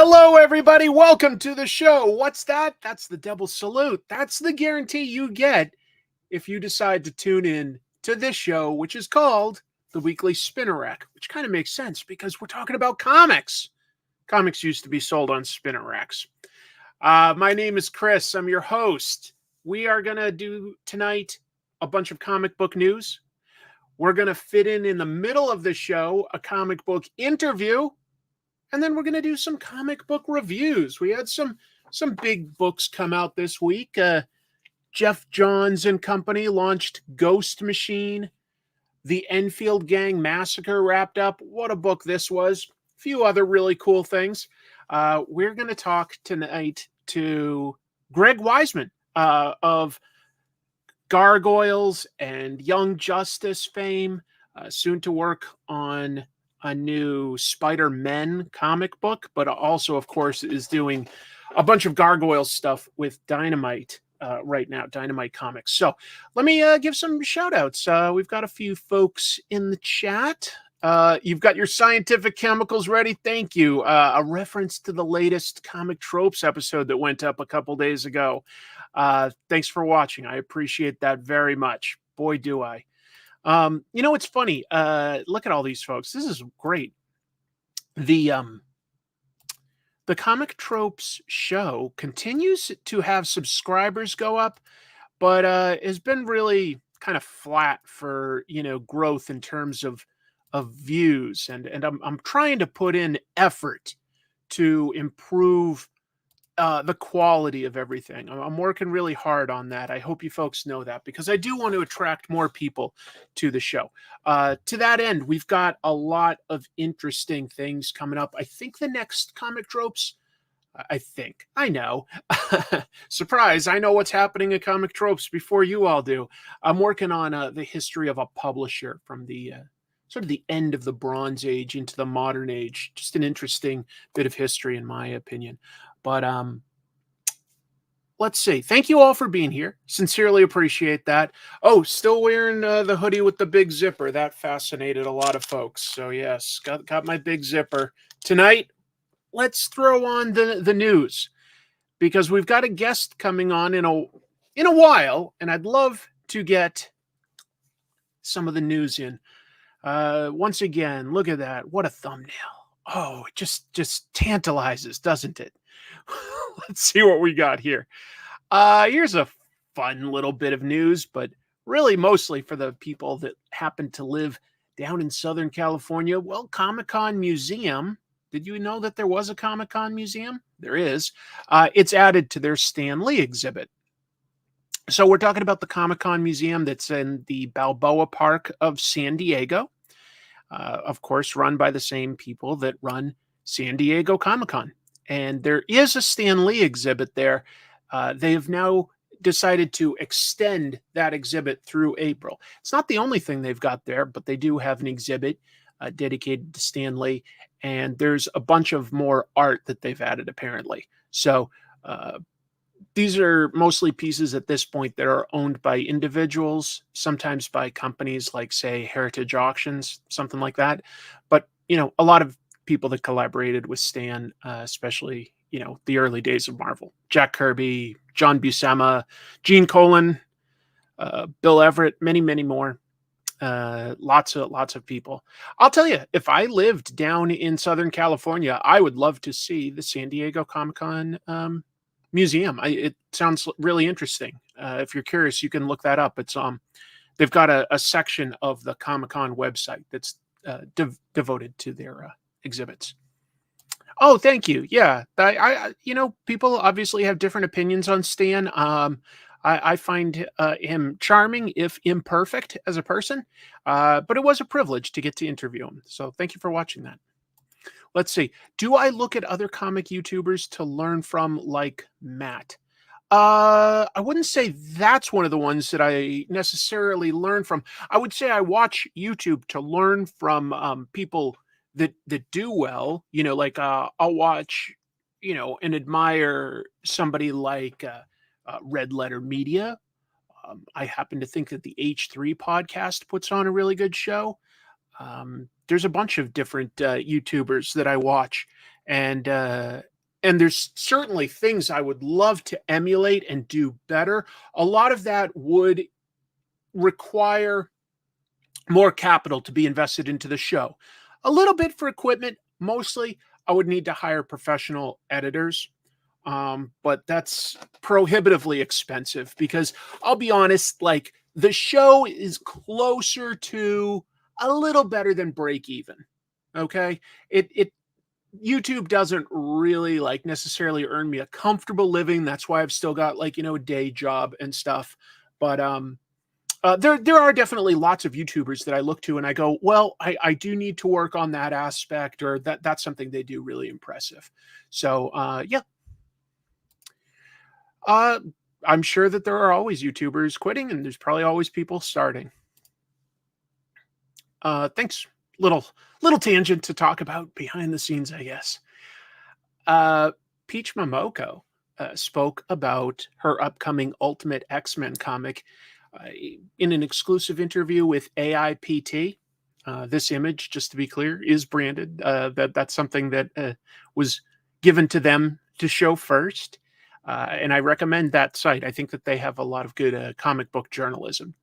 Hello, everybody. Welcome to the show. What's that? That's the double salute. That's the guarantee you get if you decide to tune in to this show, which is called the Weekly Spinner Rack, which kind of makes sense because we're talking about comics. Comics used to be sold on spinner racks. My name is Chris. I'm your host. We are going to do tonight a bunch of comic book news. We're going to fit in the middle of the show a comic book interview. And then we're going to do some comic book reviews. We had some big books come out this week. Geoff Johns and company launched Ghost Machine. The Enfield Gang Massacre wrapped up. What a book this was. A few other really cool things. We're going to talk tonight to Greg Weisman of Gargoyles and Young Justice fame, soon to work on a new Spider-Men comic book, but also, of course, is doing a bunch of Gargoyles stuff with Dynamite right now, Dynamite Comics. So let me give some shout-outs. We've got a few folks in the chat. You've got your scientific chemicals ready. Thank you. A reference to the latest Comic Tropes episode that went up a couple days ago. Thanks for watching. I appreciate that very much. Boy, do I. It's funny. Look at all these folks. This is great. The Comic Tropes show continues to have subscribers go up, but has been really kind of flat for, growth in terms of views. And I'm trying to put in effort to improve the quality of everything. I'm working really hard on that. I hope you folks know that because I do want to attract more people to the show. To that end, we've got a lot of interesting things coming up. I think the next Comic Tropes, I know. Surprise, I know what's happening at Comic Tropes before you all do. I'm working on the history of a publisher from the sort of the end of the Bronze Age into the modern age. Just an interesting bit of history, in my opinion. But let's see. Thank you all for being here. Sincerely appreciate that. Oh, still wearing the hoodie with the big zipper. That fascinated a lot of folks. So yes, got my big zipper. Tonight, let's throw on the news because we've got a guest coming on in a while, and I'd love to get some of the news in. Once again, look at that. What a thumbnail. Oh, it just tantalizes, doesn't it? Let's see what we got here. Here's a fun little bit of news, but really mostly for the people that happen to live down in Southern California. Well, Comic-Con Museum. Did you know that there was a Comic-Con Museum? There is. It's added to their Stan Lee exhibit. So we're talking about the Comic-Con Museum that's in the Balboa Park of San Diego. Of course, run by the same people that run San Diego Comic-Con. And there is a Stan Lee exhibit there. They have now decided to extend that exhibit through April. It's not the only thing they've got there, but they do have an exhibit dedicated to Stan Lee. And there's a bunch of more art that they've added, apparently. So these are mostly pieces at this point that are owned by individuals, sometimes by companies like, say, Heritage Auctions, something like that. But, a lot of people that collaborated with Stan, especially, the early days of Marvel. Jack Kirby, John Buscema, Gene Colan, Bill Everett, many, many more. Lots of people. I'll tell you, if I lived down in Southern California, I would love to see the San Diego Comic-Con Museum. It sounds really interesting. If you're curious, you can look that up. It's they've got a section of the Comic-Con website that's devoted to their exhibits. Oh, thank you. Yeah, I people obviously have different opinions on Stan. I find him charming, if imperfect, as a person. But it was a privilege to get to interview him. So thank you for watching that. Let's see. Do I look at other comic YouTubers to learn from, like Matt? I wouldn't say that's one of the ones that I necessarily learn from. I would say I watch YouTube to learn from people that do well. Like I'll watch, and admire somebody like Red Letter Media. I happen to think that the H3 podcast puts on a really good show. There's a bunch of different YouTubers that I watch, and And there's certainly things I would love to emulate and do better. A lot of that would require more capital to be invested into the show. A little bit for equipment. Mostly, I would need to hire professional editors. But that's prohibitively expensive because I'll be honest, like the show is closer to a little better than break even. Okay. It YouTube doesn't really like necessarily earn me a comfortable living. That's why I've still got like, a day job and stuff. But there are definitely lots of YouTubers that I look to and I go, well, I do need to work on that aspect, or that's something they do really impressive. So yeah. I'm sure that there are always YouTubers quitting and there's probably always people starting. Thanks. Little tangent to talk about behind the scenes, I guess. Peach Momoko spoke about her upcoming Ultimate X-Men comic in an exclusive interview with AIPT. This image, just to be clear, is branded. That's something that was given to them to show first. And I recommend that site. I think that they have a lot of good comic book journalism.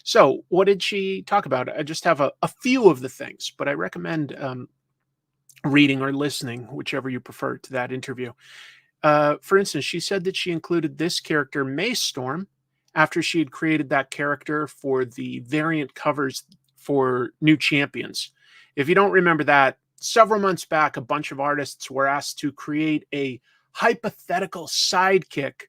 So what did she talk about? I just have a few of the things, but I recommend reading or listening, whichever you prefer, to that interview. For instance, she said that she included this character, May Storm, after she had created that character for the variant covers for New Champions. If you don't remember that, several months back, a bunch of artists were asked to create a hypothetical sidekick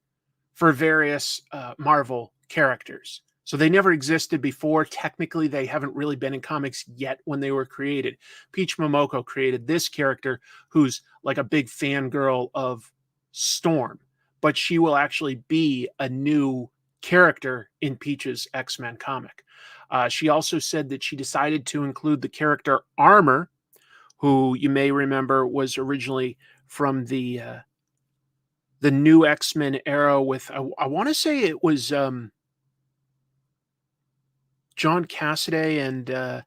for various Marvel characters. So they never existed before. Technically, they haven't really been in comics yet when they were created. Peach Momoko created this character who's like a big fangirl of Storm, but she will actually be a new character in Peach's X-Men comic. She also said that she decided to include the character Armor, who you may remember was originally from the new X-Men era with, I want to say it was John Cassaday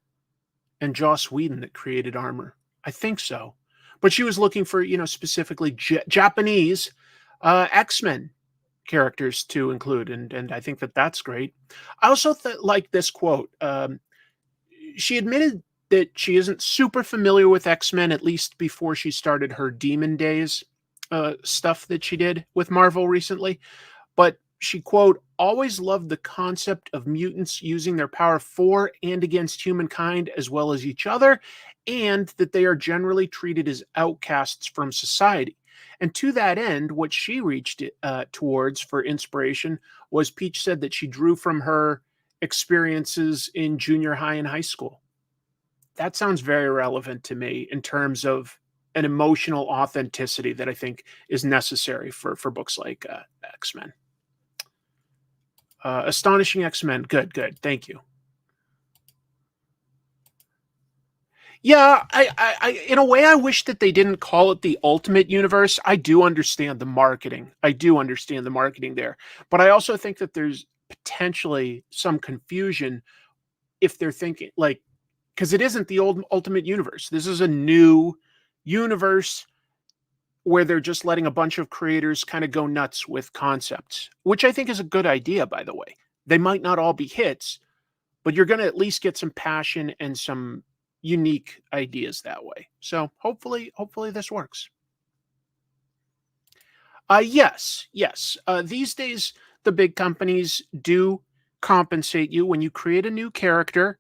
and Joss Whedon that created Armor. I think so. But she was looking for, specifically Japanese X-Men characters to include, and I think that that's great. I also like this quote. She admitted that she isn't super familiar with X-Men, at least before she started her Demon Days stuff that she did with Marvel recently. But she, quote, always loved the concept of mutants using their power for and against humankind as well as each other, and that they are generally treated as outcasts from society. And to that end, what she reached towards for inspiration was, Peach said that she drew from her experiences in junior high and high school. That sounds very relevant to me in terms of an emotional authenticity that I think is necessary for books like X-Men. Astonishing X-Men. Good. Thank you. Yeah, I in a way, I wish that they didn't call it the Ultimate Universe. I do understand the marketing. There. But I also think that there's potentially some confusion if they're thinking, like, because it isn't the old Ultimate Universe. This is a new universe where they're just letting a bunch of creators kind of go nuts with concepts, which I think is a good idea, by the way. They might not all be hits, but you're going to at least get some passion and some unique ideas that way. So hopefully this works. Yes. These days, the big companies do compensate you when you create a new character.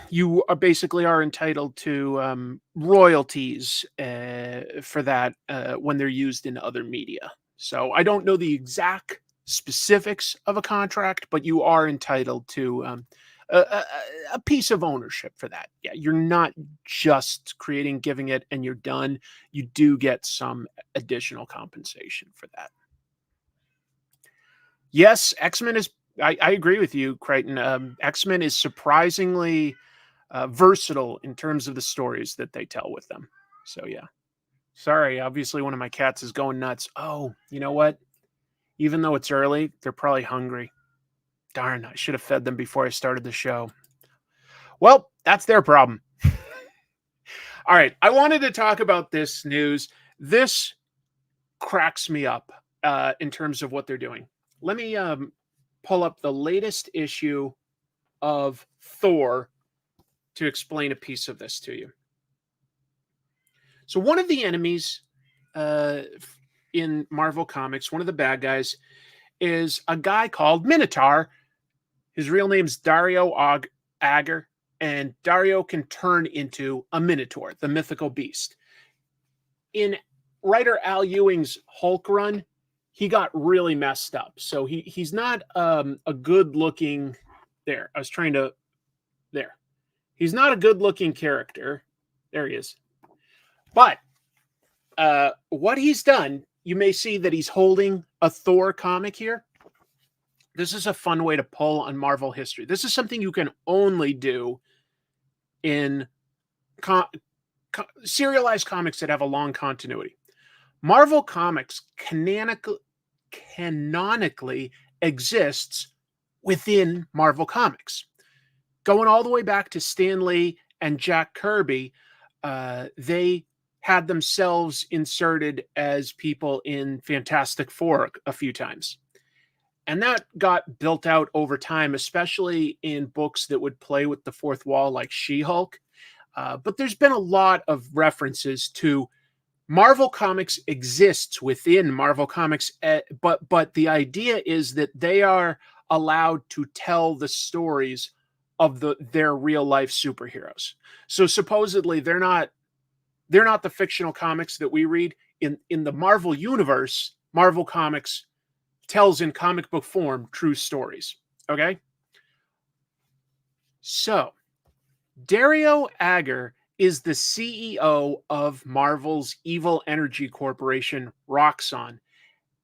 You are basically entitled to royalties for that when they're used in other media. So I don't know the exact specifics of a contract, but you are entitled to a piece of ownership for that. Yeah, you're not just creating, giving it, and you're done. You do get some additional compensation for that. Yes, X-Men is. I agree with you, Crichton. X-Men is surprisingly versatile in terms of the stories that they tell with them. So yeah. Sorry, obviously one of my cats is going nuts. Oh, you know what? Even though it's early, they're probably hungry. Darn, I should have fed them before I started the show. Well, that's their problem. All right. I wanted to talk about this news. This cracks me up in terms of what they're doing. Let me pull up the latest issue of Thor to explain a piece of this to you. So one of the enemies in Marvel Comics, one of the bad guys, is a guy called Minotaur. His real name's Dario Agger, and Dario can turn into a Minotaur, the mythical beast. In writer Al Ewing's Hulk run, he got really messed up. So he's not a good-looking... There, I was trying to... There. He's not a good-looking character. There he is. But what he's done, you may see that he's holding a Thor comic here. This is a fun way to pull on Marvel history. This is something you can only do in serialized comics that have a long continuity. Marvel Comics canonically exists within Marvel Comics. Going all the way back to Stan Lee and Jack Kirby, they had themselves inserted as people in Fantastic Four a few times. And that got built out over time, especially in books that would play with the fourth wall, like She-Hulk. But there's been a lot of references to Marvel Comics exists within Marvel Comics, but the idea is that they are allowed to tell the stories of their real life superheroes. So supposedly they're not the fictional comics that we read in the Marvel universe. Marvel Comics tells in comic book form true stories. Okay? So, Dario Agger is the CEO of Marvel's evil energy corporation, Roxxon.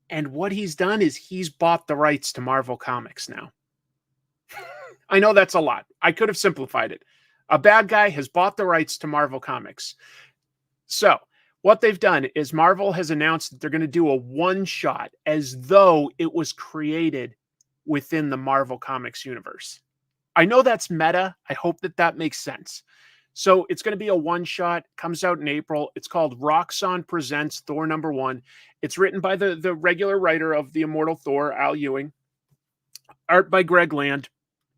And what he's done is he's bought the rights to Marvel Comics now. I know that's a lot. I could have simplified it. A bad guy has bought the rights to Marvel Comics. So, what they've done is Marvel has announced that they're going to do a one-shot as though it was created within the Marvel Comics universe. I know that's meta. I hope that makes sense. So it's going to be a one-shot, comes out in April. It's called Roxxon Presents Thor #1. It's written by the regular writer of the Immortal Thor, Al Ewing. Art by Greg Land.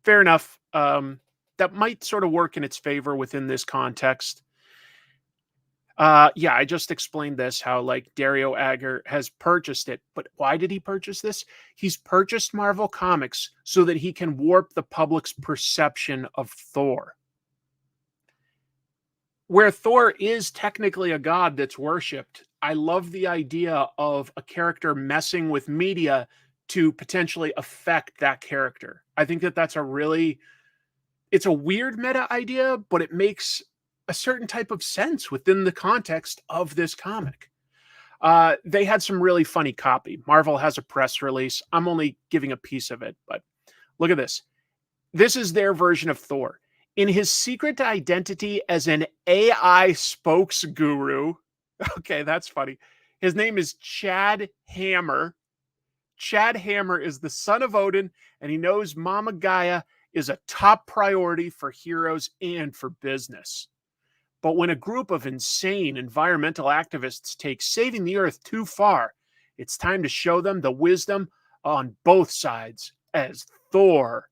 Fair enough. That might sort of work in its favor within this context. Yeah, I just explained this, how like Dario Agger has purchased it. But why did he purchase this? He's purchased Marvel Comics so that he can warp the public's perception of Thor. Where Thor is technically a god that's worshipped, I love the idea of a character messing with media to potentially affect that character. I think that's it's a weird meta idea, but it makes a certain type of sense within the context of this comic. They had some really funny copy. Marvel has a press release. I'm only giving a piece of it, but look at this. This is their version of Thor. In his secret identity as an AI spokes guru. Okay, that's funny. His name is Chad Hammer. Chad Hammer is the son of Odin, and he knows Mama Gaia is a top priority for heroes and for business. But when a group of insane environmental activists take saving the earth too far, it's time to show them the wisdom on both sides as Thor.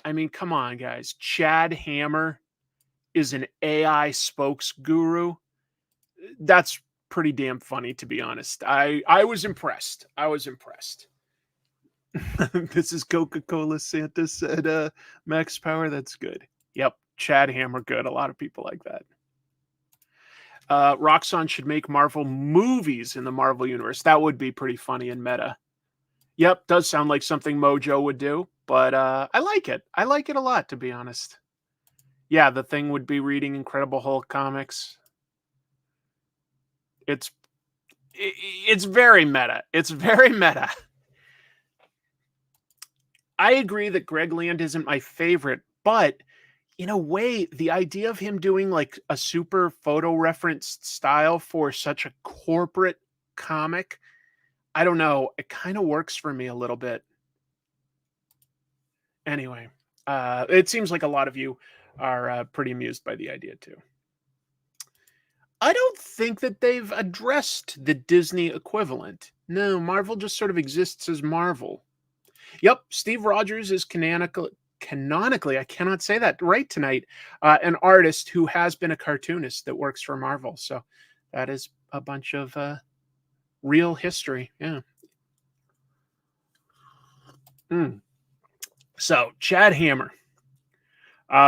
I mean, come on, guys. Chad Hammer is an AI spokes guru. That's pretty damn funny, to be honest. I was impressed. I was impressed. This is Coca-Cola, Santa said Max Power. That's good. Yep. Chad Hammer, good. A lot of people like that. Roxxon should make Marvel movies in the Marvel universe. That would be pretty funny and meta. Yep, does sound like something Mojo would do, but I like it. I like it a lot, to be honest. Yeah, the Thing would be reading Incredible Hulk comics. It's very meta. It's very meta. I agree that Greg Land isn't my favorite, but in a way, the idea of him doing like a super photo referenced style for such a corporate comic, I don't know, it kind of works for me a little bit. Anyway, it seems like a lot of you are pretty amused by the idea too. I don't think that they've addressed the Disney equivalent. No, Marvel just sort of exists as Marvel. Yep, Steve Rogers is canonically, I cannot say that right tonight, an artist who has been a cartoonist that works for Marvel. So that is a bunch of real history. Yeah. Mm. So Chad Hammer.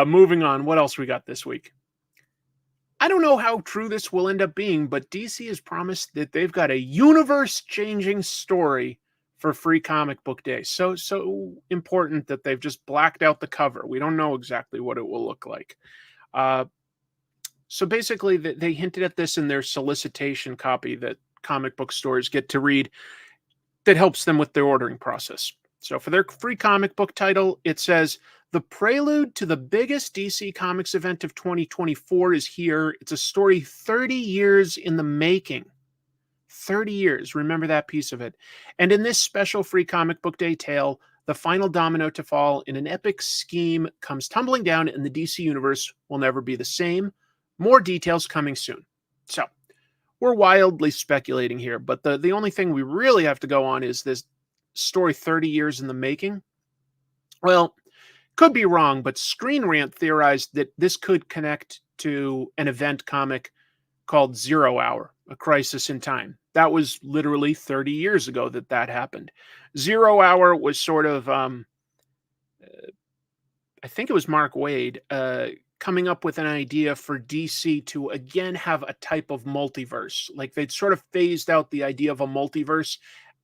Moving on. What else we got this week? I don't know how true this will end up being, but DC has promised that they've got a universe-changing story for Free Comic Book Day. So important that they've just blacked out the cover. We don't know exactly what it will look like. So basically, they hinted at this in their solicitation copy that comic book stores get to read that helps them with their ordering process. So for their free comic book title, it says, "The prelude to the biggest DC Comics event of 2024 is here. It's a story 30 years in the making." 30 years, remember that piece of it. "And in this special free comic book day tale, the final domino to fall in an epic scheme comes tumbling down and the DC universe will never be the same. More details coming soon." So we're wildly speculating here, but the only thing we really have to go on is this story 30 years in the making. Well, could be wrong, but Screen Rant theorized that this could connect to an event comic called Zero Hour, A Crisis in Time. That was literally 30 years ago that happened. Zero Hour was sort of, I think it was Mark Waid, coming up with an idea for DC to again have a type of multiverse. Like they'd sort of phased out the idea of a multiverse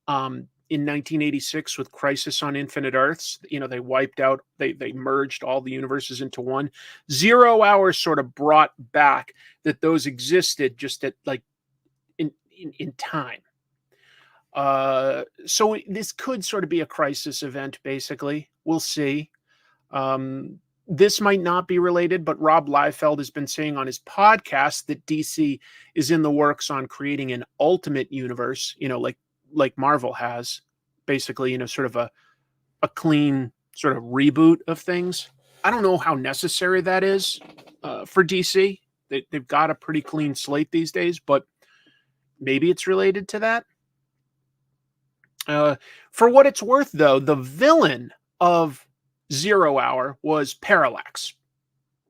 in 1986 with Crisis on Infinite Earths. They wiped out, they merged all the universes into one. Zero Hour sort of brought back that those existed just at like in time. So this could sort of be a crisis event, basically. We'll see. This might not be related, but Rob Liefeld has been saying on his podcast that DC is in the works on creating an ultimate universe, like Marvel has, basically, sort of a clean sort of reboot of things. I don't know how necessary that is for DC. They've got a pretty clean slate these days, but maybe it's related to that. For what it's worth, though, the villain of Zero Hour was Parallax.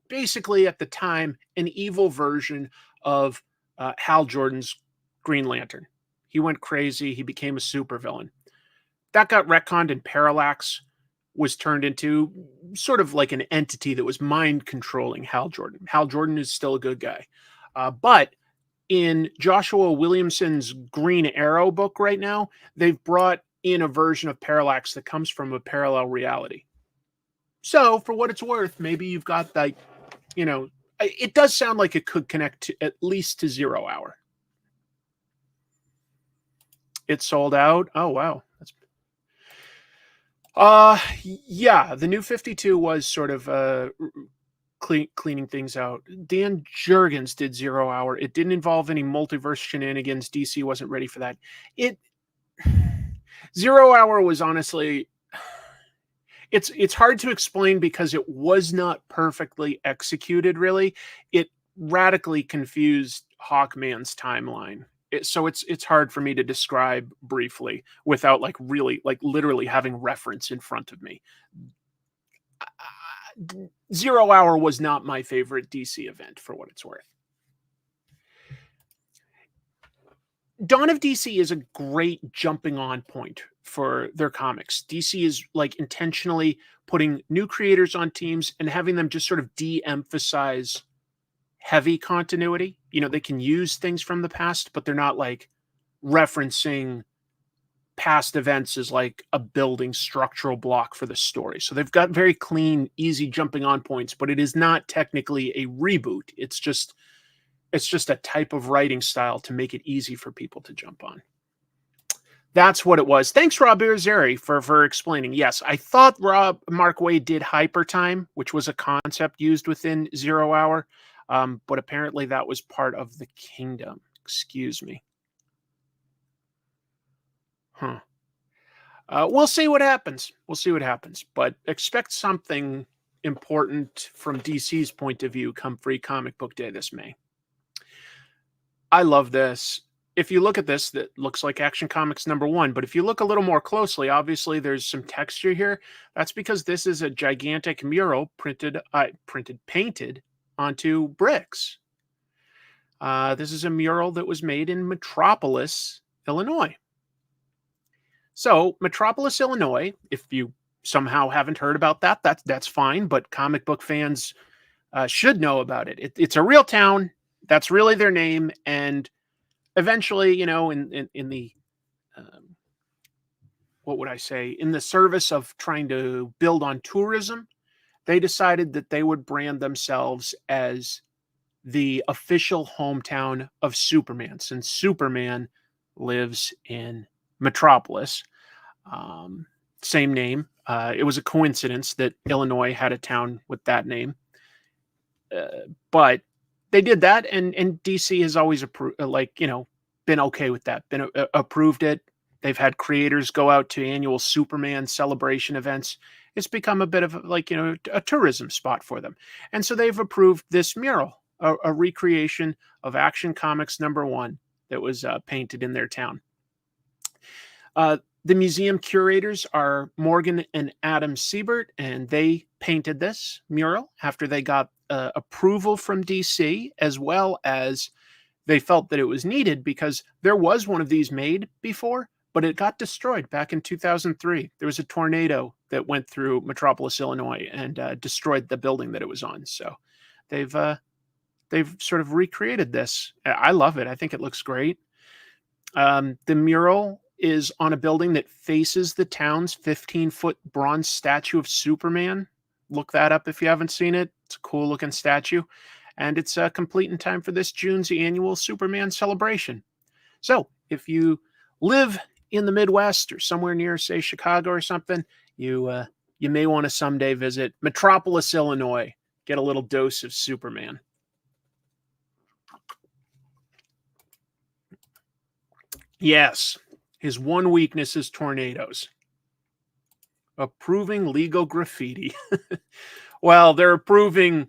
Basically, at the time, an evil version of Hal Jordan's Green Lantern. He went crazy. He became a supervillain. That got retconned, and Parallax was turned into sort of like an entity that was mind controlling Hal Jordan. Hal Jordan is still a good guy. But in Joshua Williamson's Green Arrow book right now, they've brought in a version of Parallax that comes from a parallel reality. So, for what it's worth, maybe you've got that, it does sound like it could connect to, at least to Zero Hour. It sold out. Oh, wow. Yeah, the New 52 was sort of cleaning things out. Dan Jurgens did Zero Hour. It didn't involve any multiverse shenanigans. DC wasn't ready for that. Zero Hour was honestly, it's hard to explain because it was not perfectly executed, really. It radically confused Hawkman's timeline. So it's hard for me to describe briefly without literally having reference in front of me. Zero Hour was not my favorite DC event, for what it's worth. Dawn of DC is a great jumping on point for their comics. DC is intentionally putting new creators on teams and having them just sort of de-emphasize heavy continuity. They can use things from the past, but they're not referencing past events as a building structural block for the story. So they've got very clean, easy jumping on points, but it is not technically a reboot. It's just a type of writing style to make it easy for people to jump on. That's what it was. Thanks, Rob Irizarry, for explaining. Yes, I thought Mark Waid did Hyper Time, which was a concept used within Zero Hour, but apparently that was part of the Kingdom. Excuse me. We'll see what happens. But expect something important from DC's point of view come Free Comic Book Day this May. I love this. If you look at this, that looks like Action Comics #1, but if you look a little more closely, obviously there's some texture here. That's because this is a gigantic mural painted onto bricks. This is a mural that was made in Metropolis, Illinois. So, Metropolis, Illinois, if you somehow haven't heard about that, that's fine, but comic book fans should know about it. It's a real town. That's really their name, and eventually, you know, in the um, what would I say, in the service of trying to build on tourism, they decided that they would brand themselves as the official hometown of Superman, since Superman lives in Metropolis. Um, Same name. It was a coincidence that Illinois had a town with that name. But they did that, and DC has always approved, been okay with that, been approved it. They've had creators go out to annual Superman celebration events. It's become a bit of a tourism spot for them, and so they've approved this mural, a recreation of Action Comics #1 that was painted in their town. The museum curators are Morgan and Adam Siebert, and they painted this mural after they got approval from DC, as well as they felt that it was needed because there was one of these made before, but it got destroyed back in 2003. There was a tornado that went through Metropolis, Illinois, and destroyed the building that it was on. So they've sort of recreated this. I love it. I think it looks great. The mural is on a building that faces the town's 15-foot bronze statue of Superman. Look that up if you haven't seen it. It's a cool looking statue. And it's complete in time for this June's annual Superman celebration. So if you live in the Midwest or somewhere near, say, Chicago or something, you may want to someday visit Metropolis, Illinois. Get a little dose of Superman. Yes, his one weakness is tornadoes. Approving legal graffiti. Well, they're approving,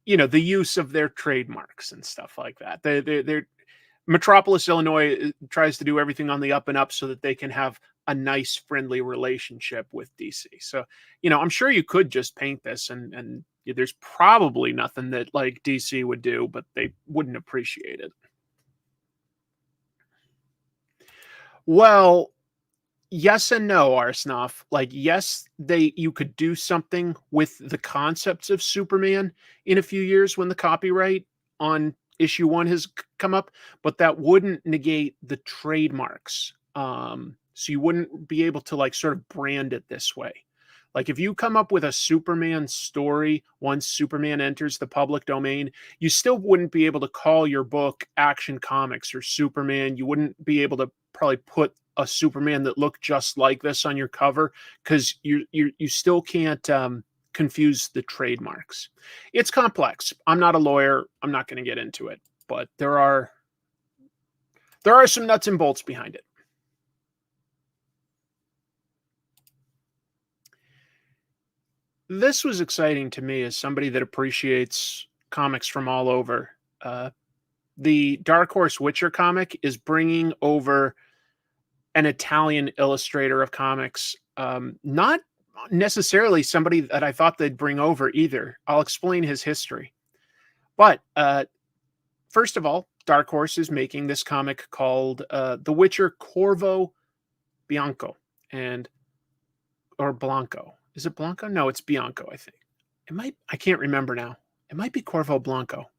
the use of their trademarks and stuff like that. They're Metropolis, Illinois tries to do everything on the up and up so that they can have a nice, friendly relationship with DC. So, I'm sure you could just paint this and there's probably nothing that like DC would do, but they wouldn't appreciate it. Well, yes and no, Arsnoff. Like, yes, you could do something with the concepts of Superman in a few years when the copyright on issue 1 has come up, but that wouldn't negate the trademarks. So you wouldn't be able to sort of brand it this way. Like if you come up with a Superman story once Superman enters the public domain, you still wouldn't be able to call your book Action Comics or Superman. You wouldn't be able to probably put a Superman that looked just like this on your cover because you still can't confuse the trademarks. It's complex. I'm not a lawyer. I'm not going to get into it, but there are some nuts and bolts behind it. This was exciting to me as somebody that appreciates comics from all over. The Dark Horse Witcher comic is bringing over an Italian illustrator of comics. Not necessarily somebody that I thought they'd bring over either. I'll explain his history. But first of all, Dark Horse is making this comic called The Witcher Corvo Bianco or Blanco. Is it Blanco? No, it's Bianco, I think. I can't remember now. It might be Corvo Blanco.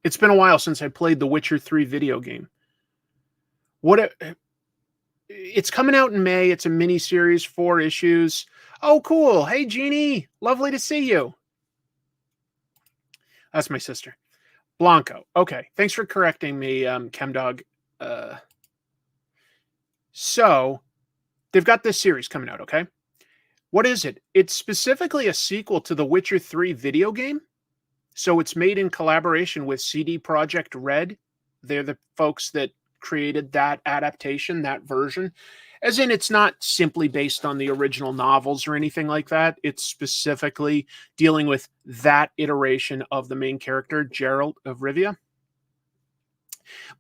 It's been a while since I played the Witcher 3 video game. It's coming out in May. It's a mini series, 4 issues. Oh, cool. Hey, Jeannie. Lovely to see you. That's my sister. Blanco. Okay. Thanks for correcting me, Chemdog. So, they've got this series coming out, okay? What is it? It's specifically a sequel to the Witcher 3 video game. So it's made in collaboration with CD Projekt Red. They're the folks that created that adaptation, that version. As in, it's not simply based on the original novels or anything like that. It's specifically dealing with that iteration of the main character, Geralt of Rivia.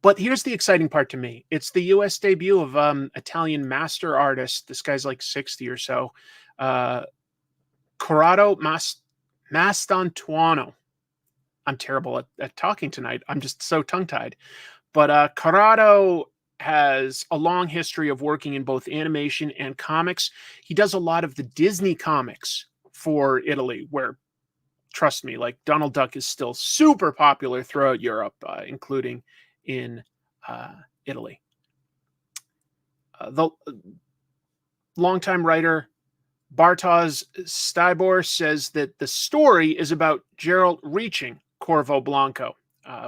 But here's the exciting part to me. It's the U.S. debut of Italian master artist. This guy's like 60 or so. Corrado Mastantuono. I'm terrible at talking tonight. I'm just so tongue-tied. But Corrado has a long history of working in both animation and comics. He does a lot of the Disney comics for Italy, where, trust me, like Donald Duck is still super popular throughout Europe, including in Italy. The longtime writer Bartosz Stybor says that the story is about Geralt reaching Corvo Blanco,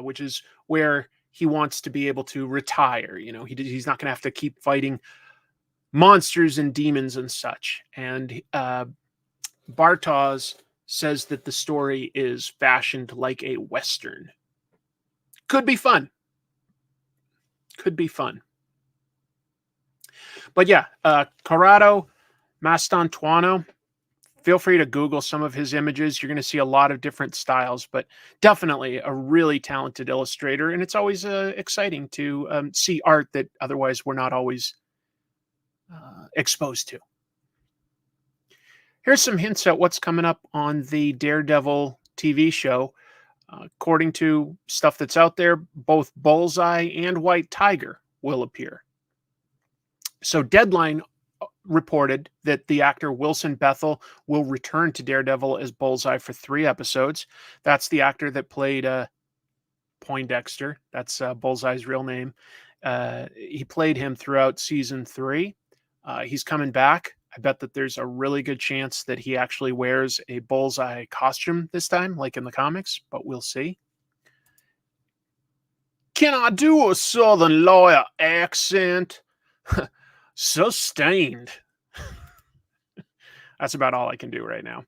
which is where he wants to be able to retire. You know, he's not going to have to keep fighting monsters and demons and such. And Bartosz says that the story is fashioned like a Western. Could be fun. Could be fun. But yeah, Corrado Mastantuono, feel free to Google some of his images. You're going to see a lot of different styles, but definitely a really talented illustrator. And it's always exciting to see art that otherwise we're not always exposed to. Here's some hints at what's coming up on the Daredevil TV show. According to stuff that's out there, both Bullseye and White Tiger will appear. So Deadline reported that the actor Wilson Bethel will return to Daredevil as Bullseye for 3 episodes. That's the actor that played Poindexter. That's Bullseye's real name. He played him throughout season 3. He's coming back. I bet that there's a really good chance that he actually wears a Bullseye costume this time, like in the comics, but we'll see. Can I do a Southern lawyer accent? Sustained. That's about all I can do right now.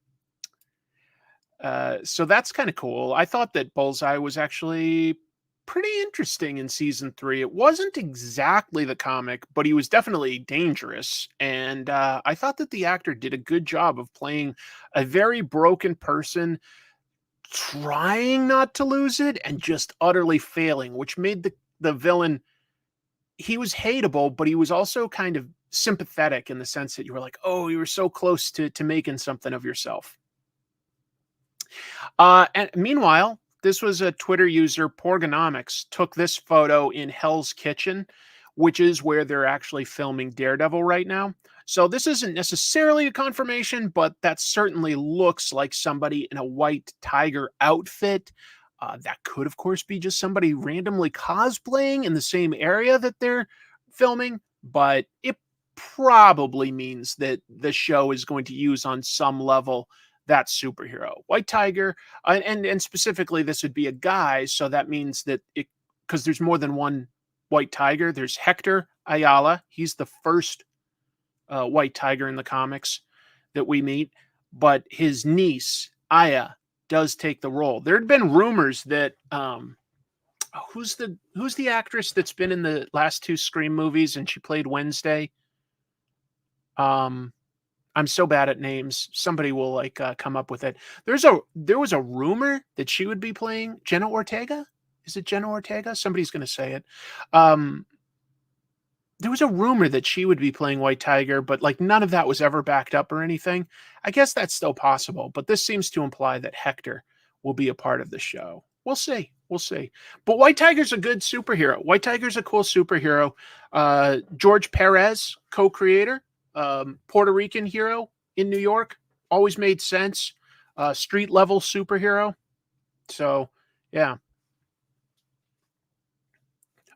So that's kind of cool. I thought that Bullseye was actually pretty interesting in season 3. It wasn't exactly the comic, but he was definitely dangerous. And I thought that the actor did a good job of playing a very broken person, trying not to lose it and just utterly failing, which made the villain, he was hateable, but he was also kind of sympathetic in the sense that you were like, oh, you were so close to making something of yourself. And meanwhile, this was a Twitter user, Porgonomics, took this photo in Hell's Kitchen, which is where they're actually filming Daredevil right now. So this isn't necessarily a confirmation, but that certainly looks like somebody in a White Tiger outfit. That could, of course, be just somebody randomly cosplaying in the same area that they're filming, but it probably means that the show is going to use on some level that superhero. White Tiger, and specifically this would be a guy, so that means that because there's more than one White Tiger. There's Hector Ayala. He's the first White Tiger in the comics that we meet, but his niece, Aya, does take the role. There had been rumors that who's the actress that's been in the last 2 Scream movies and she played Wednesday? I'm so bad at names. Somebody will come up with it. There was a rumor that she would be playing Jenna Ortega. Is it Jenna Ortega? Somebody's going to say it. There was a rumor that she would be playing White Tiger, but none of that was ever backed up or anything. I guess that's still possible, but this seems to imply that Hector will be a part of the show. We'll see. We'll see. But White Tiger's a good superhero. White Tiger's a cool superhero. George Perez, co-creator, Puerto Rican hero in New York, always made sense. Street level superhero. So, yeah.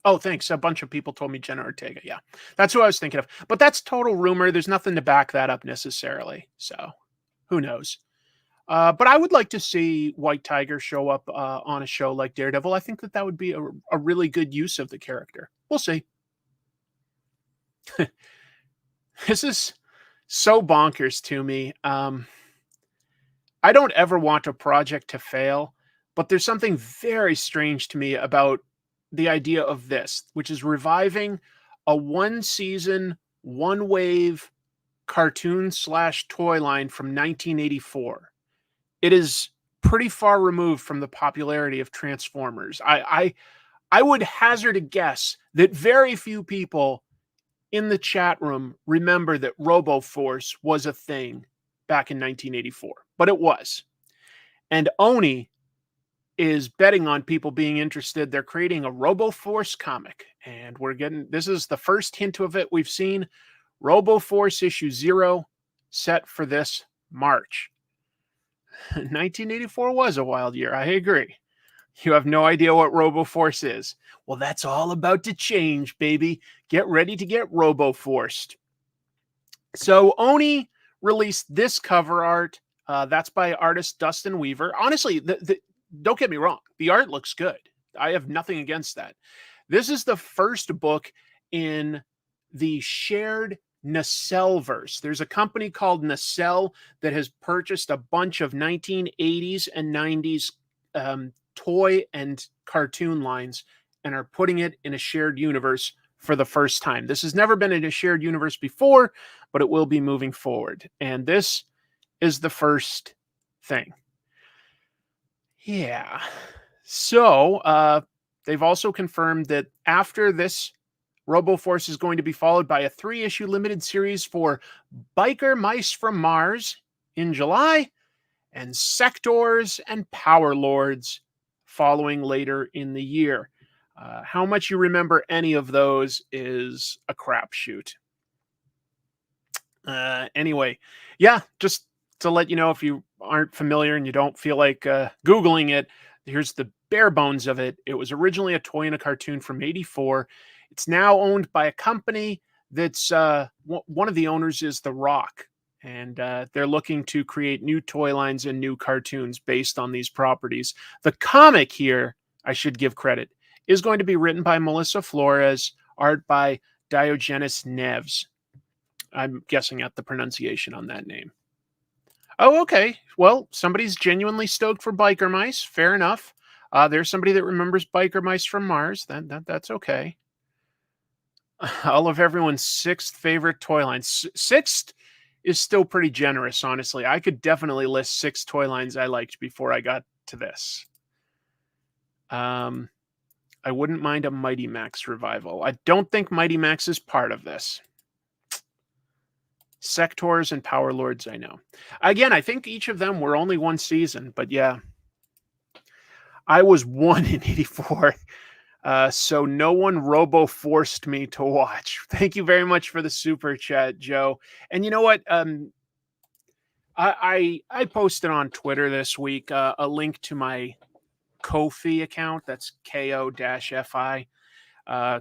Oh, thanks. A bunch of people told me Jenna Ortega. Yeah, that's who I was thinking of. But that's total rumor. There's nothing to back that up necessarily. So who knows? But I would like to see White Tiger show up on a show like Daredevil. I think that would be a really good use of the character. We'll see. This is so bonkers to me. I don't ever want a project to fail, but there's something very strange to me about the idea of this, which is reviving a 1-season, 1-wave cartoon / toy line from 1984. It is pretty far removed from the popularity of Transformers. I I would hazard a guess that very few people in the chat room remember that RoboForce was a thing back in 1984, but it was. And Oni is betting on people being interested. They're creating a RoboForce comic, and this is the first hint of it we've seen. RoboForce issue 0 set for this March. 1984 was a wild year. I agree. You have no idea what RoboForce is. Well, that's all about to change, baby. Get ready to get RoboForced. So Oni released this cover art. That's by artist Dustin Weaver. Honestly, don't get me wrong. The art looks good. I have nothing against that. This is the first book in the shared Nacelleverse. There's a company called Nacelle that has purchased a bunch of 1980s and 90s toy and cartoon lines and are putting it in a shared universe for the first time. This has never been in a shared universe before, but it will be moving forward. And this is the first thing. Yeah. So they've also confirmed that after this, RoboForce is going to be followed by a 3-issue limited series for Biker Mice from Mars in July and Sectors and Power Lords following later in the year. How much you remember any of those is a crapshoot. Anyway, yeah, just to let you know, if you aren't familiar and you don't feel like Googling it, here's the bare bones of it. It was originally a toy and a cartoon from '84. It's now owned by a company that's one of the owners is The Rock. And they're looking to create new toy lines and new cartoons based on these properties. The comic here, I should give credit, is going to be written by Melissa Flores, art by Diogenes Neves. I'm guessing at the pronunciation on that name. Oh, okay. Well, somebody's genuinely stoked for Biker Mice. Fair enough. There's somebody that remembers Biker Mice from Mars. That's okay. All of everyone's 6th favorite toy lines. 6th is still pretty generous, honestly. I could definitely list 6 toy lines I liked before I got to this. I wouldn't mind a Mighty Max revival. I don't think Mighty Max is part of this. Sectors and Power Lords, I know. Again, I think each of them were only one season, but yeah. I was 1 in '84. So no one robo-forced me to watch. Thank you very much for the super chat, Joe. And you know what? I posted on Twitter this week a link to my Ko-fi account. That's KO-FI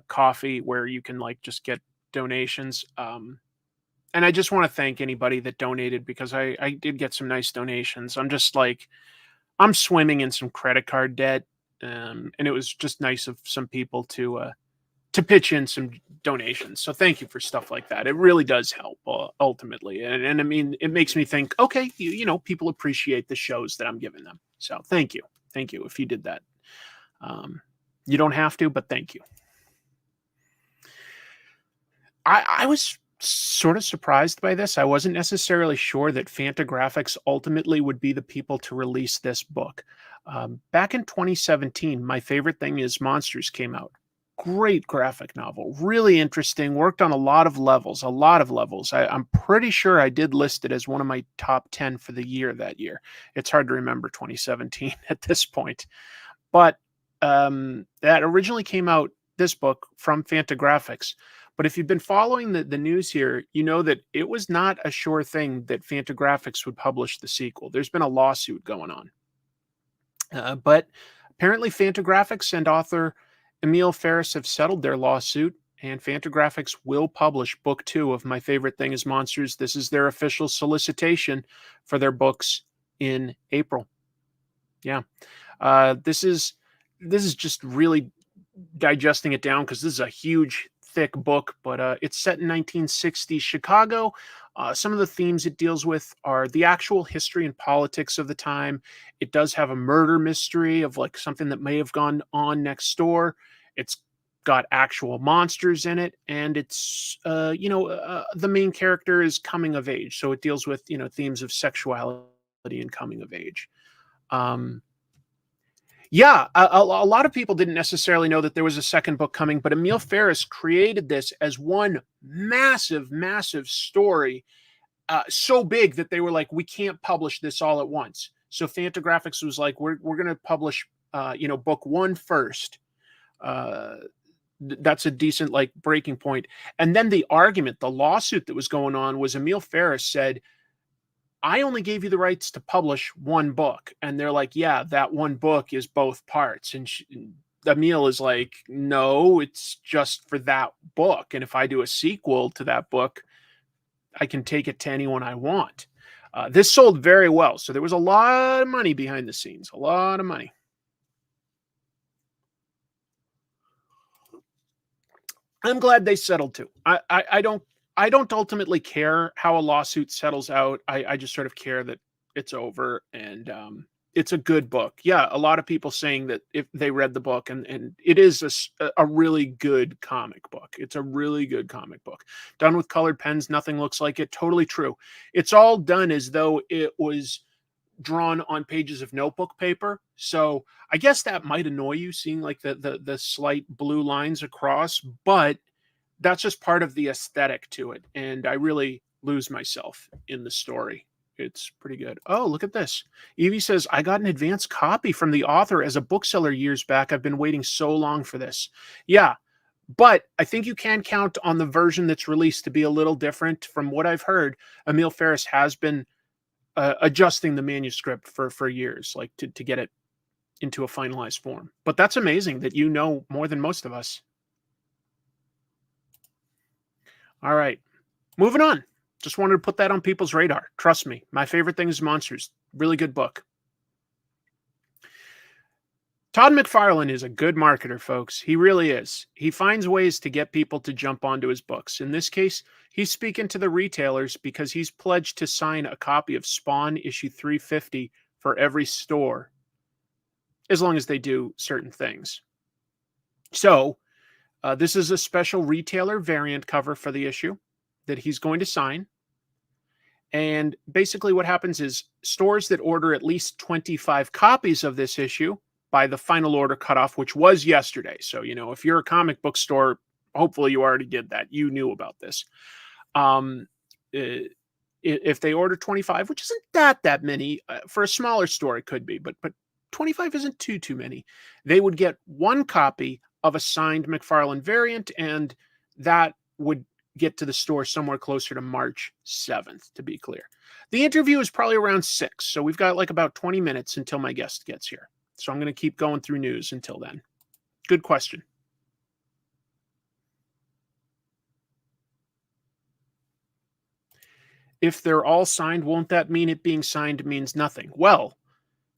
coffee, where you can just get donations. And I just want to thank anybody that donated, because I did get some nice donations. I'm swimming in some credit card debt. And it was just nice of some people to pitch in some donations. So thank you for stuff like that. It really does help ultimately. And I mean, it makes me think, okay, people appreciate the shows that I'm giving them. So thank you. Thank you if you did that. You don't have to, but thank you. I was sort of surprised by this. I wasn't necessarily sure that Fantagraphics ultimately would be the people to release this book. Back in 2017, My Favorite Thing Is Monsters came out. Great graphic novel, really interesting, worked on a lot of levels. I'm pretty sure I did list it as one of my top 10 for the year that year. It's hard to remember 2017 at this point. But that originally came out, this book, from Fantagraphics. But if you've been following the news here, you know that it was not a sure thing that Fantagraphics would publish the sequel. There's been a lawsuit going on. But apparently Fantagraphics and author Emil Ferris have settled their lawsuit, and Fantagraphics will publish book 2 of My Favorite Thing Is Monsters. This is their official solicitation for their books in April. Yeah. This is just really digesting it down, because this is a huge, thick book, but it's set in 1960s Chicago. Some of the themes it deals with are the actual history and politics of the time. It does have a murder mystery of something that may have gone on next door. It's got actual monsters in it, and it's the main character is coming of age, so it deals with themes of sexuality and coming of age. Yeah, a lot of people didn't necessarily know that there was a second book coming, but Emil Ferris created this as one massive, massive story, so big that they were like, we can't publish this all at once. So Fantagraphics was like, we're going to publish, book one first. Uh, that's a decent like breaking point. And then the argument, the lawsuit that was going on was Emil Ferris said, I only gave you the rights to publish one book. And they're like, yeah, that one book is both parts. And Emil is like, no, it's just for that book. And if I do a sequel to that book, I can take it to anyone I want. This sold very well. So there was a lot of money behind the scenes, a lot of money. I'm glad they settled too. I don't ultimately care how a lawsuit settles out. I just sort of care that it's over and it's a good book. Yeah, a lot of people saying that if they read the book and it is a really good comic book. It's a really good comic book. Done with colored pens, nothing looks like it. Totally true. It's all done as though it was drawn on pages of notebook paper. So I guess that might annoy you seeing like the slight blue lines across, but that's just part of the aesthetic to it. And I really lose myself in the story. It's pretty good. Oh, look at this. Evie says, I got an advance copy from the author as a bookseller years back. I've been waiting so long for this. Yeah, but I think you can count on the version that's released to be a little different. From what I've heard, Emil Ferris has been adjusting the manuscript for years, like to get it into a finalized form. But that's amazing that you know more than most of us. All right, moving on. Just wanted to put that on people's radar. Trust me, my favorite thing is Monsters. Really good book. Todd McFarlane is a good marketer, folks. He really is. He finds ways to get people to jump onto his books. In this case, he's speaking to the retailers because he's pledged to sign a copy of Spawn issue 350 for every store, as long as they do certain things. So, this is a special retailer variant cover for the issue that he's going to sign. And basically, what happens is stores that order at least 25 copies of this issue by the final order cutoff, which was yesterday. So, if you're a comic book store, hopefully you already did that. You knew about this. If they order 25, which isn't that many, for a smaller store, it could be, but 25 isn't too many. They would get one copy of a signed McFarlane variant, and that would get to the store somewhere closer to March 7th, to be clear. The interview is probably around 6, so we've got like about 20 minutes until my guest gets here. So I'm going to keep going through news until then. Good question. If they're all signed, won't that mean it being signed means nothing? Well,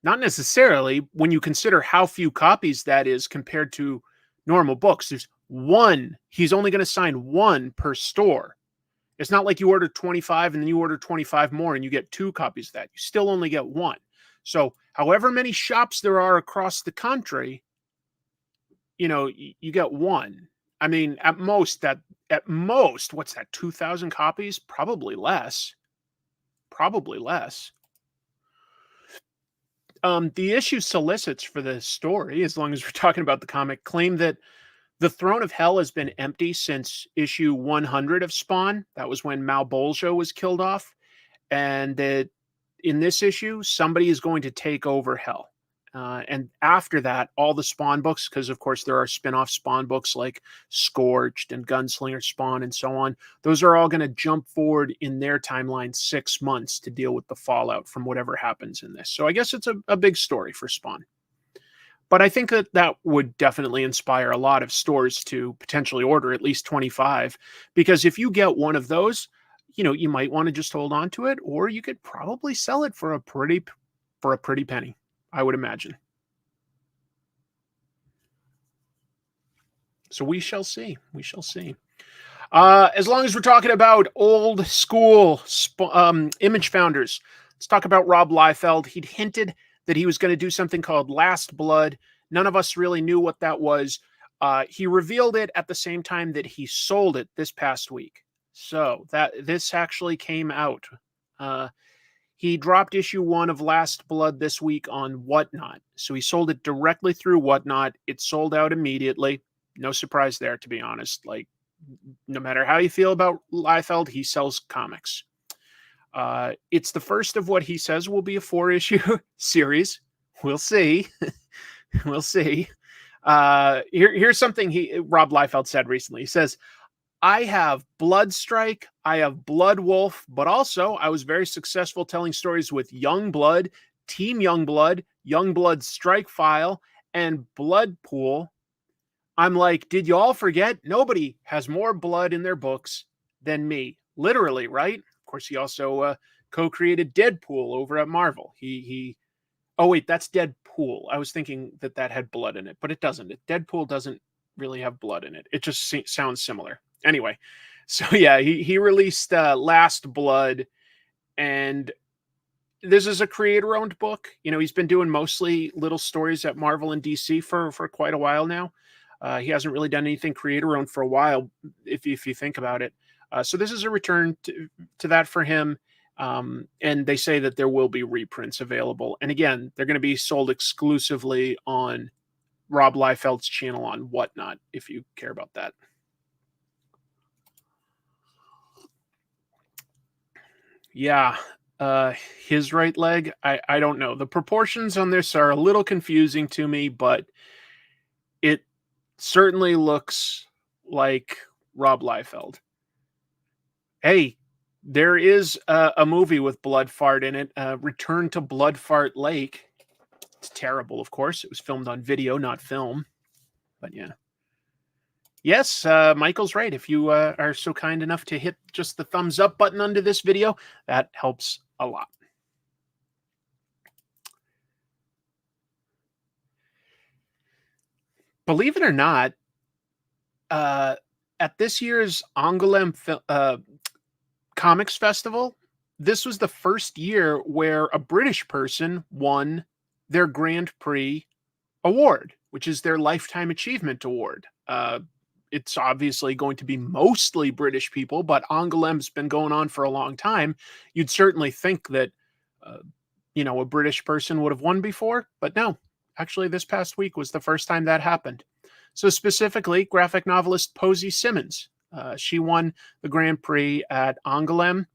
not necessarily when you consider how few copies that is compared to normal books. There's one. He's only going to sign one per store. It's not like you order 25 and then you order 25 more and you get 2 copies of that. You still only get 1. So however many shops there are across the country, you get 1. I mean, at most, what's that, 2,000 copies? Probably less. The issue solicits for the story, as long as we're talking about the comic, claim that the Throne of Hell has been empty since issue 100 of Spawn. That was when Malbolgia was killed off. And that in this issue, somebody is going to take over Hell. And after that, all the Spawn books, because of course there are spin-off Spawn books like Scorched and Gunslinger Spawn and so on, those are all going to jump forward in their timeline 6 months to deal with the fallout from whatever happens in this. So I guess it's a big story for Spawn. But I think that would definitely inspire a lot of stores to potentially order at least 25, because if you get one of those, you might want to just hold on to it, or you could probably sell it for a pretty penny, I would imagine. So we shall see. As long as we're talking about old school Image founders, let's talk about Rob Liefeld. He'd hinted that he was going to do something called Last Blood. None of us really knew what that was. He revealed it at the same time that he sold it this past week. So this actually came out. He dropped issue 1 of Last Blood this week on Whatnot. So he sold it directly through Whatnot. It sold out immediately. No surprise there, to be honest. Like, no matter how you feel about Liefeld, he sells comics. It's the first of what he says will be a 4-issue series. We'll see. We'll see. Here's something Rob Liefeld said recently. He says, I have Bloodstrike, I have Blood Wolf, but also I was very successful telling stories with Youngblood, Team Youngblood, Youngblood Strike File, and Blood Pool. I'm like, did you all forget? Nobody has more blood in their books than me. Literally, right? Of course, he also co-created Deadpool over at Marvel. Oh, wait, that's Deadpool. I was thinking that had blood in it, but it doesn't. Deadpool doesn't really have blood in it. It just sounds similar. Anyway, so yeah, he released Last Blood, and this is a creator-owned book. You know, he's been doing mostly little stories at Marvel and DC for quite a while now. He hasn't really done anything creator-owned for a while, if you think about it. So this is a return to that for him. And they say that there will be reprints available. And again, they're going to be sold exclusively on Rob Liefeld's channel on Whatnot, if you care about that. Yeah, his right leg, I don't know. The proportions on this are a little confusing to me, but it certainly looks like Rob Liefeld. Hey, there is a movie with blood fart in it, Return to Blood Fart Lake. It's terrible, of course. It was filmed on video, not film. But yeah. Yes, Michael's right. If you are so kind enough to hit just the thumbs up button under this video, that helps a lot. Believe it or not, at this year's Angoulême Comics Festival, this was the first year where a British person won their Grand Prix award, which is their Lifetime Achievement Award. It's obviously going to be mostly British people, but Angoulême's been going on for a long time. You'd certainly think that, a British person would have won before, but no. Actually, this past week was the first time that happened. So specifically, graphic novelist Posey Simmons. She won the Grand Prix at Angoulême.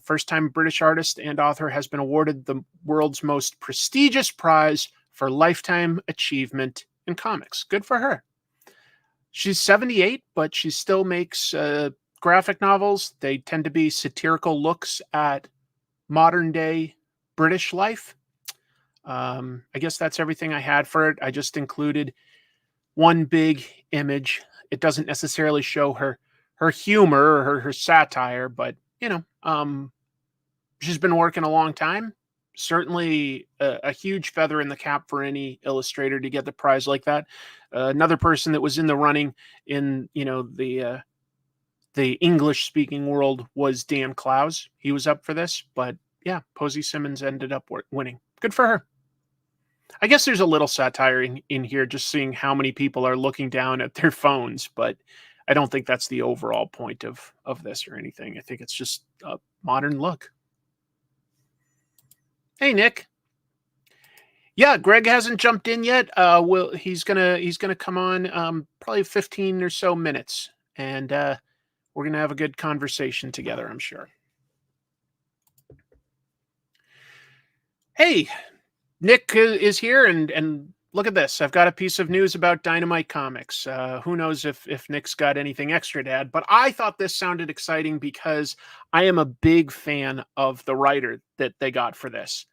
First time a British artist and author has been awarded the world's most prestigious prize for lifetime achievement in comics. Good for her. She's 78, but she still makes graphic novels. They tend to be satirical looks at modern day British life. I guess that's everything I had for it. I just included one big image. It doesn't necessarily show her humor or her satire, but she's been working a long time. Certainly a huge feather in the cap for any illustrator to get the prize like that. Another person that was in the running in the English speaking world was Dan Clowes. He was up for this, but yeah, Posey Simmons ended up winning. Good for her. I guess there's a little satire in here, just seeing how many people are looking down at their phones, but I don't think that's the overall point of this or anything. I think it's just a modern look. Hey, Nick. Yeah, Greg hasn't jumped in yet. He's gonna come on probably 15 or so minutes, and we're gonna have a good conversation together, I'm sure. Hey, Nick is here, and look at this. I've got a piece of news about Dynamite Comics. Who knows if Nick's got anything extra to add, but I thought this sounded exciting because I am a big fan of the writer that they got for this.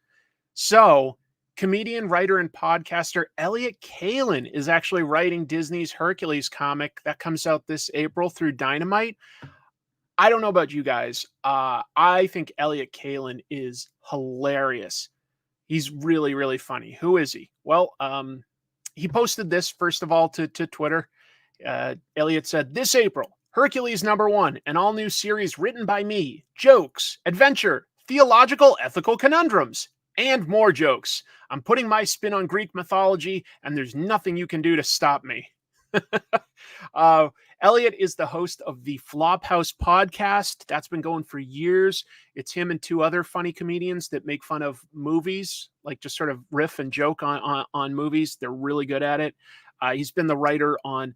So, comedian, writer, and podcaster Elliott Kalan is actually writing Disney's Hercules comic that comes out this April through Dynamite. I don't know about you guys. I think Elliott Kalan is hilarious. He's really, really funny. Who is he? Well, he posted this, first of all, to Twitter. Elliott said, "This April, Hercules #1, an all-new series written by me. Jokes, adventure, theological, ethical conundrums, and more jokes. I'm putting my spin on Greek mythology, and there's nothing you can do to stop me." uh, Elliot is the host of the Flophouse podcast. That's been going for years. It's him and two other funny comedians that make fun of movies, like just sort of riff and joke on movies. They're really good at it. He's been the writer on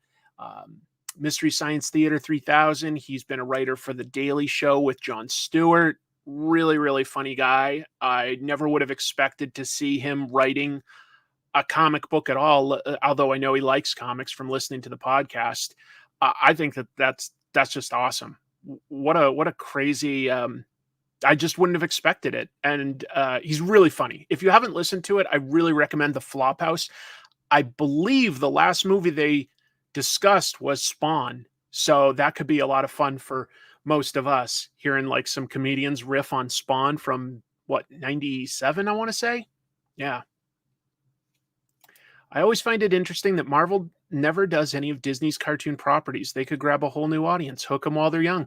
Mystery Science Theater 3000. He's been a writer for The Daily Show with Jon Stewart. Really, really funny guy. I never would have expected to see him writing a comic book at all, although I know he likes comics from listening to the podcast. I think that's just awesome. What a crazy, I just wouldn't have expected it. And he's really funny. If you haven't listened to it, I really recommend the Flophouse. I believe the last movie they discussed was Spawn. So that could be a lot of fun for most of us, hearing like some comedians riff on Spawn from 97, I want to say. Yeah. I always find it interesting that Marvel never does any of Disney's cartoon properties. They could grab a whole new audience, hook them while they're young.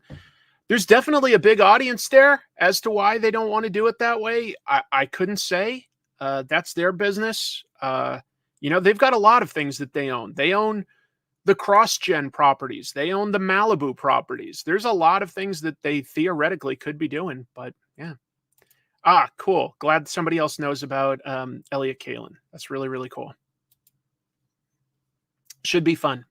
There's definitely a big audience there. As to why they don't want to do it that way, I couldn't say. That's their business. They've got a lot of things that they own. They own the cross-gen properties. They own the Malibu properties. There's a lot of things that they theoretically could be doing, but yeah. Cool. Glad somebody else knows about Elliot Kalin. That's really, really cool. Should be fun.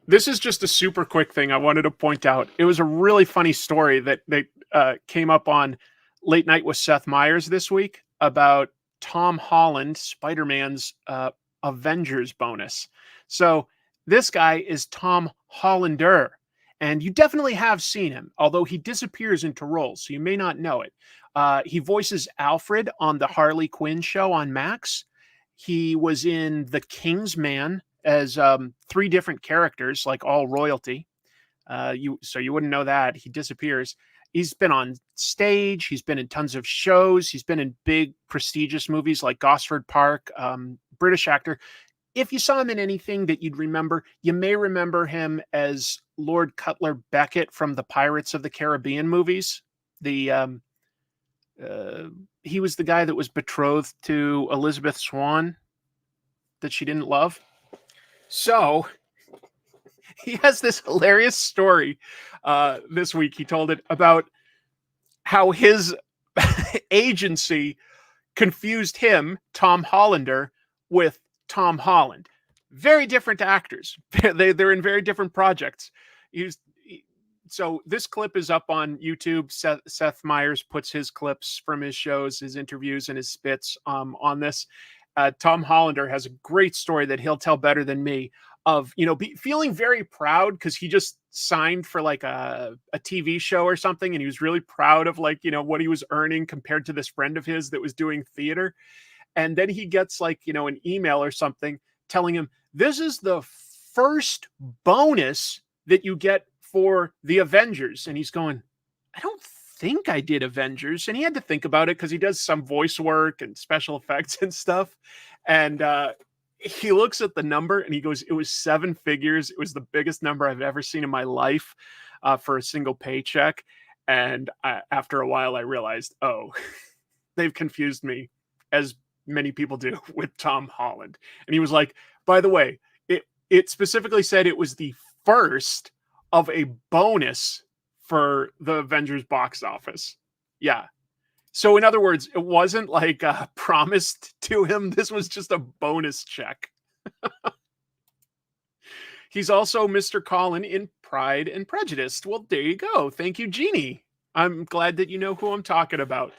This is just a super quick thing I wanted to point out. It was a really funny story that came up on Late Night with Seth Meyers this week about Tom Holland, Spider-Man's Avengers bonus. So this guy is Tom Hollander, and you definitely have seen him, although he disappears into roles, so you may not know it. He voices Alfred on the Harley Quinn show on Max. He was in The King's Man as 3 different characters, like all royalty. So you wouldn't know that. He disappears. He's been on stage. He's been in tons of shows. He's been in big, prestigious movies like Gosford Park, British actor. If you saw him in anything that you'd remember, you may remember him as Lord Cutler Beckett from the Pirates of the Caribbean movies. He was the guy that was betrothed to Elizabeth Swann that she didn't love. So he has this hilarious story this week. He told it about how his agency confused him, Tom Hollander, with Tom Holland. Very different actors. They're in very different projects. So this clip is up on YouTube. Seth Meyers puts his clips from his shows, his interviews, and his spits on this. Tom Hollander has a great story that he'll tell better than me of, feeling very proud because he just signed for like a TV show or something. And he was really proud of what he was earning compared to this friend of his that was doing theater. And then he gets an email or something telling him, this is the first bonus that you get for the Avengers. And he's going, I don't think I did Avengers. And he had to think about it because he does some voice work and special effects and stuff. And he looks at the number and he goes, it was 7 figures. It was the biggest number I've ever seen in my life for a single paycheck. And after a while, I realized, they've confused me, as many people do, with Tom Holland. And he was like, by the way, it specifically said it was the first of a bonus for the Avengers box office. Yeah. So in other words, it wasn't like promised to him. This was just a bonus check. He's also Mr. Colin in Pride and Prejudice. Well, there you go. Thank you, Jeannie. I'm glad that you know who I'm talking about.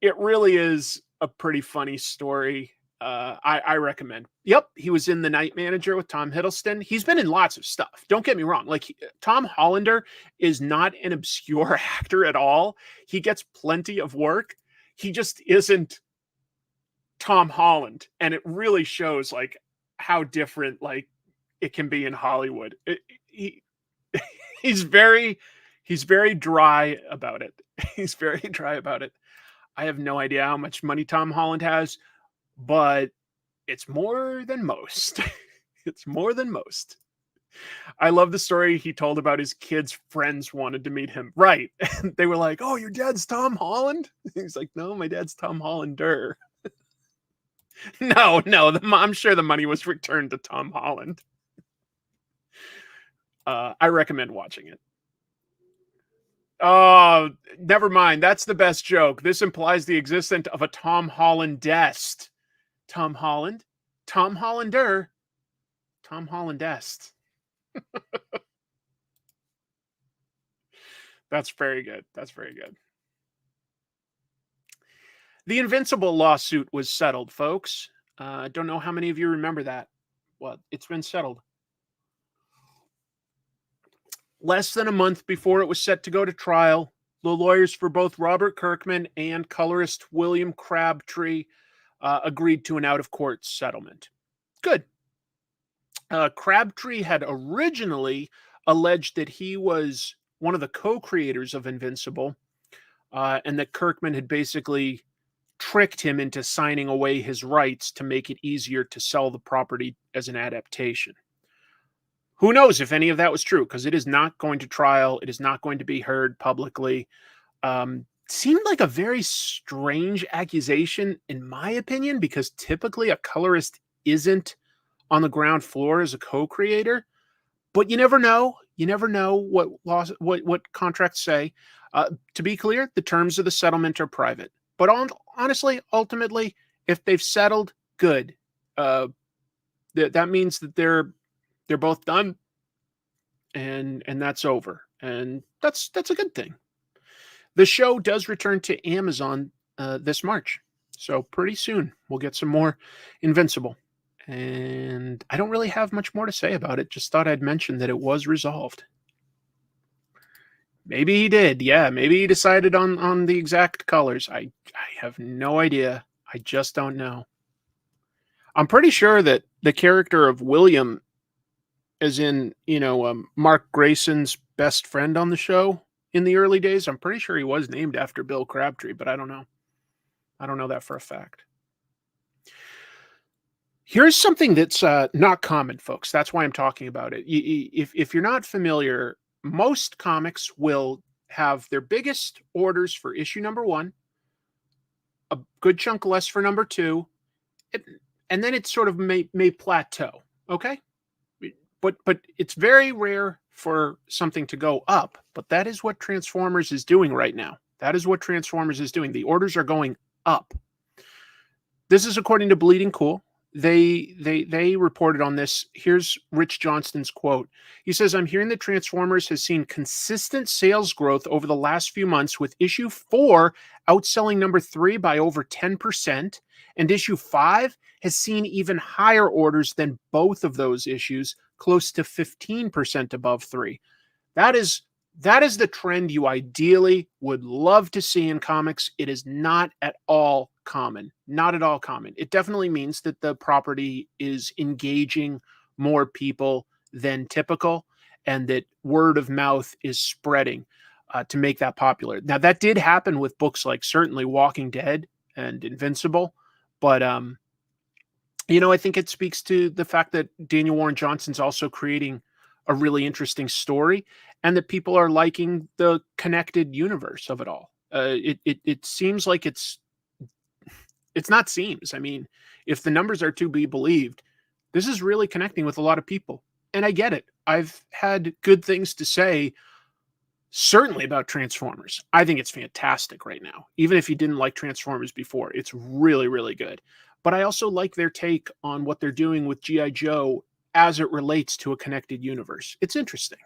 It really is a pretty funny story. I recommend. Yep, he was in The Night Manager with Tom Hiddleston. He's been in lots of stuff. Don't get me wrong. Tom Hollander is not an obscure actor at all. He gets plenty of work. He just isn't Tom Holland, and it really shows how different it can be in Hollywood. He's very dry about it. He's very dry about it. I have no idea how much money Tom Holland has, but it's more than most. It's more than most. I love the story he told about his kids' friends wanted to meet him. Right. And they were like, oh, your dad's Tom Holland? He's like, no, my dad's Tom Hollander. No, I'm sure the money was returned to Tom Holland. I recommend watching it. Oh, never mind. That's the best joke. This implies the existence of a Tom Hollandest. Tom Holland? Tom Hollander? Tom Hollandest. That's very good. That's very good. The Invincible lawsuit was settled, folks. I don't know how many of you remember that. Well, it's been settled. Less than a month before it was set to go to trial, the lawyers for both Robert Kirkman and colorist William Crabtree agreed to an out-of-court settlement. Good. Crabtree had originally alleged that he was one of the co-creators of Invincible, and that Kirkman had basically tricked him into signing away his rights to make it easier to sell the property as an adaptation. Who knows if any of that was true, because it is not going to trial. It is not going to be heard publicly. Seemed like a very strange accusation, in my opinion, because typically a colorist isn't on the ground floor as a co-creator. But you never know. You never know what contracts say. To be clear, the terms of the settlement are private. But honestly, ultimately, if they've settled, good. That means that they're both done, and that's over, and that's a good thing. The show does return to Amazon this March, so pretty soon we'll get some more Invincible. And I don't really have much more to say about it. Just thought I'd mention that it was resolved. Maybe he did. Yeah, maybe he decided on the exact colors. I have no idea. I just don't know. I'm pretty sure that the character of William, as in, Mark Grayson's best friend on the show in the early days, I'm pretty sure he was named after Bill Crabtree, but I don't know. I don't know that for a fact. Here's something that's not common, folks. That's why I'm talking about it. If you're not familiar, most comics will have their biggest orders for issue number 1, a good chunk less for number 2, and then it sort of may plateau. Okay, but it's very rare for something to go up. But that is what Transformers is doing right now. That is what Transformers is doing. The orders are going up. This is according to Bleeding Cool. They reported on this. Here's Rich Johnston's quote. He says, "I'm hearing that Transformers has seen consistent sales growth over the last few months, with issue 4 outselling number 3 by over 10%, and issue 5 has seen even higher orders than both of those issues, close to 15% above 3. That is the trend you ideally would love to see in comics. It is not at all common. Not at all common. It definitely means that the property is engaging more people than typical, and that word of mouth is spreading to make that popular. Now, that did happen with books like certainly Walking Dead and Invincible, but I think it speaks to the fact that Daniel Warren Johnson's also creating a really interesting story, and that people are liking the connected universe of it all. It seems like it's not seems. I mean, if the numbers are to be believed, this is really connecting with a lot of people. And I get it. I've had good things to say, certainly about Transformers. I think it's fantastic right now. Even if you didn't like Transformers before, it's really, really good. But I also like their take on what they're doing with G.I. Joe as it relates to a connected universe. It's interesting.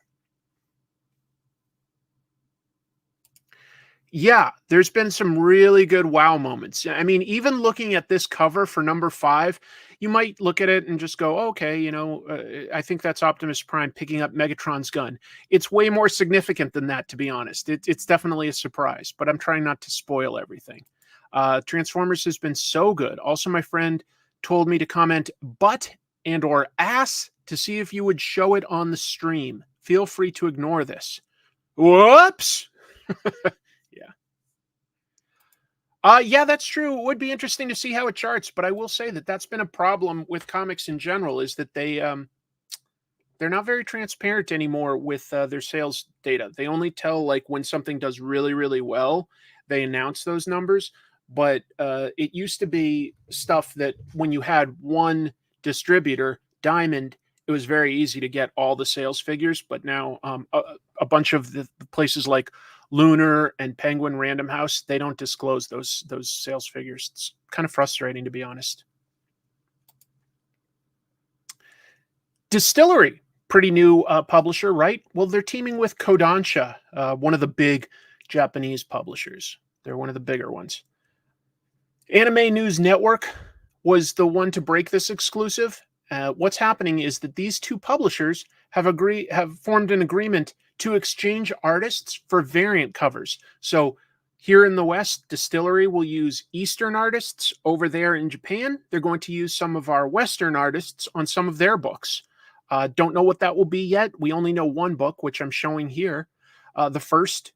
Yeah, there's been some really good wow moments. I mean, even looking at this cover for number 5, you might look at it and just go, okay, I think that's Optimus Prime picking up Megatron's gun. It's way more significant than that, to be honest. It's definitely a surprise, but I'm trying not to spoil everything. Transformers has been so good. Also, my friend told me to comment butt and or ass to see if you would show it on the stream. Feel free to ignore this. Whoops! Yeah, that's true. It would be interesting to see how it charts, but I will say that that's been a problem with comics in general, is that they're not very transparent anymore with their sales data. They only tell like when something does really, really well, they announce those numbers. but it used to be stuff that when you had one distributor, Diamond, it was very easy to get all the sales figures. But now a bunch of the places like Lunar and Penguin Random House, they don't disclose those sales figures. It's kind of frustrating, to be honest. DSTLRY, pretty new publisher, right? Well, they're teaming with Kodansha, one of the big Japanese publishers. They're one of the bigger ones. Anime News Network was the one to break this exclusive. What's happening is that these two publishers have formed an agreement to exchange artists for variant covers. So here in the West, DSTLRY will use Eastern artists. Over there in Japan, they're going to use some of our Western artists on some of their books. Don't know what that will be yet. We only know one book, which I'm showing here. The first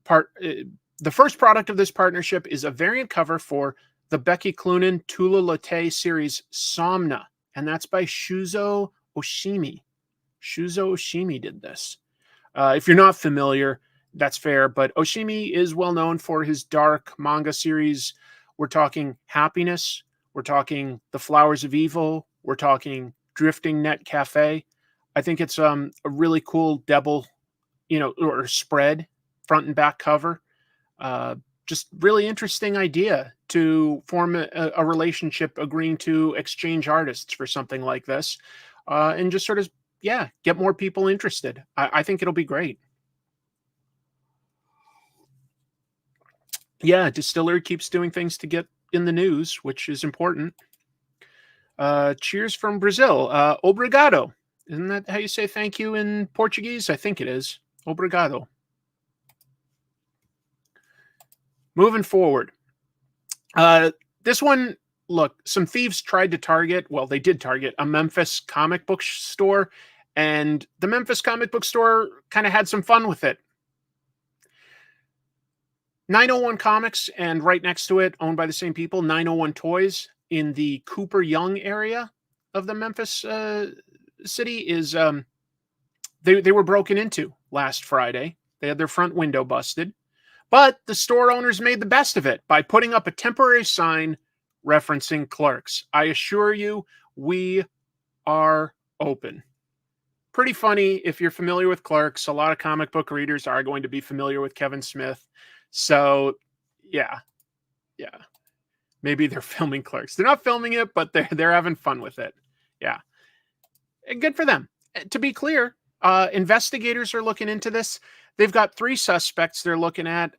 product of this partnership is a variant cover for the Becky Cloonan Tula Latte series Somna, and that's by Shuzo Oshimi. Shuzo Oshimi did this. If you're not familiar, that's fair, but Oshimi is well known for his dark manga series. We're talking Happiness. We're talking The Flowers of Evil. We're talking Drifting Net Cafe. I think it's a really cool double, or spread front and back cover. Just really interesting idea to form a relationship, agreeing to exchange artists for something like this, and just sort of, get more people interested. I think it'll be great. Yeah, DSTLRY keeps doing things to get in the news, which is important. Cheers from Brazil. Obrigado. Isn't that how you say thank you in Portuguese? I think it is. Obrigado. Moving forward. This one, look, some thieves tried to target, well, they did target a Memphis comic book store, and the Memphis comic book store kind of had some fun with it. 901 Comics, and right next to it, owned by the same people, 901 Toys, in the Cooper Young area of the Memphis city, is they were broken into last Friday. They had their front window busted, but the store owners made the best of it by putting up a temporary sign referencing Clerks. I assure you, we are open. Pretty funny. If you're familiar with Clerks, a lot of comic book readers are going to be familiar with Kevin Smith. So, yeah. Maybe they're filming Clerks. They're not filming it, but they're having fun with it. Yeah. And good for them. To be clear, investigators are looking into this. They've got 3 suspects they're looking at.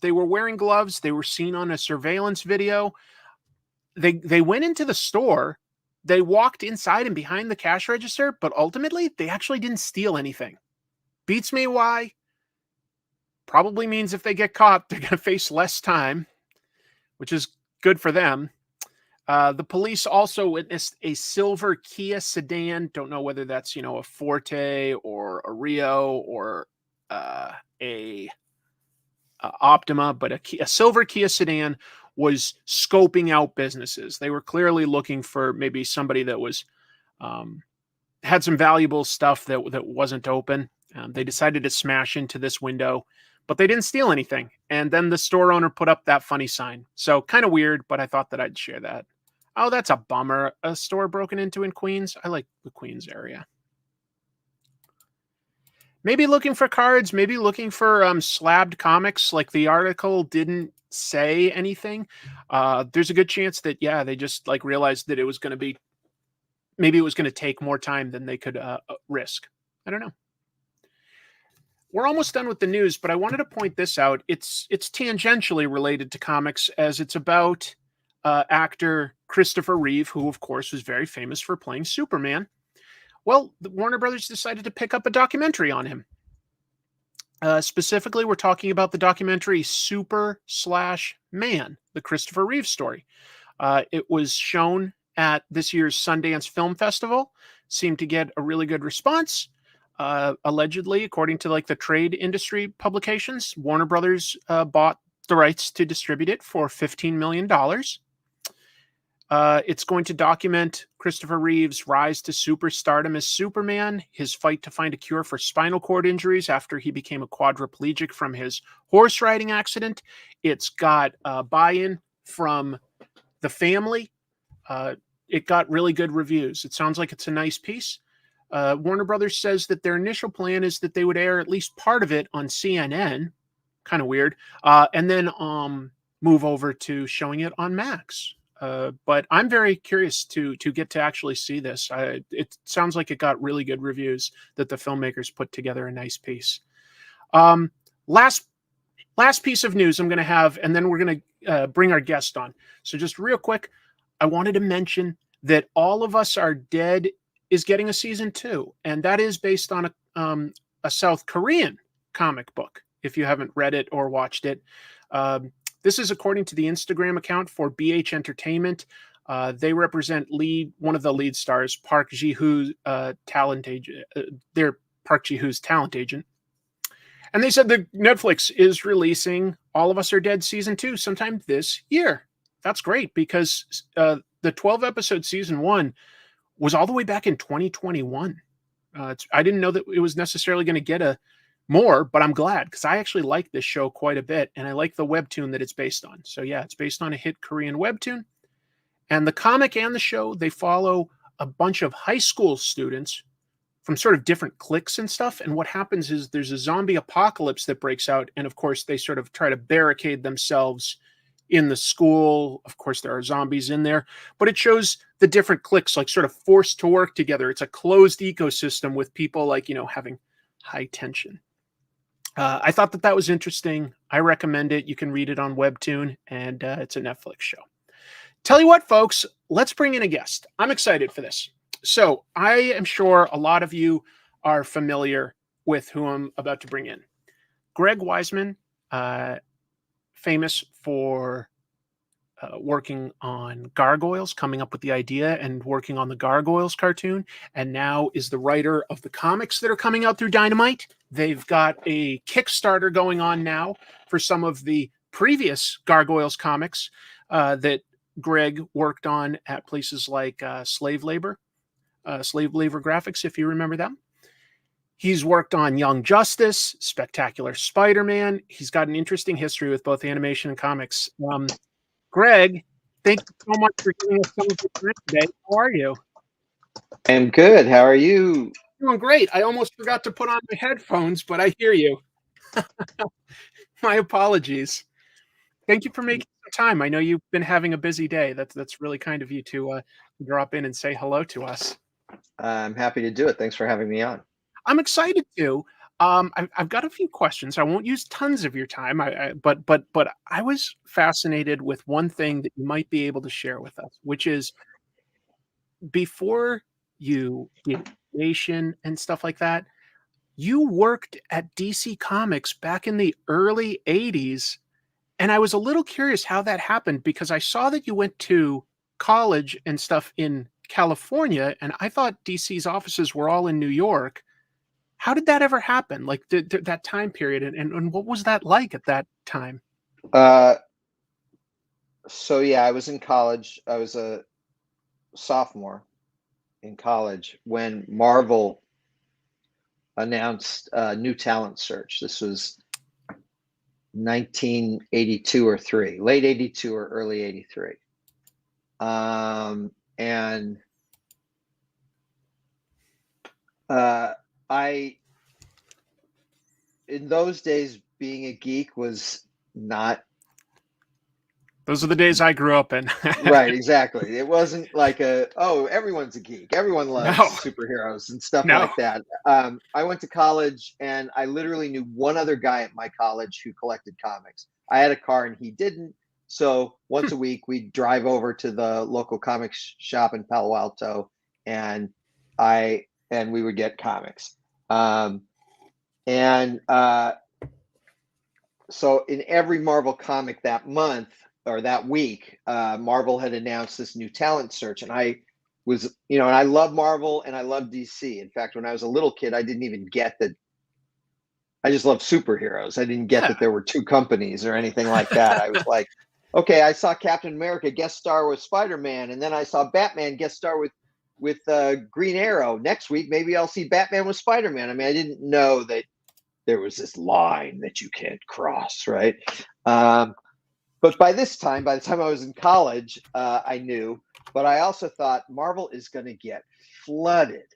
They were wearing gloves. They were seen on a surveillance video. They went into the store. They walked inside and behind the cash register, but ultimately, they actually didn't steal anything. Beats me why. Probably means if they get caught, they're going to face less time, which is good for them. The police also witnessed a silver Kia sedan. Don't know whether that's, a Forte or a Rio or a Optima, but a silver Kia sedan was scoping out businesses. They were clearly looking for maybe somebody that was had some valuable stuff that wasn't open. They decided to smash into this window, but they didn't steal anything. And then the store owner put up that funny sign. So kind of weird, but I thought that I'd share that. Oh, that's a bummer. A store broken into in Queens. I like the Queens area. Maybe looking for cards, maybe looking for slabbed comics. Like the article didn't say anything. There's a good chance that, they just realized that it was going to be, maybe it was going to take more time than they could risk. I don't know. We're almost done with the news, but I wanted to point this out. It's tangentially related to comics, as it's about actor Christopher Reeve, who, of course, was very famous for playing Superman. Well, the Warner Brothers decided to pick up a documentary on him. Specifically, we're talking about the documentary Super/Man, the Christopher Reeve story. It was shown at this year's Sundance Film Festival, seemed to get a really good response. Allegedly, according to the trade industry publications, Warner Brothers bought the rights to distribute it for $15 million. It's going to document Christopher Reeve's rise to superstardom as Superman, his fight to find a cure for spinal cord injuries after he became a quadriplegic from his horse riding accident. It's got buy-in from the family. It got really good reviews. It sounds like it's a nice piece. Warner Brothers says that their initial plan is that they would air at least part of it on CNN. Kind of weird. And then move over to showing it on Max. But I'm very curious to get to actually see this. It sounds like it got really good reviews, that the filmmakers put together a nice piece. Last piece of news I'm going to have, and then we're going to bring our guest on. So just real quick, I wanted to mention that All of Us Are Dead is getting a season 2, and that is based on a South Korean comic book, if you haven't read it or watched it. This is according to the Instagram account for BH Entertainment. They represent one of the lead stars, Park Ji-hoo's talent agent. They're Park Ji-hoo's talent agent. And they said that Netflix is releasing All of Us Are Dead season 2 sometime this year. That's great, because the 12-episode season 1 was all the way back in 2021. I didn't know that it was necessarily going to get more, but I'm glad, because I actually like this show quite a bit, and I like the webtoon that it's based on. So yeah, it's based on a hit Korean webtoon. And the comic and the show, they follow a bunch of high school students from sort of different cliques and stuff. And what happens is there's a zombie apocalypse that breaks out. And of course, they sort of try to barricade themselves in the school. Of course, there are zombies in there, but it shows the different cliques like sort of forced to work together. It's a closed ecosystem with people like, having high tension. I thought that was interesting. I recommend it. You can read it on Webtoon, and it's a Netflix show. Tell you what, folks, let's bring in a guest. I'm excited for this. So I am sure a lot of you are familiar with who I'm about to bring in. Greg Weisman, famous for working on Gargoyles, coming up with the idea and working on the Gargoyles cartoon, and now is the writer of the comics that are coming out through Dynamite. They've got a Kickstarter going on now for some of the previous Gargoyles comics that Greg worked on at places like Slave Labor Graphics, if you remember them. He's worked on Young Justice, Spectacular Spider-Man. He's got an interesting history with both animation and comics. Greg, thank you so much for giving us some of your time today. How are you? I'm good. How are you? Doing great. I almost forgot to put on my headphones, but I hear you. My apologies. Thank you for making some time. I know you've been having a busy day. That's really kind of you to drop in and say hello to us. I'm happy to do it. Thanks for having me on. I'm excited to. I've got a few questions. I won't use tons of your time, but I was fascinated with one thing that you might be able to share with us, which is before you did animation and stuff like that, you worked at DC Comics back in the early 80s, and I was a little curious how that happened, because I saw that you went to college and stuff in California, and I thought DC's offices were all in New York. How did that ever happen? Like that time period, and what was that like at that time? So yeah, I was in college. I was a sophomore in college when Marvel announced a new talent search. This was 1982 or 3, late 82 or early 83. And in those days, being a geek was not. Those are the days I grew up in. Right, exactly. It wasn't like everyone's a geek. Everyone loves superheroes and stuff like that. I went to college, and I literally knew one other guy at my college who collected comics. I had a car and he didn't. So once a week, we'd drive over to the local comics shop in Palo Alto, and we would get comics. So in every Marvel comic that month or that week, Marvel had announced this new talent search. And I was, and I love Marvel and I love DC. In fact, when I was a little kid, I didn't even get that. I just love superheroes. I didn't get that there were two companies or anything like that. I was like, okay, I saw Captain America guest star with Spider-Man, and then I saw Batman guest star with Green Arrow. Next week, maybe I'll see Batman with Spider-Man. I mean, I didn't know that there was this line that you can't cross, right? But by the time I was in college, I knew. But I also thought Marvel is going to get flooded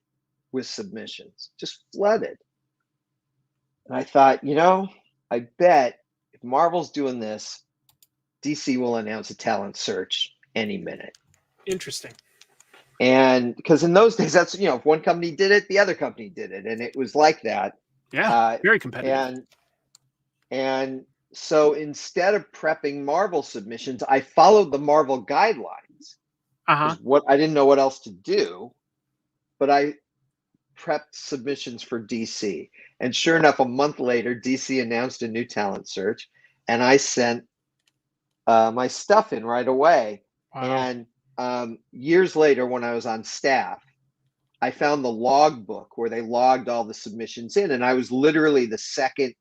with submissions, just flooded. And I thought, I bet if Marvel's doing this, DC will announce a talent search any minute. Interesting. And because in those days, that's, if one company did it, the other company did it. And it was like that. Yeah, very competitive. And so instead of prepping Marvel submissions, I followed the Marvel guidelines. What I didn't know what else to do, but I prepped submissions for DC. And sure enough, a month later, DC announced a new talent search, and I sent my stuff in right away. Wow. And years later, when I was on staff, I found the logbook where they logged all the submissions in, and I was literally the second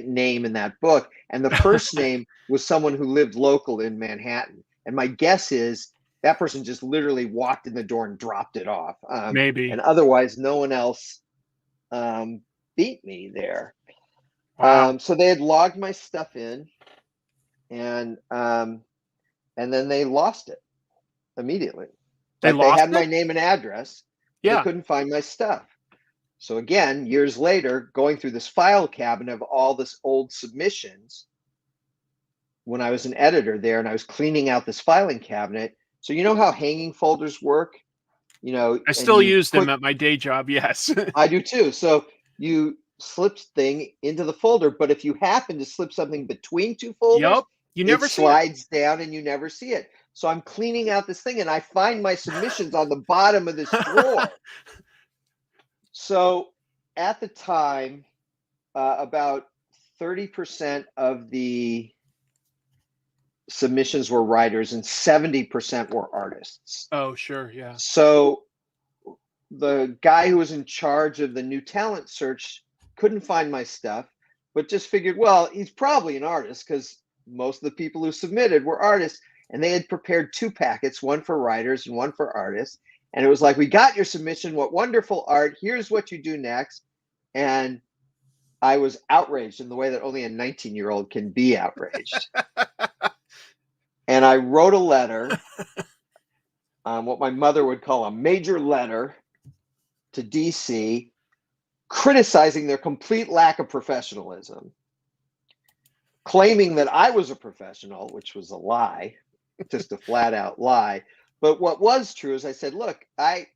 name in that book, and the first name was someone who lived local in Manhattan. And my guess is that person just literally walked in the door and dropped it off. Maybe. And otherwise, no one else beat me there. Wow. So they had logged my stuff in, and then they lost it immediately. They had my name and address. Yeah. They couldn't find my stuff. So again, years later, going through this file cabinet of all this old submissions, when I was an editor there and I was cleaning out this filing cabinet. So you know how hanging folders work? I still use them at my day job. Yes. I do too. So you slip thing into the folder, but if you happen to slip something between two folders, you never slides down and you never see it. So I'm cleaning out this thing and I find my submissions on the bottom of this drawer. So at the time, about 30% of the submissions were writers and 70% were artists. Oh, sure. Yeah. So the guy who was in charge of the new talent search couldn't find my stuff, but just figured, well, he's probably an artist because most of the people who submitted were artists, and they had prepared 2 packets, one for writers and one for artists. And it was like, we got your submission. What wonderful art. Here's what you do next. And I was outraged in the way that only a 19-year-old can be outraged. And I wrote a letter, what my mother would call a major letter, to DC, criticizing their complete lack of professionalism, claiming that I was a professional, which was a lie, just a flat out lie. But what was true is I said, look, I'm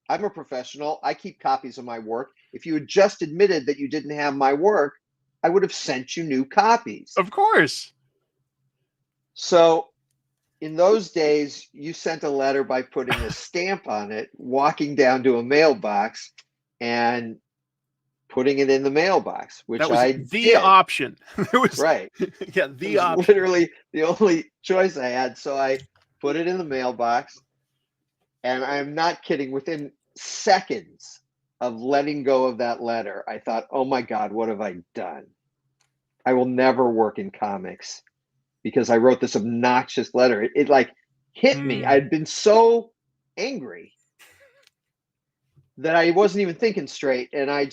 a professional. I keep copies of my work. If you had just admitted that you didn't have my work, I would have sent you new copies. Of course. So in those days, you sent a letter by putting a stamp on it, walking down to a mailbox and putting it in the mailbox, which that was I the did. Option. It was right. Yeah, the option. Literally the only choice I had. So I put it in the mailbox, and I'm not kidding. Within seconds of letting go of that letter, I thought, oh my God, what have I done? I will never work in comics because I wrote this obnoxious letter. It like hit me. I'd been so angry that I wasn't even thinking straight. And I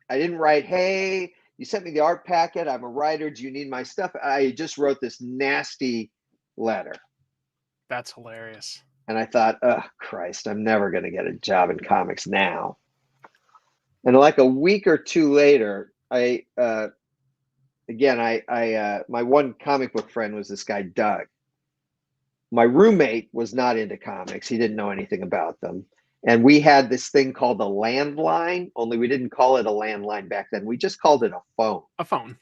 didn't write, hey, you sent me the art packet. I'm a writer. Do you need my stuff? I just wrote this nasty letter. That's hilarious. And I thought, oh, Christ, I'm never going to get a job in comics now. And like a week or two later, my one comic book friend was this guy, Doug. My roommate was not into comics. He didn't know anything about them. And we had this thing called a landline, only we didn't call it a landline back then. We just called it a phone. A phone.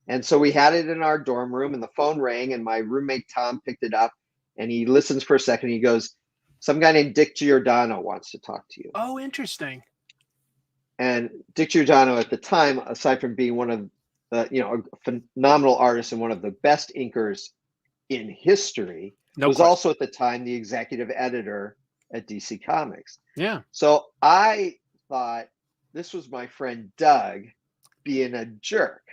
And so we had it in our dorm room, and the phone rang, and my roommate, Tom, picked it up, and he listens for a second. He goes, some guy named Dick Giordano wants to talk to you. Oh, interesting. And Dick Giordano at the time, aside from being one of a phenomenal artist and one of the best inkers in history, was also at the time the executive editor at DC Comics. Yeah. So I thought this was my friend Doug being a jerk.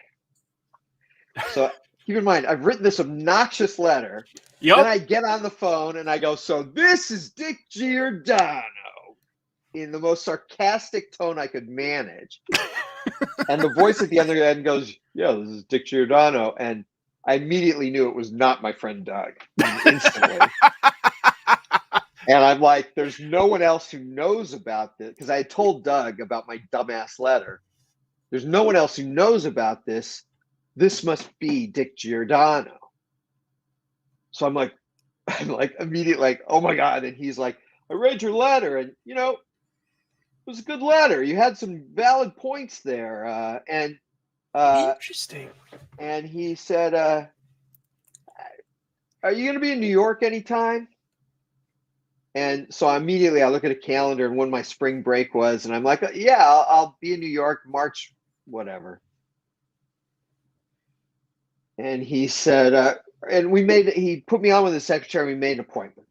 So keep in mind, I've written this obnoxious letter. Yep. Then I get on the phone and I go, so this is Dick Giordano, in the most sarcastic tone I could manage. And the voice at the other end goes, "Yeah, this is Dick Giordano." And I immediately knew it was not my friend Doug. Instantly. And I'm like, there's no one else who knows about this, because I had told Doug about my dumbass letter. There's no one else who knows about this. This must be Dick Giordano. So I'm like immediately like, oh my God. And he's like, I read your letter, and it was a good letter. You had some valid points there. Interesting. And he said, are you going to be in New York anytime? And so I look at a calendar and when my spring break was, and I'm like, yeah, I'll be in New York March, whatever. And he said, and he put me on with his secretary. We made an appointment.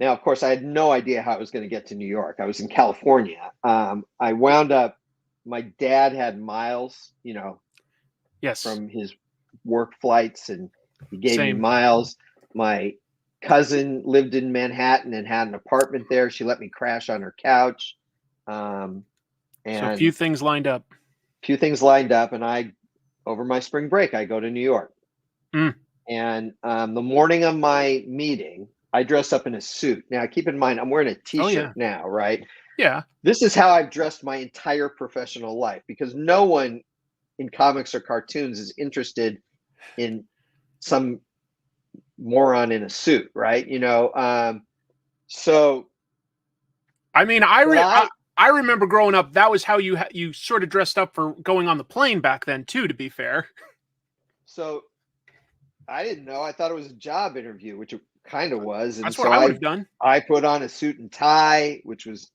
Now, of course, I had no idea how I was going to get to New York. I was in California. I wound up, my dad had miles, Yes. from his work flights, and he gave Same. me miles. My cousin lived in Manhattan and had an apartment there. She let me crash on her couch. And so a few things lined up. And over my spring break, I go to New York. And the morning of my meeting, I dress up in a suit. Now, keep in mind, I'm wearing a t-shirt now, right? Yeah. This is how I've dressed my entire professional life, because no one in comics or cartoons is interested in some moron in a suit, right? So I mean, I remember growing up, that was how you sort of dressed up for going on the plane back then too, to be fair. So I didn't know. I thought it was a job interview, which it kind of was. And That's so what I would have done. I put on a suit and tie, which was,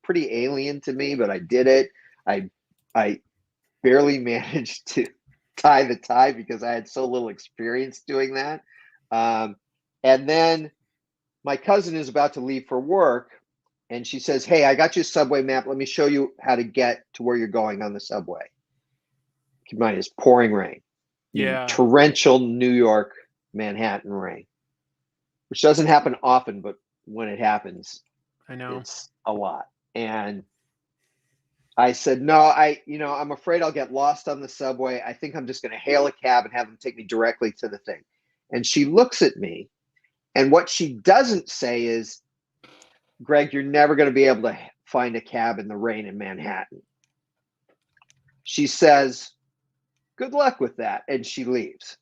pretty alien to me, but I did it. I barely managed to tie the tie because I had so little experience doing that. And then my cousin is about to leave for work, and she says, "Hey, I got you a subway map. Let me show you how to get to where you're going on the subway." Keep in mind, it's pouring rain. Yeah. Torrential New York, Manhattan rain, which doesn't happen often, but when it happens, I know it's a lot. And I said, no, I'm afraid I'll get lost on the subway. I think I'm just going to hail a cab and have them take me directly to the thing. And she looks at me, and what she doesn't say is, Greg, you're never going to be able to find a cab in the rain in Manhattan. She says, good luck with that. And she leaves.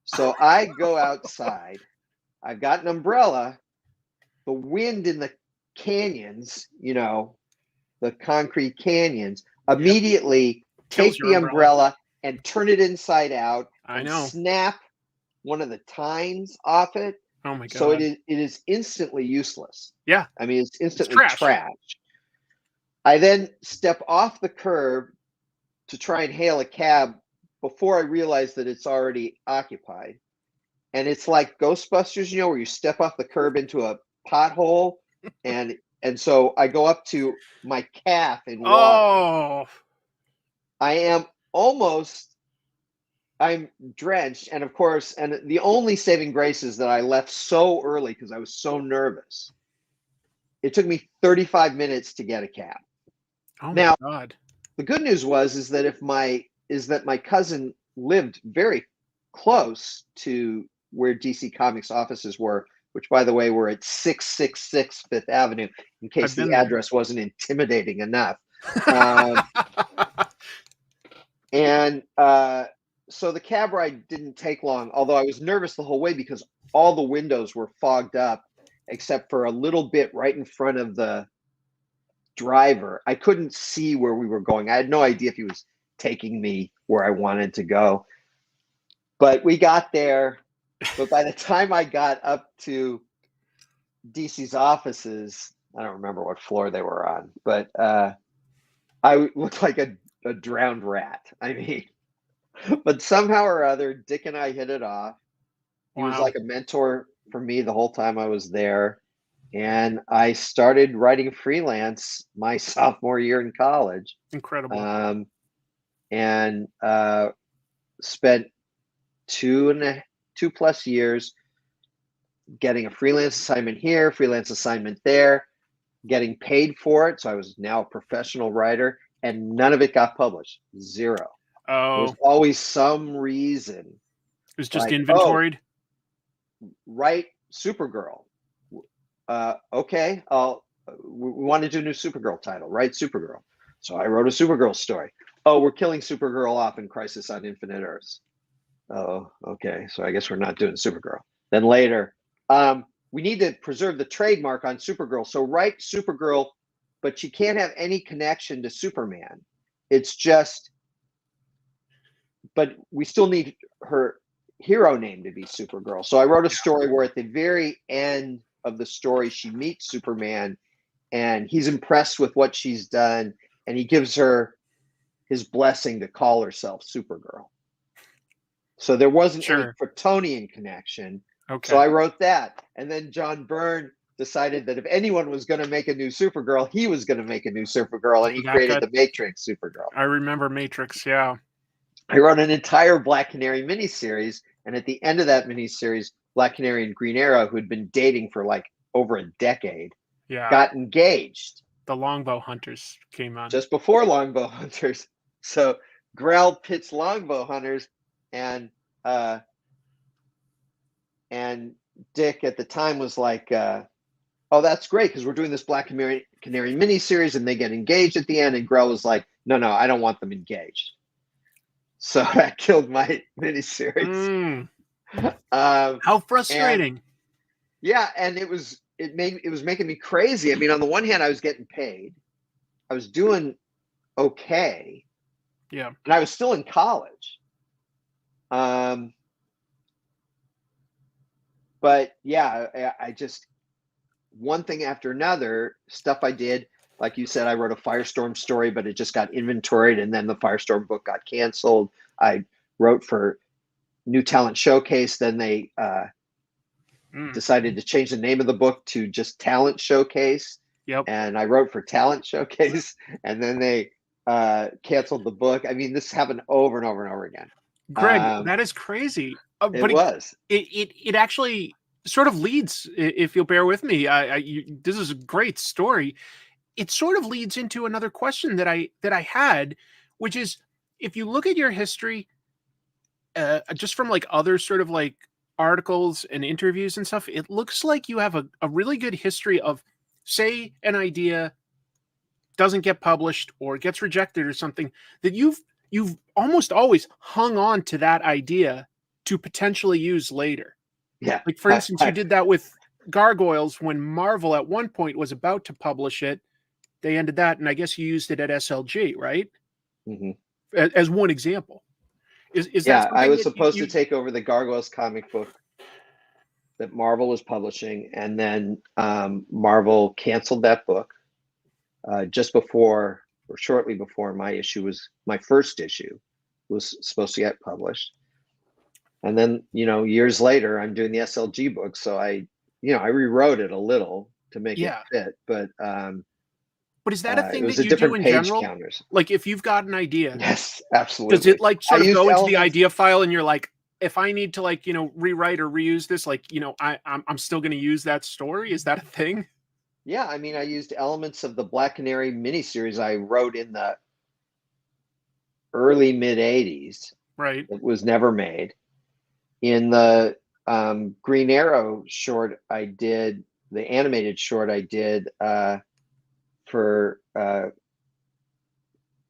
So I go outside. I've got an umbrella. The wind in the canyons, the concrete canyons, immediately take the umbrella and turn it inside out. I know. Snap one of the tines off it. Oh my God. So it is instantly useless. Yeah. I mean, it's instantly trash. I then step off the curb to try and hail a cab before I realize that it's already occupied. And it's like Ghostbusters, where you step off the curb into a pothole, and so I go up to my calf in water. Oh. I'm drenched, and of course, and the only saving grace is that I left so early because I was so nervous. It took me 35 minutes to get a cab. Oh my now, God. The good news is that my cousin lived very close to where DC Comics offices were, which, by the way, were at 666 Fifth Avenue, in case the address wasn't intimidating enough. So the cab ride didn't take long, although I was nervous the whole way because all the windows were fogged up except for a little bit right in front of the driver. I couldn't see where we were going. I had no idea if he was taking me where I wanted to go. But we got there. But by the time I got up to DC's offices, I don't remember what floor they were on, but I looked like a drowned rat. I mean, but somehow or other, Dick and I hit it off. He was like a mentor for me the whole time I was there. And I started writing freelance my sophomore year in college. Incredible. And spent 2+ years getting a freelance assignment here, freelance assignment there, getting paid for it. So I was now a professional writer. and none of it got published. Zero. Oh, There was always some reason. it was just like, inventoried. Write Supergirl. Okay, we want to do a new Supergirl title. Write Supergirl. So I wrote a Supergirl story. Oh, we're killing Supergirl off in Crisis on Infinite Earths. Oh, okay. So I guess we're not doing Supergirl. Then later, we need to preserve the trademark on Supergirl. So write Supergirl, but she can't have any connection to Superman. It's just, but we still need her hero name to be Supergirl. So I wrote a story where at the very end of the story, she meets Superman and he's impressed with what she's done. And he gives her his blessing to call herself Supergirl. So there wasn't any Kryptonian connection. Okay. So I wrote that. And then John Byrne decided that if anyone was going to make a new Supergirl, he was going to make a new Supergirl. And he created the Matrix Supergirl. I remember Matrix, yeah. I wrote an entire Black Canary miniseries. And at the end of that miniseries, Black Canary and Green Arrow, who had been dating for like over a decade, got engaged. The Longbow Hunters came on. Just before Longbow Hunters. So Grell pitched Longbow Hunters, and Dick at the time was like, oh, that's great, because we're doing this Black Canary miniseries, and they get engaged at the end, and Grell was like, no, I don't want them engaged. So that killed my miniseries. How frustrating. And it was making me crazy. I mean, on the one hand, I was getting paid. I was doing okay. Yeah. And I was still in college. But yeah, I just, one thing after another, stuff I did, like you said, I wrote a Firestorm story, but it just got inventoried, and then the Firestorm book got canceled. I wrote for New Talent Showcase. Then they decided to change the name of the book to just Talent Showcase. Yep. And I wrote for Talent Showcase, and then they canceled the book. I mean, this happened over and over and over again. Greg, that is crazy. But it actually sort of leads, if you'll bear with me, this is a great story. It sort of leads into another question that I had, which is, if you look at your history, just from like other sort of like articles and interviews and stuff, it looks like you have a really good history of, say, an idea doesn't get published or gets rejected or something, that you've almost always hung on to that idea to potentially use later. Yeah. Like, for instance, you did that with Gargoyles when Marvel at one point was about to publish it. They ended that, and I guess you used it at SLG, right? Mm-hmm. As one example. Is that I was supposed to take over the Gargoyles comic book that Marvel was publishing, and then Marvel canceled that book just before, or shortly before, my first issue was supposed to get published. And then, years later, I'm doing the SLG book, so I rewrote it a little to make it fit, but is that a thing that you do in general? Counters. Like, if you've got an idea, yes, absolutely. Does it like sort of go into the idea file, and you're like, if I need to like rewrite or reuse this, like I'm still going to use that story? Is that a thing? Yeah, I mean, I used elements of the Black Canary miniseries I wrote in the early mid '80s. Right. It was never made. In the Green Arrow short, I did the animated short. I did for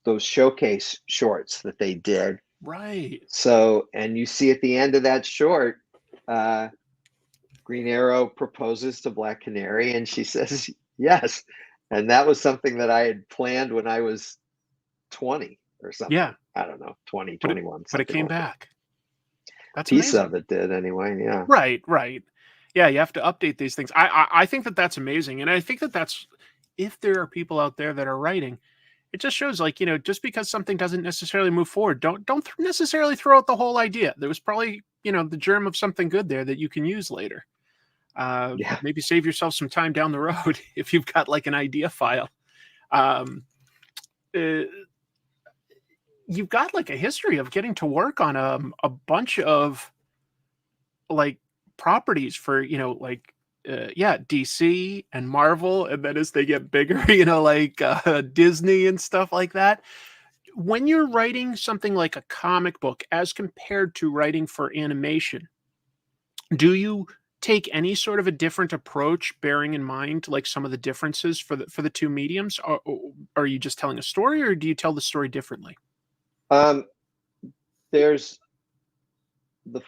those showcase shorts that they did. Right. So, and you see at the end of that short, Green Arrow proposes to Black Canary, and she says yes. And that was something that I had planned when I was 20 or something. Yeah. I don't know, 20, 21. But it came back. That's piece amazing. of it did anyway. Yeah. Right. Yeah, you have to update these things. I think that's amazing. And I think that's, if there are people out there that are writing, it just shows, like, just because something doesn't necessarily move forward, don't necessarily throw out the whole idea. There was probably, the germ of something good there that you can use later. Maybe save yourself some time down the road if you've got like an idea file. You've got like a history of getting to work on a bunch of like properties for, like DC and Marvel, and then as they get bigger, you know, like Disney and stuff like that. When you're writing something like a comic book, as compared to writing for animation, do you take any sort of a different approach, bearing in mind like some of the differences for the two mediums? Or are you just telling a story, or do you tell the story differently? There's the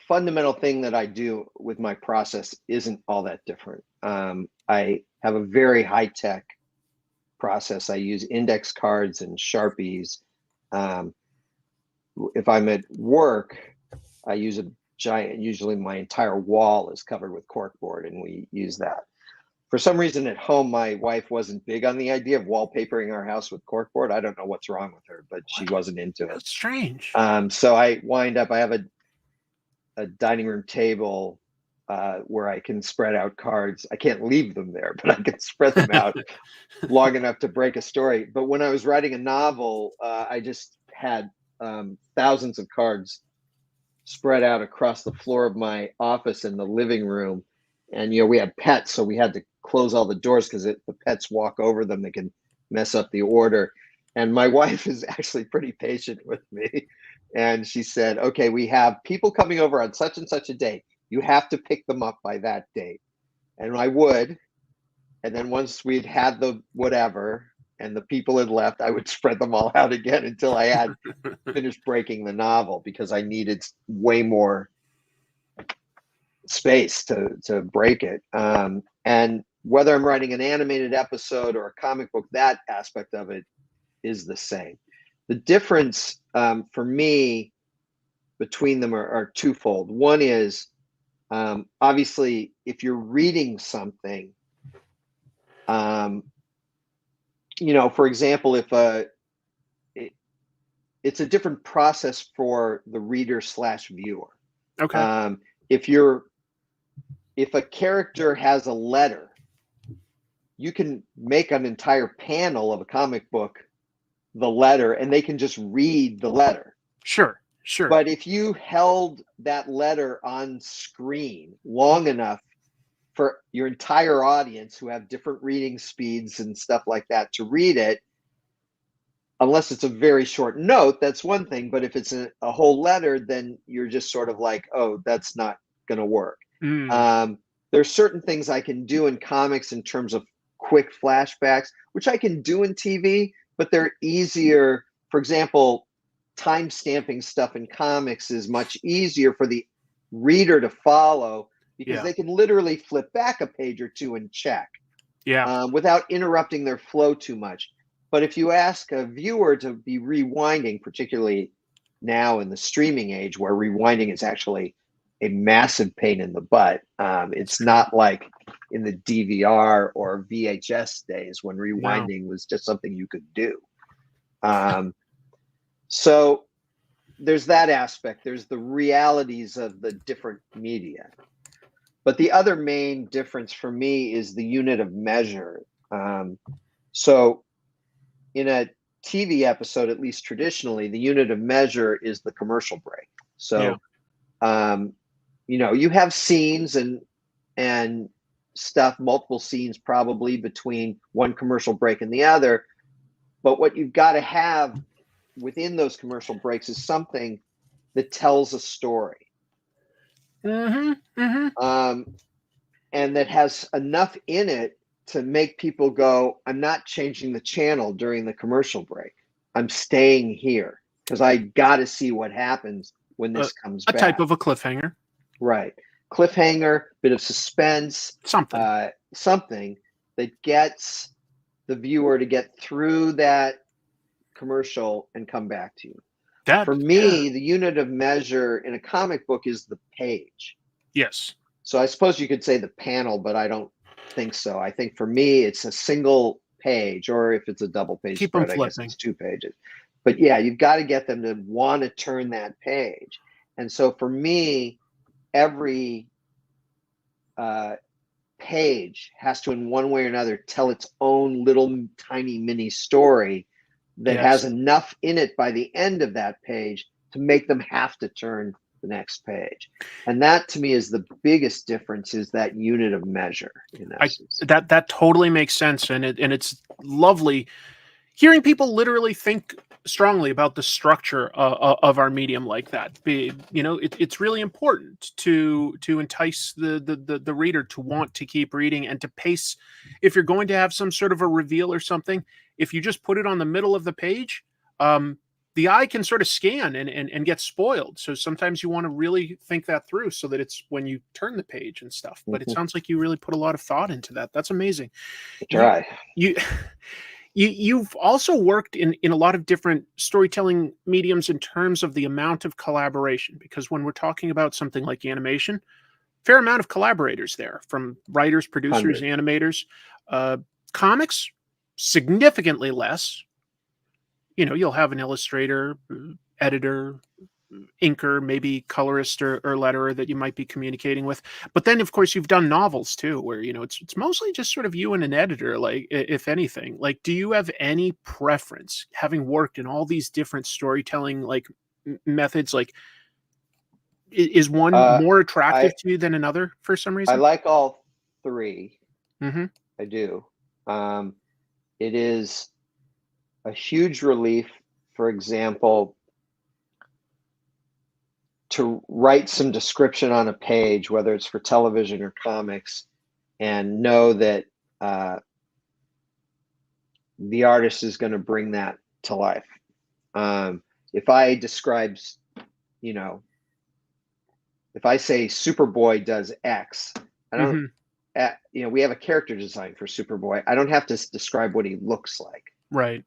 fundamental thing that I do with my process isn't all that different. I have a very high tech process. I use index cards and Sharpies. If I'm at work, I use a giant, usually my entire wall is covered with corkboard, and we use that. For some reason at home, my wife wasn't big on the idea of wallpapering our house with corkboard. I don't know what's wrong with her, but she wasn't into it. That's strange. So I have a dining room table where I can spread out cards. I can't leave them there, but I can spread them out long enough to break a story. But when I was writing a novel, I just had thousands of cards spread out across the floor of my office and the living room. And, you know, we had pets, so we had to close all the doors because if the pets walk over them, they can mess up the order. And my wife is actually pretty patient with me. And she said, okay, we have people coming over on such and such a date. You have to pick them up by that date. And I would. And then once we'd had the whatever and the people had left, I would spread them all out again until I had finished breaking the novel, because I needed way more space to break it. And whether I'm writing an animated episode or a comic book, that aspect of it is the same. The difference for me between them are twofold. One is obviously if you're reading something, you know, for example, if it's a different process for the reader / viewer. Okay. If a character has a letter, you can make an entire panel of a comic book the letter, and they can just read the letter. Sure. But if you held that letter on screen long enough for your entire audience, who have different reading speeds and stuff like that, to read it, unless it's a very short note, that's one thing. But if it's a whole letter, then you're just sort of like, oh, that's not going to work. There's certain things I can do in comics in terms of quick flashbacks, which I can do in TV, but they're easier. For example, time stamping stuff in comics is much easier for the reader to follow, because they can literally flip back a page or two and check without interrupting their flow too much. But if you ask a viewer to be rewinding, particularly now in the streaming age where rewinding is actually a massive pain in the butt, it's not like in the DVR or VHS days when rewinding was just something you could do. So there's that aspect. There's the realities of the different media. But the other main difference for me is the unit of measure. So in a TV episode, at least traditionally, the unit of measure is the commercial break. So, you know, you have scenes and stuff, multiple scenes probably between one commercial break and the other. But what you've got to have within those commercial breaks is something that tells a story. And that has enough in it to make people go, I'm not changing the channel during the commercial break. I'm staying here because I got to see what happens when this comes back. A type of a cliffhanger. Right. Cliffhanger, bit of suspense. Something that gets the viewer to get through that commercial and come back to you. For me, the unit of measure in a comic book is the page. Yes. So I suppose you could say the panel, but I don't think so. I think for me, it's a single page, or if it's a double page spread, I guess it's 2 pages. But yeah, you've got to get them to want to turn that page. And so for me, every page has to, in one way or another, tell its own little tiny mini story that has enough in it by the end of that page to make them have to turn the next page. And that to me is the biggest difference, is that unit of measure in essence. That totally makes sense. And it's lovely hearing people literally think strongly about the structure of our medium like that. It's really important to entice the reader to want to keep reading and to pace. If you're going to have some sort of a reveal or something, if you just put it on the middle of the page, the eye can sort of scan and get spoiled. So sometimes you want to really think that through so that it's when you turn the page and stuff. But it sounds like you really put a lot of thought into that. That's amazing. Try. You've also worked in a lot of different storytelling mediums in terms of the amount of collaboration, because when we're talking about something like animation, fair amount of collaborators there, from writers, producers, 100. animators. Comics, significantly less. You'll have an illustrator, editor, inker, maybe colorist or letterer that you might be communicating with. But then, of course, you've done novels too, where it's mostly just sort of you and an editor. Like, if anything, like, do you have any preference, having worked in all these different storytelling like methods? Like, is one more attractive to you than another for some reason? I like all three. Mm-hmm. I do. It is a huge relief, for example, to write some description on a page, whether it's for television or comics, and know that the artist is going to bring that to life. If I describe, if I say Superboy does X, I don't, we have a character design for Superboy. I don't have to describe what he looks like. Right.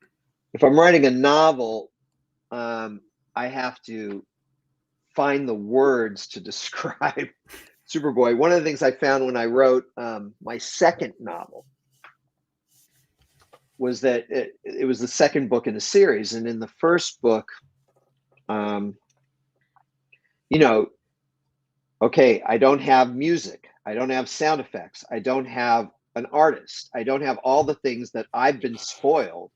If I'm writing a novel, I have to find the words to describe Superboy. One of the things I found when I wrote my second novel was that it was the second book in a series. And in the first book, okay, I don't have music. I don't have sound effects. I don't have an artist. I don't have all the things that I've been spoiled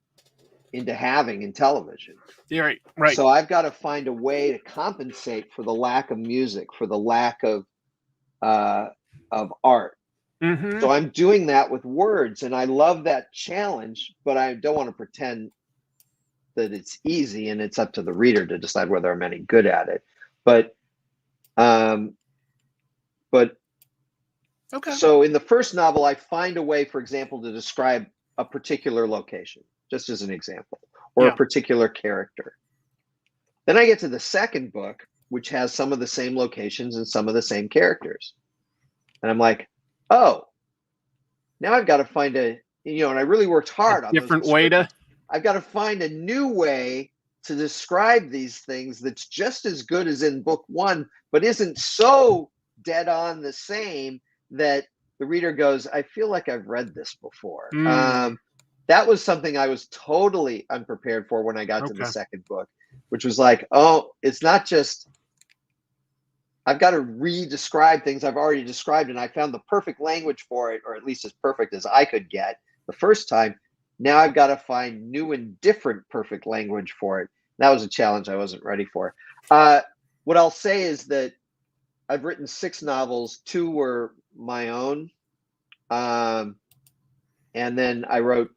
into having in television. Yeah, right. So I've got to find a way to compensate for the lack of music, for the lack of art. Mm-hmm. So I'm doing that with words, and I love that challenge, but I don't want to pretend that it's easy, and it's up to the reader to decide whether I'm any good at it. But okay. So in the first novel, I find a way, for example, to describe a particular location, just as an example, or a particular character. Then I get to the second book, which has some of the same locations and some of the same characters. And I'm like, oh, now I've got to find and I really worked hard on different way to. I've got to find a new way to describe these things that's just as good as in book one, but isn't so dead on the same that the reader goes, I feel like I've read this before. That was something I was totally unprepared for when I got to the second book, which was like, oh, it's not just, I've got to re-describe things I've already described, and I found the perfect language for it, or at least as perfect as I could get the first time. Now I've got to find new and different perfect language for it. That was a challenge I wasn't ready for. What I'll say is that I've written 6 novels. 2 were my own. And then I wrote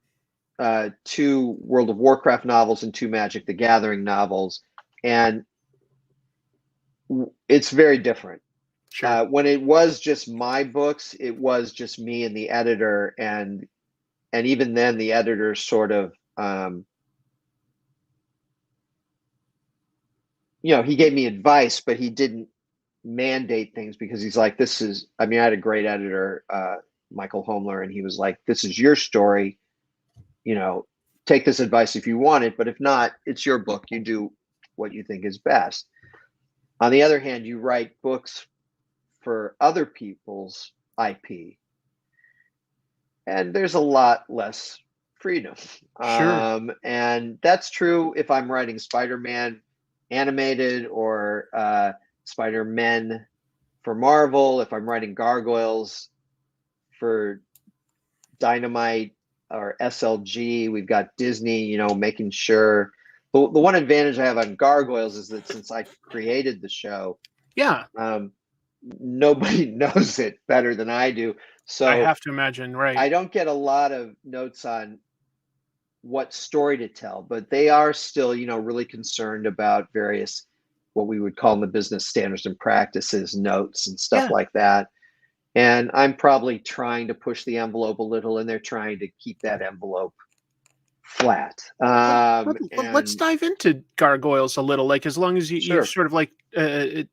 2 World of Warcraft novels and 2 Magic the Gathering novels. And it's very different. Sure. When it was just my books, it was just me and the editor. And even then the editor sort of, he gave me advice, but he didn't mandate things, because he's like, I had a great editor, Michael Homler, and he was like, this is your story, take this advice if you want it, but if not, it's your book, you do what you think is best. On the other hand, you write books for other people's IP, and there's a lot less freedom. Sure. And that's true if I'm writing Spider-Man animated or Spider-Men for Marvel, if I'm writing Gargoyles for Dynamite or SLG. We've got Disney, making sure. The one advantage I have on Gargoyles is that since I created the show, Yeah, Nobody knows it better than I do. I So have to imagine, right? I don't get a lot of notes on what story to tell, but they are still, really concerned about various what we would call in the business standards and practices notes and stuff Yeah. like that. And I'm probably trying to push the envelope a little, and they're trying to keep that envelope flat. Let's And dive into Gargoyles a little. Like, as long as you sure. sort of like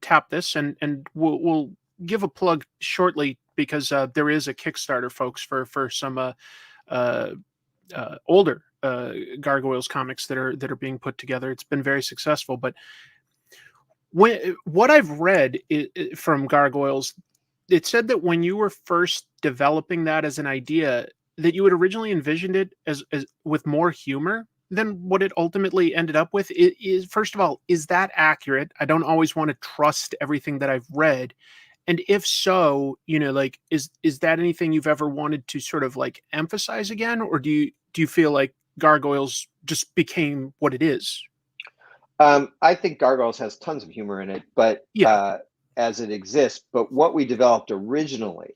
tap this, and we'll give a plug shortly, because there is a Kickstarter, folks, for some uh, older Gargoyles comics that are being put together. It's been very successful. But what I've read from Gargoyles, it said that when you were first developing that as an idea, that you had originally envisioned it as with more humor than what it ultimately ended up with. It is, first of all, is that accurate? I don't always want to trust everything that I've read. And if so, like, is that anything you've ever wanted to sort of like emphasize again, or do you feel like Gargoyles just became what it is? I think Gargoyles has tons of humor in it, but Yeah. as it exists. But what we developed originally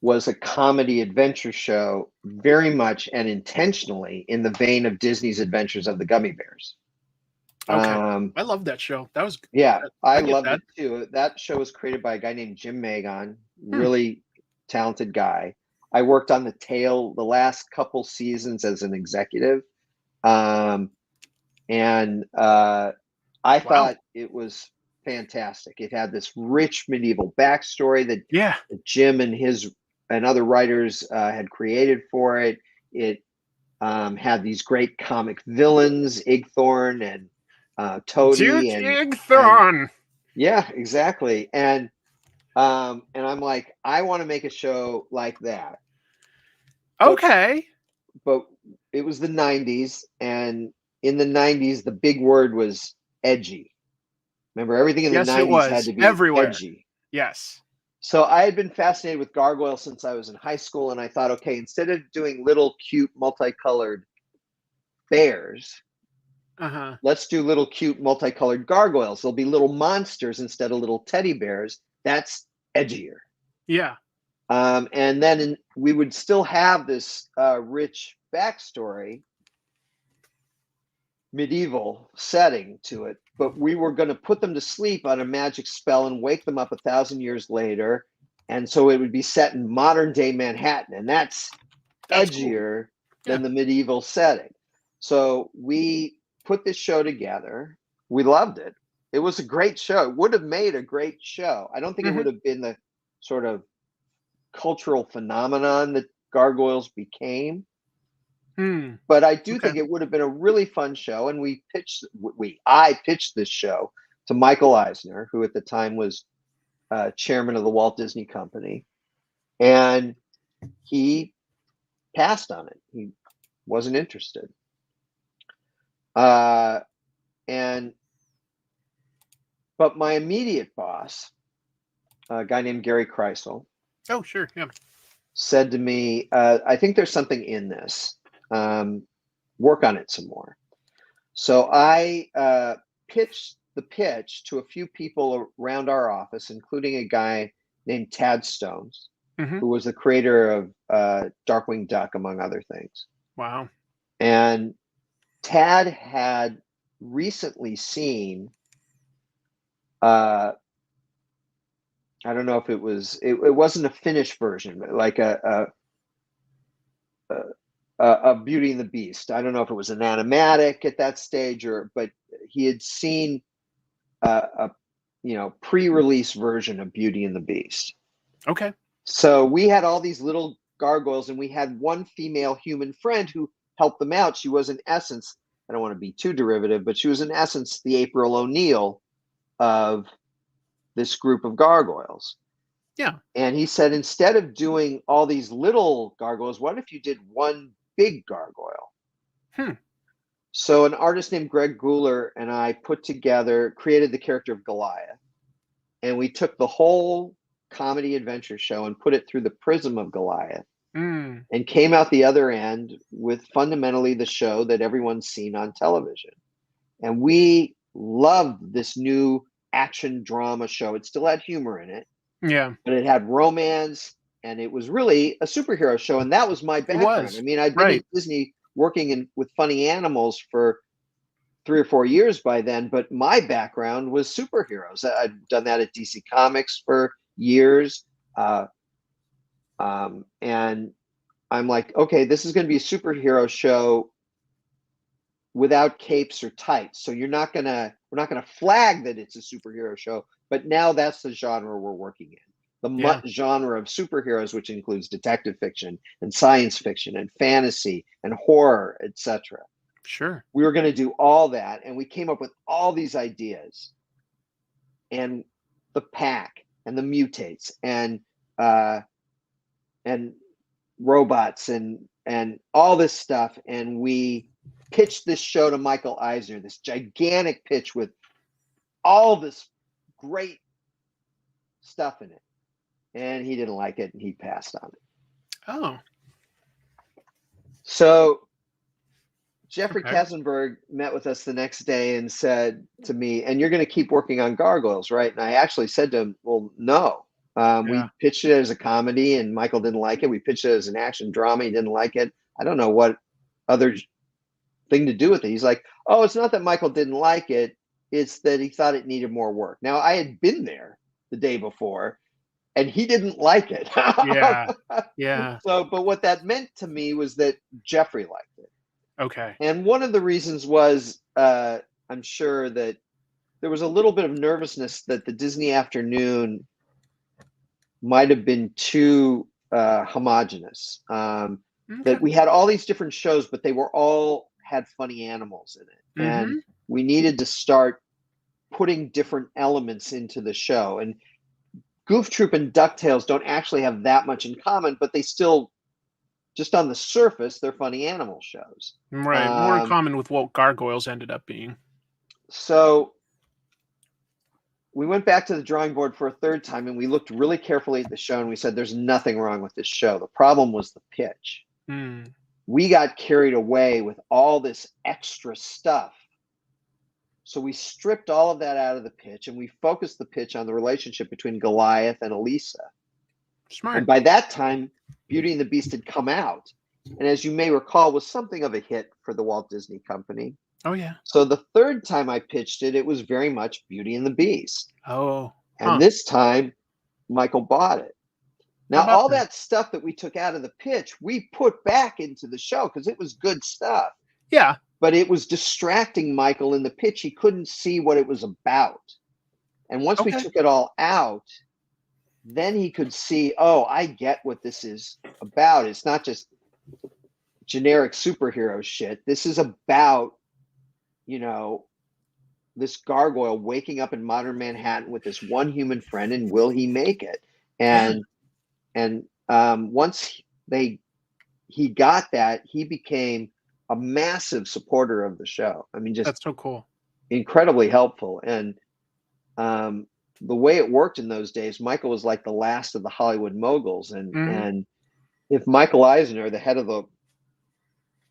was a comedy adventure show, very much and intentionally in the vein of Disney's Adventures of the Gummy Bears. Okay. I love that show. That was Yeah, I I get loved that. it too. That show was created by a guy named Jim Magon, Hmm. really talented guy. I worked on the last couple seasons as an executive. Um, and I Wow. thought it was fantastic. It had this rich medieval backstory that Yeah. Jim and other writers had created for it. It had these great comic villains, Igthorn and Toady, and Thorn. yeah, exactly. And I'm like, I want to make a show like that, but Okay. but it was the '90s, and in the '90s, the big word was edgy. Remember, everything in the Yes, it '90s had was to be everywhere. edgy. Yes. So I had been fascinated with gargoyles since I was in high school, and I thought, okay, instead of doing little cute multicolored bears, Uh-huh. let's do little cute multicolored gargoyles. They'll be little monsters instead of little teddy bears. That's edgier. Yeah. And then we would still have this rich backstory, medieval setting to it, but we were going to put them to sleep on a magic spell and wake them up 1,000 years later. And so it would be set in modern day Manhattan, and that's That's cool. edgier Yeah. than the medieval setting. So we put this show together. We loved it. It was a great show. It would have made a great show. I don't think it would Hmm. have been the sort of cultural phenomenon that Gargoyles became, Hmm. but I do Okay. think it would have been a really fun show. And I pitched this show to Michael Eisner, who at the time was chairman of the Walt Disney Company, and he passed on it. He wasn't interested. Uh, and but my immediate boss, a guy named Gary Kreisel, Oh, sure. Yeah. said to me, "I think there's something in this. Work on it some more." So I pitched the pitch to a few people around our office, including a guy named Tad Stones, Hmm. who was the creator of Darkwing Duck, among other things. Wow. And Tad had recently seen, uh, I don't know if it wasn't a finished version, but like a Beauty and the Beast. I don't know if it was an animatic at that stage, but he had seen a pre-release version of Beauty and the Beast. Okay. So we had all these little gargoyles, and we had one female human friend who helped them out. She was in essence, I don't want to be too derivative, but she was in essence the April O'Neil of this group of gargoyles. Yeah. And he said, instead of doing all these little gargoyles, what if you did one big gargoyle? Hmm. So an artist named Greg Guler and I created the character of Goliath. And we took the whole comedy adventure show and put it through the prism of Goliath, Mm. and came out the other end with fundamentally the show that everyone's seen on television. And we loved this new action drama show. It still had humor in it, Yeah, but it had romance, and it was really a superhero show. And that was my it background. I was. mean, I'd been Right. at Disney working with funny animals for 3 or 4 years by then, but my background was superheroes. I'd done that at DC Comics for years. And I'm like, okay, this is going to be a superhero show without capes or tights. So we're not gonna flag that it's a superhero show, but now that's the genre we're working in. The Yeah. genre of superheroes, which includes detective fiction and science fiction and fantasy and horror, etc. Sure. We were going to do all that, and we came up with all these ideas, and the pack and the mutates and robots and all this stuff, and we pitched this show to Michael Eisner, this gigantic pitch with all this great stuff in it, and he didn't like it, and he passed on it. Oh. So Jeffrey Okay. Katzenberg met with us the next day and said to me, "And you're going to keep working on Gargoyles, right?" And I actually said to him, "Well, no. Yeah. We pitched it as a comedy, and Michael didn't like it. We pitched it as an action drama. He didn't like it. I don't know what other thing to do with it." He's like, "Oh, it's not that Michael didn't like it. It's that he thought it needed more work." Now, I had been there the day before, and he didn't like it. Yeah. Yeah. So, but what that meant to me was that Jeffrey liked it. Okay. And one of the reasons was, I'm sure that there was a little bit of nervousness that the Disney afternoon might have been too homogenous. Okay. That we had all these different shows, but they were all had funny animals in it. And we needed to start putting different elements into the show. And Goof Troop and DuckTales don't actually have that much in common, but they still, just on the surface, they're funny animal shows. Right. More in common with what Gargoyles ended up being. So we went back to the drawing board for a third time, and we looked really carefully at the show, and we said, there's nothing wrong with this show. The problem was the pitch. We got carried away with all this extra stuff. So we stripped all of that out of the pitch, and we focused the pitch on the relationship between Goliath and Elisa. Smart. And by that time, Beauty and the Beast had come out, and as you may recall, was something of a hit for the Walt Disney Company. Oh, yeah. So the third time I pitched it, it was very much Beauty and the Beast. Oh. And this time, Michael bought it. Now, all that stuff that we took out of the pitch, we put back into the show because it was good stuff. Yeah. But it was distracting Michael in the pitch. He couldn't see what it was about. And once we took it all out, then he could see, oh, I get what this is about. It's not just generic superhero shit. This is about, this gargoyle waking up in modern Manhattan with this one human friend, and will he make it? And once he got that, he became a massive supporter of the show. I mean, just that's so cool, incredibly helpful. And the way it worked in those days, Michael was like the last of the Hollywood moguls, and if Michael Eisner, the head of the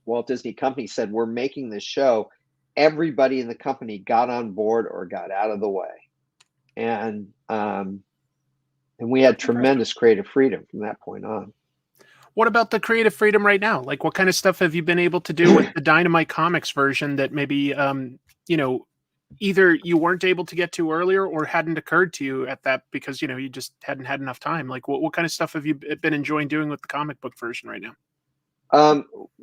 Walt Disney Company, said we're making this show, everybody in the company got on board or got out of the way, and we had tremendous creative freedom from that point on. What about the creative freedom right now? Like, what kind of stuff have you been able to do with the Dynamite Comics version that maybe, either you weren't able to get to earlier or hadn't occurred to you at that because, you just hadn't had enough time? Like, what kind of stuff have you been enjoying doing with the comic book version right now?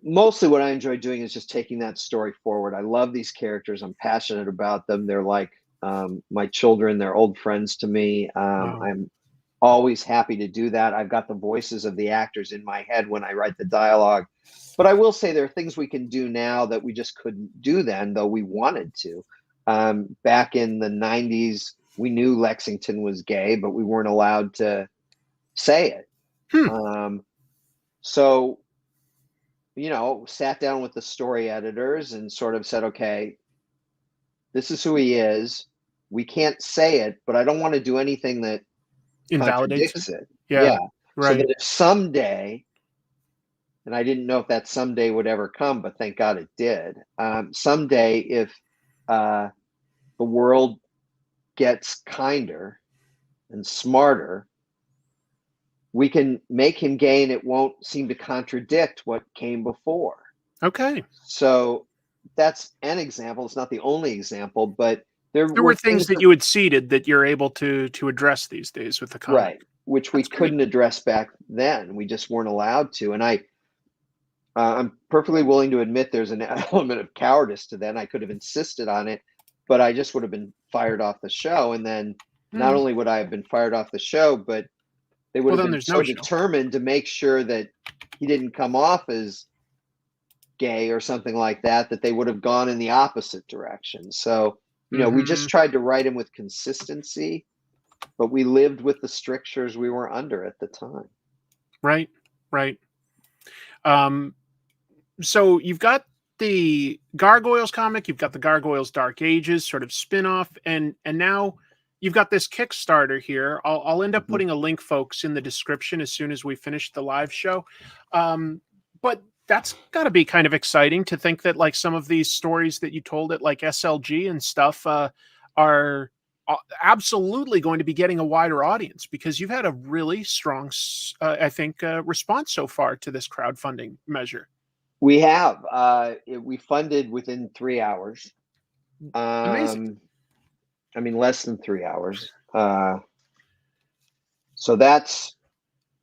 Mostly what I enjoy doing is just taking that story forward. I love these characters. I'm passionate about them. They're like my children. They're old friends to me. Wow. I'm always happy to do that. I've got the voices of the actors in my head when I write the dialogue. But I will say there are things we can do now that we just couldn't do then, though we wanted to. Back in the 90s, we knew Lexington was gay, but we weren't allowed to say it. So, sat down with the story editors and sort of said, okay, this is who he is. We can't say it, but I don't want to do anything that invalidates it. Yeah. Right. So that if someday, and I didn't know if that someday would ever come, but thank God it did. Someday, if the world gets kinder and smarter, we can make him gay and it won't seem to contradict what came before. Okay. So that's an example. It's not the only example, but there were things that you had seeded that you're able to address these days with the comic. Right, which we couldn't address back then. We just weren't allowed to. And I'm perfectly willing to admit there's an element of cowardice to that. And I could have insisted on it, but I just would have been fired off the show. And then not only would I have been fired off the show, but they would have been so determined to make sure that he didn't come off as gay or something like that, that they would have gone in the opposite direction. So, you know, we just tried to write him with consistency, but we lived with the strictures we were under at the time. Right, right. So you've got the Gargoyles comic, you've got the Gargoyles Dark Ages sort of spin-off, and now you've got this Kickstarter here. I'll end up putting a link, folks, in the description as soon as we finish the live show. But that's got to be kind of exciting to think that like some of these stories that you told at like SLG and stuff are absolutely going to be getting a wider audience, because you've had a really strong, I think, response so far to this crowdfunding measure. We have. We funded within 3 hours. Amazing. I mean, less than 3 hours. So that's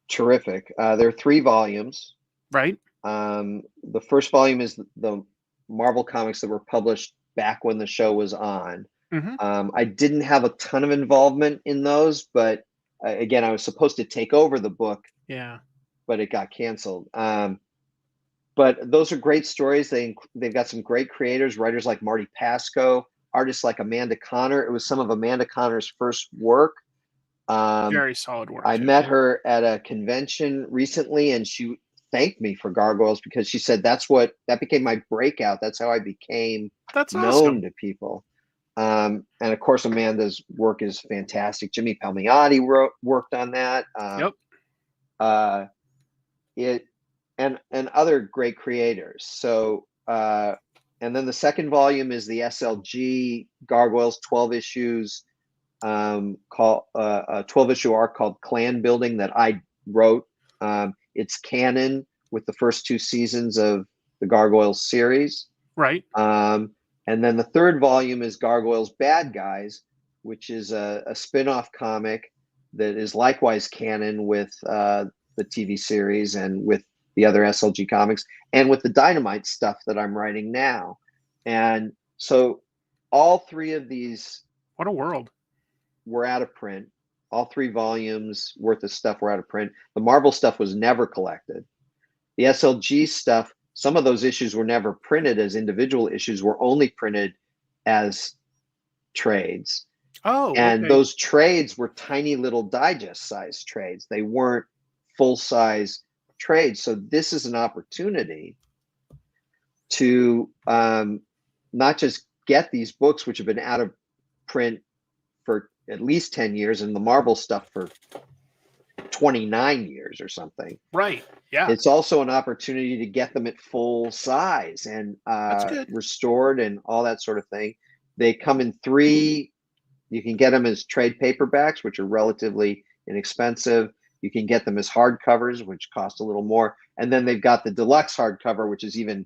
terrific. There are 3 volumes. Right. The first volume is the Marvel comics that were published back when the show was on. I didn't have a ton of involvement in those, but again, I was supposed to take over the book. Yeah. But it got canceled. But those are great stories. They've got some great creators, writers like Marty Pasco, artists like Amanda Connor. It was some of Amanda Connor's first work. Very solid work. I met her at a convention recently, and she thanked me for Gargoyles because she said that became my breakout. That's how I became known to people. And of course, Amanda's work is fantastic. Jimmy Palmiotti worked on that. And other great creators. So, and then the second volume is the SLG Gargoyles 12 issues, called a 12-issue arc called Clan Building that I wrote. It's canon with the first 2 seasons of the Gargoyles series. Right. And then the third volume is Gargoyles Bad Guys, which is a spin-off comic that is likewise canon with the TV series and with the other SLG comics and with the Dynamite stuff that I'm writing now. And so all 3 of these, what a world, were out of print. All 3 volumes worth of stuff were out of print. The Marvel stuff was never collected. The SLG stuff, some of those issues were never printed as individual issues, were only printed as trades. Oh, and those trades were tiny little digest size trades. They weren't full size trades. So this is an opportunity to not just get these books, which have been out of print for at least 10 years, and the Marvel stuff for 29 years or something. Right. Yeah. It's also an opportunity to get them at full size and restored and all that sort of thing. They come in 3. You can get them as trade paperbacks, which are relatively inexpensive. You can get them as hardcovers, which cost a little more. And then they've got the deluxe hardcover, which is even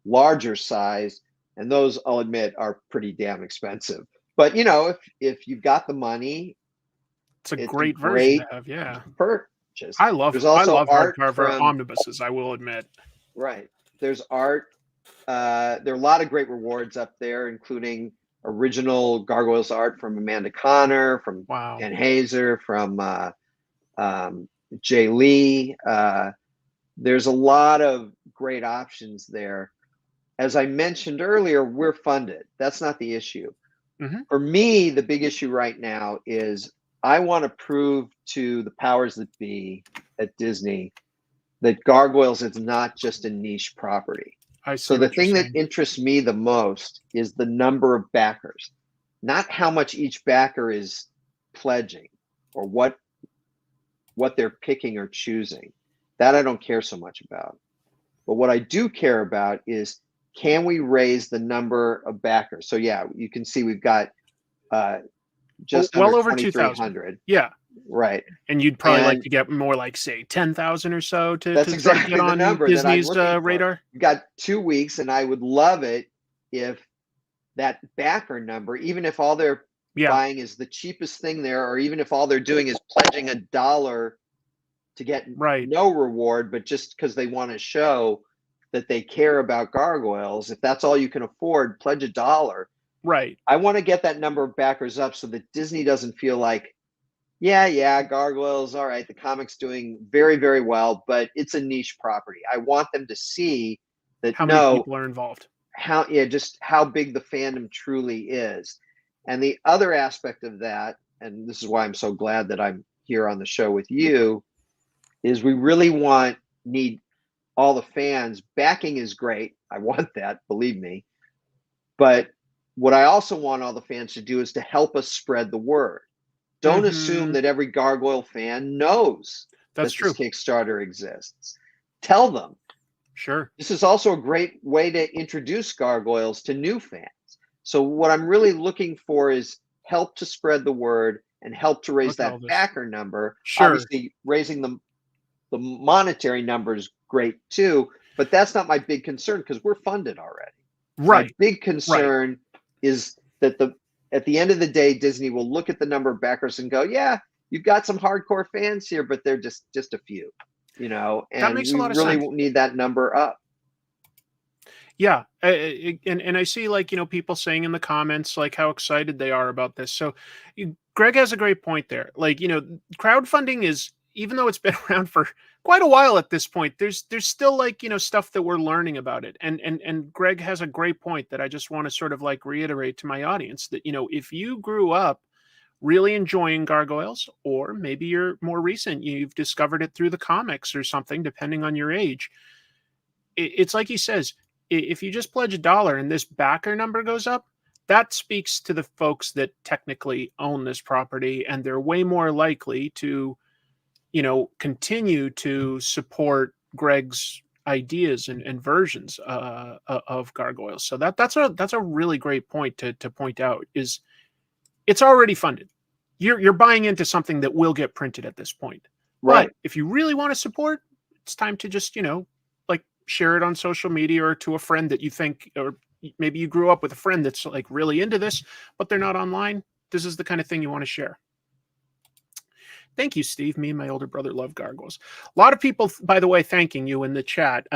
larger size. And those, I'll admit, are pretty damn expensive. But, you know, if you've got the money, it's a great version to have. Yeah. Purchase. I love hardcover omnibuses, I will admit. Right. There's art. There are a lot of great rewards up there, including original Gargoyles art from Amanda Connor, from Ken Hazer, from Jay Lee. There's a lot of great options there. As I mentioned earlier, we're funded. That's not the issue. For me, the big issue right now is I want to prove to the powers that be at Disney that Gargoyles is not just a niche property. So the thing that interests me the most is the number of backers, not how much each backer is pledging or what they're picking or choosing. That I don't care so much about. But what I do care about is, can we raise the number of backers? So yeah, you can see we've got just well under over 2,000. 2,300. Yeah. Right. And you'd probably like to get more like, say, 10,000 or so to that's sort of exactly get the on number Disney's that I'm looking for. radar. We've got 2 weeks, and I would love it if that backer number, even if all they're buying is the cheapest thing there, or even if all they're doing is pledging $1 to get no reward, but just because they want to show that they care about Gargoyles, if that's all you can afford, pledge $1. Right. I want to get that number of backers up so that Disney doesn't feel like, yeah, Gargoyles, all right, the comic's doing very, very well, but it's a niche property. I want them to see that how many people are involved, just how big the fandom truly is. And the other aspect of that, and this is why I'm so glad that I'm here on the show with you, is we really need all the fans. Backing is great. I want that, believe me. But what I also want all the fans to do is to help us spread the word. Don't assume that every Gargoyle fan knows that's true. This Kickstarter exists. Tell them. Sure. This is also a great way to introduce Gargoyles to new fans. So what I'm really looking for is help to spread the word and help to raise that backer number. Sure. Obviously, raising the monetary number is great too, but that's not my big concern because we're funded already. Right. My big concern is that at the end of the day, Disney will look at the number of backers and go, yeah, you've got some hardcore fans here, but they're just a few, and that makes a lot of really sense. need that number up. Yeah. And I see people saying in the comments, like how excited they are about this. So Greg has a great point there. Crowdfunding is, even though it's been around for quite a while at this point, there's still stuff that we're learning about it. And Greg has a great point that I just want to sort of reiterate to my audience that, if you grew up really enjoying Gargoyles, or maybe you're more recent, you've discovered it through the comics or something, depending on your age, it's like he says, if you just pledge $1 and this backer number goes up, that speaks to the folks that technically own this property, and they're way more likely to continue to support Greg's ideas and versions of Gargoyles. So that's a really great point to point out, is it's already funded. You're buying into something that will get printed at this point. Right. But if you really want to support, it's time to just, share it on social media or to a friend that you think, or maybe you grew up with a friend that's really into this, but they're not online. This is the kind of thing you want to share. Thank you, Steve. Me and my older brother love Gargoyles. A lot of people, by the way, thanking you in the chat,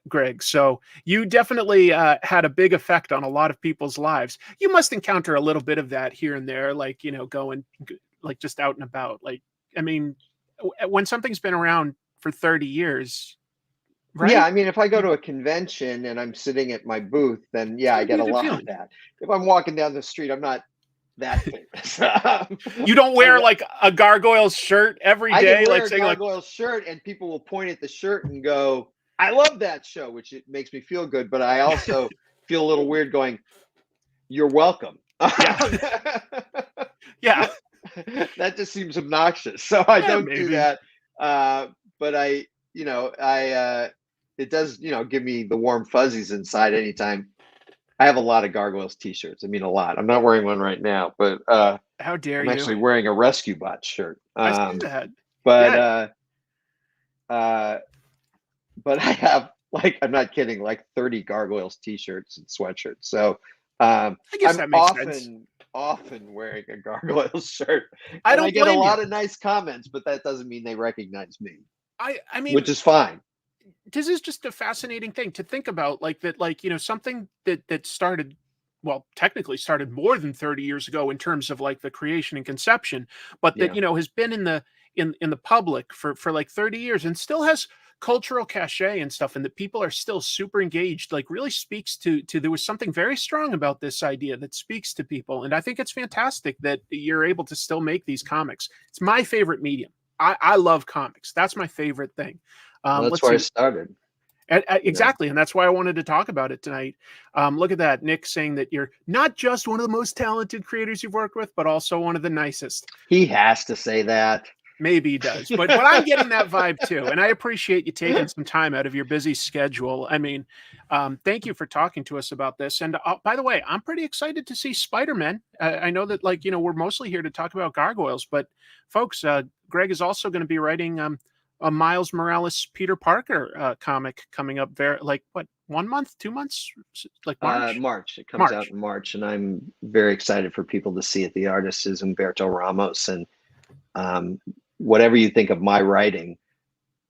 Greg. So you definitely had a big effect on a lot of people's lives. You must encounter a little bit of that here and there, going just out and about. When something's been around for 30 years, right? Yeah, I mean, if I go to a convention and I'm sitting at my booth, then I get a lot of that. If I'm walking down the street, I'm not that famous. You don't wear a Gargoyles shirt every day? I can wear a Gargoyles shirt, and people will point at the shirt and go, I love that show, which it makes me feel good, but I also feel a little weird going, you're welcome. Yeah. That just seems obnoxious. So I don't do that. But it does, give me the warm fuzzies inside anytime. I have a lot of Gargoyles t-shirts. I mean, a lot. I'm not wearing one right now, but how dare I'm you? actually wearing a Rescue Bot shirt. I see that. But but I have, I'm not kidding, 30 Gargoyles t-shirts and sweatshirts. So I guess I'm that makes sense. often wearing a Gargoyles shirt. I don't get blame a lot you. of nice comments, but that doesn't mean they recognize me. I mean, which is fine. This is just a fascinating thing to think about, something that started, well, technically started more than 30 years ago in terms of the creation and conception, but that has been in the public for 30 years and still has cultural cachet and stuff, and that people are still super engaged, really speaks to there was something very strong about this idea that speaks to people. And I think it's fantastic that you're able to still make these comics. It's my favorite medium. I love comics. That's my favorite thing. That's where I started. Exactly. And that's why I wanted to talk about it tonight. Look at that. Nick saying that you're not just one of the most talented creators you've worked with, but also one of the nicest. He has to say that. Maybe he does, but I'm getting that vibe too, and I appreciate you taking some time out of your busy schedule. I mean, thank you for talking to us about this. And by the way, I'm pretty excited to see Spider-Man. I know that, like, we're mostly here to talk about Gargoyles, but folks, Greg is also going to be writing a Miles Morales Peter Parker comic coming up. Very, like, what, 1 month, 2 months, like March? March. It comes out in March, and I'm very excited for people to see it. The artist is Humberto Ramos, and whatever you think of my writing,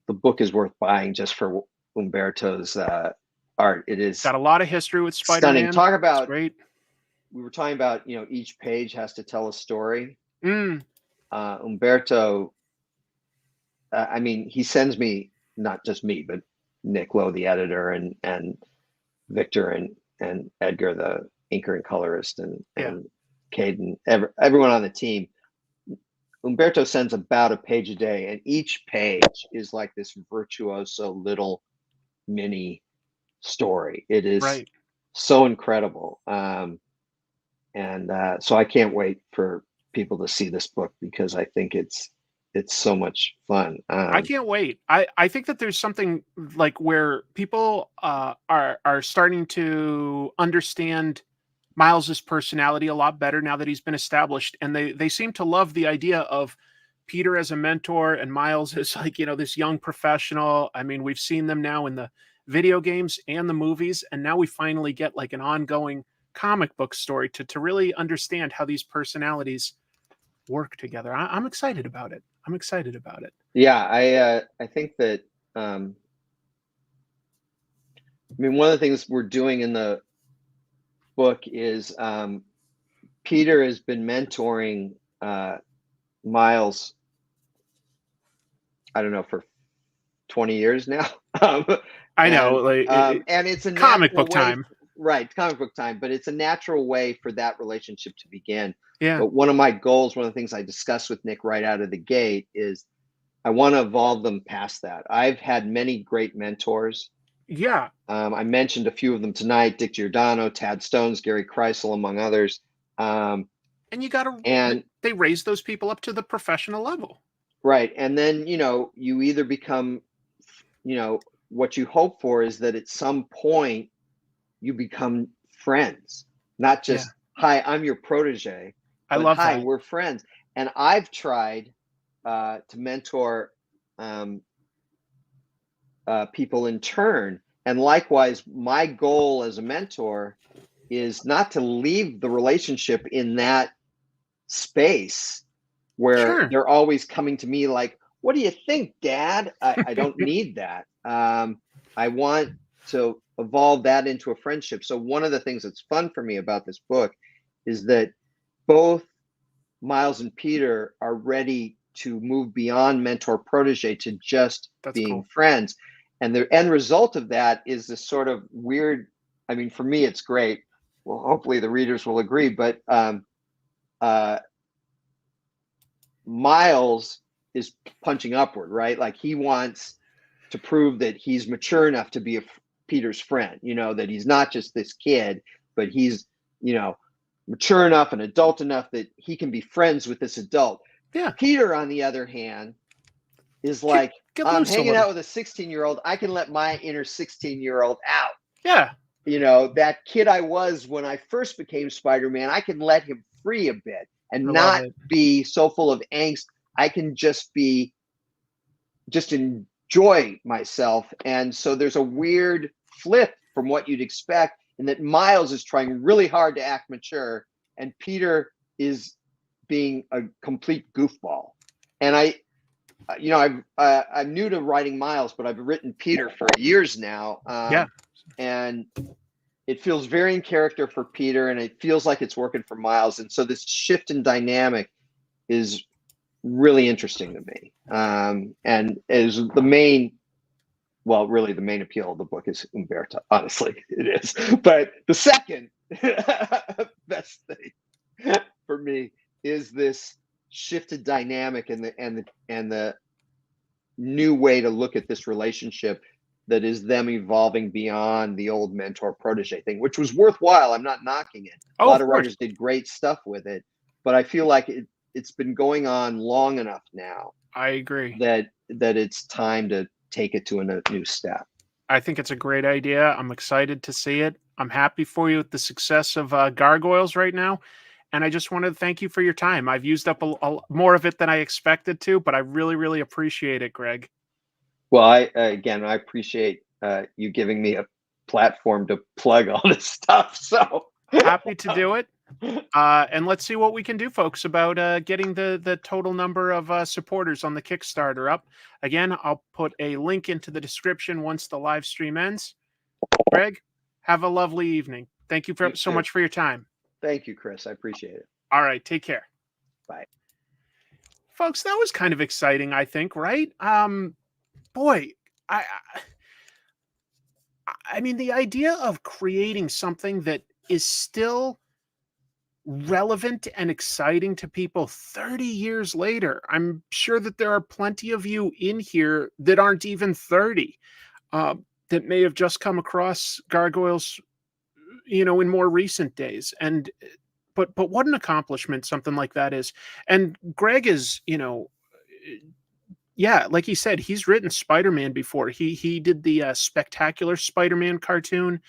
the book is worth buying just for Humberto's art. It is got a lot of history with Spider-Man. Stunning. Talk about great. We were talking about, each page has to tell a story. Humberto, I mean, he sends me, not just me, but Nick Lowe, the editor, and Victor and Edgar, the inker and colorist, and Caden, everyone on the team. Humberto sends about a page a day, and each page is like this virtuoso little mini story. It is so incredible. So I can't wait for people to see this book, because I think it's so much fun. I can't wait. I think that there's something like where people are starting to understand Miles's personality a lot better now that he's been established, and they seem to love the idea of Peter as a mentor and Miles as, like, this young professional. I mean, we've seen them now in the video games and the movies, and now we finally get like an ongoing comic book story to really understand how these personalities work together. I'm excited about it. Yeah, I think that I mean, one of the things we're doing in the book is Peter has been mentoring Miles, I don't know, for 20 years now. I know, like, and it's a comic book time. Right, comic book time, but it's a natural way for that relationship to begin. Yeah. But one of my goals, one of the things I discussed with Nick right out of the gate, is I want to evolve them past that. I've had many great mentors. Yeah. I mentioned a few of them tonight: Dick Giordano, Tad Stones, Gary Kreisel, among others. And you got to, and they raise those people up to the professional level. Right. And then, you either become, what you hope for is that at some point you become friends, not just, hi, I'm your protege. I love hi, that. We're friends. And I've tried to mentor people in turn. And likewise, my goal as a mentor is not to leave the relationship in that space where they're always coming to me like, what do you think, Dad? I don't need that. I want to evolve that into a friendship. So one of the things that's fun for me about this book is that both Miles and Peter are ready to move beyond mentor protege to just being friends. And the end result of that is this sort of weird, I mean, for me, it's great. Well, hopefully the readers will agree, but Miles is punching upward, right? Like, he wants to prove that he's mature enough to be Peter's friend, that he's not just this kid, but he's, mature enough and adult enough that he can be friends with this adult. Yeah. Peter, on the other hand, is like, I'm hanging out with a 16-year-old. I can let my inner 16-year-old out. Yeah. That kid I was when I first became Spider-Man, I can let him free a bit and not be so full of angst. I can just enjoy myself. And so there's a weird flip from what you'd expect, in that Miles is trying really hard to act mature and Peter is being a complete goofball. And I'm new to writing Miles, but I've written Peter for years now. And it feels very in character for Peter, and it feels like it's working for Miles. And so this shift in dynamic is really interesting to me. And is the main appeal of the book is Humberto. Honestly, it is. But the second best thing for me is this shifted dynamic and the new way to look at this relationship, that is them evolving beyond the old mentor protege thing, which was worthwhile. I'm not knocking it. A lot of writers did great stuff with it, but I feel like it's been going on long enough now. I agree. that it's time to take it to a new step. I think it's a great idea. I'm excited to see it. I'm happy for you with the success of Gargoyles right now. And I just wanted to thank you for your time. I've used up more of it than I expected to, but I really, really appreciate it, Greg. Well, I appreciate you giving me a platform to plug all this stuff. So Happy to do it. And let's see what we can do, folks, about getting the total number of supporters on the Kickstarter up. Again, I'll put a link into the description once the live stream ends. Greg, have a lovely evening. Thank you so much for your time. Thank you, Chris. I appreciate it. All right, take care. Bye. Folks, that was kind of exciting, I think, right? Boy, I mean, the idea of creating something that is still relevant and exciting to people 30 years later. I'm sure that there are plenty of you in here that aren't even 30, that may have just come across Gargoyles, in more recent days. And but what an accomplishment something like that is. And Greg is, yeah, like he said, he's written Spider-Man before. He did the Spectacular Spider-Man cartoon.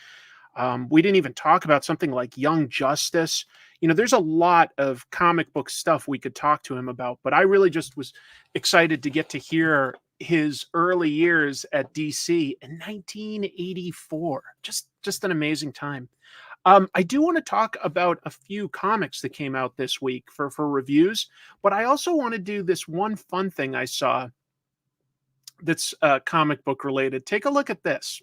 We didn't even talk about something like Young Justice. There's a lot of comic book stuff we could talk to him about, but I really just was excited to get to hear his early years at DC in 1984. Just an amazing time. I do want to talk about a few comics that came out this week for reviews, but I also want to do this one fun thing I saw that's comic book related. Take a look at this.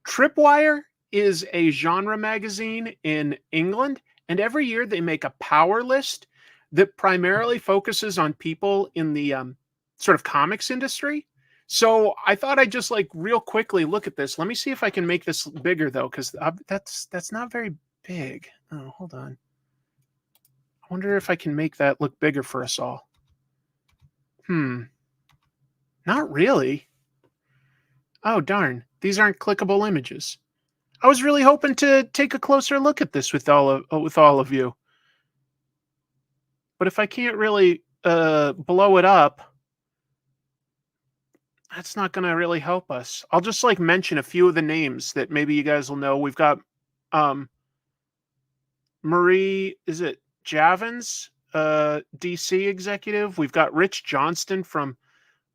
Tripwire is a genre magazine in England, and every year they make a power list that primarily focuses on people in the sort of comics industry. So I thought I'd just real quickly look at this. Let me see if I can make this bigger though, because that's not very big. Oh, hold on. I wonder if I can make that look bigger for us all. Not really. Oh, darn. These aren't clickable images. I was really hoping to take a closer look at this with all of you. But if I can't really blow it up, that's not going to really help us. I'll just mention a few of the names that maybe you guys will know. We've got Marie, is it Javins, DC executive. We've got Rich Johnston from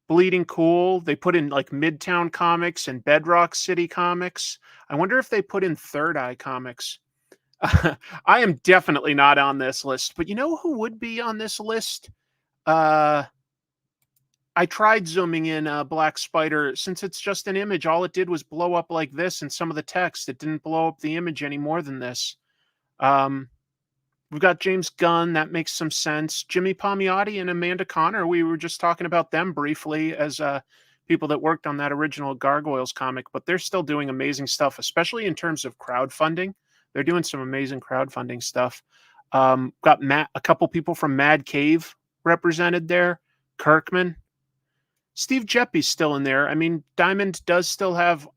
Bleeding Cool. They put in Midtown Comics and Bedrock City Comics. I wonder if they put in Third Eye Comics. I am definitely not on this list, but you know who would be on this list? I tried zooming in Black Spider. Since it's just an image, all it did was blow up like this and some of the text. It didn't blow up the image any more than this. We've got James Gunn. That makes some sense. Jimmy Palmiotti and Amanda Connor. We were just talking about them briefly as people that worked on that original Gargoyles comic, but they're still doing amazing stuff, especially in terms of crowdfunding. They're doing some amazing crowdfunding stuff. Got a couple people from Mad Cave represented there. Kirkman. Steve Geppi's still in there. I mean, Diamond does still have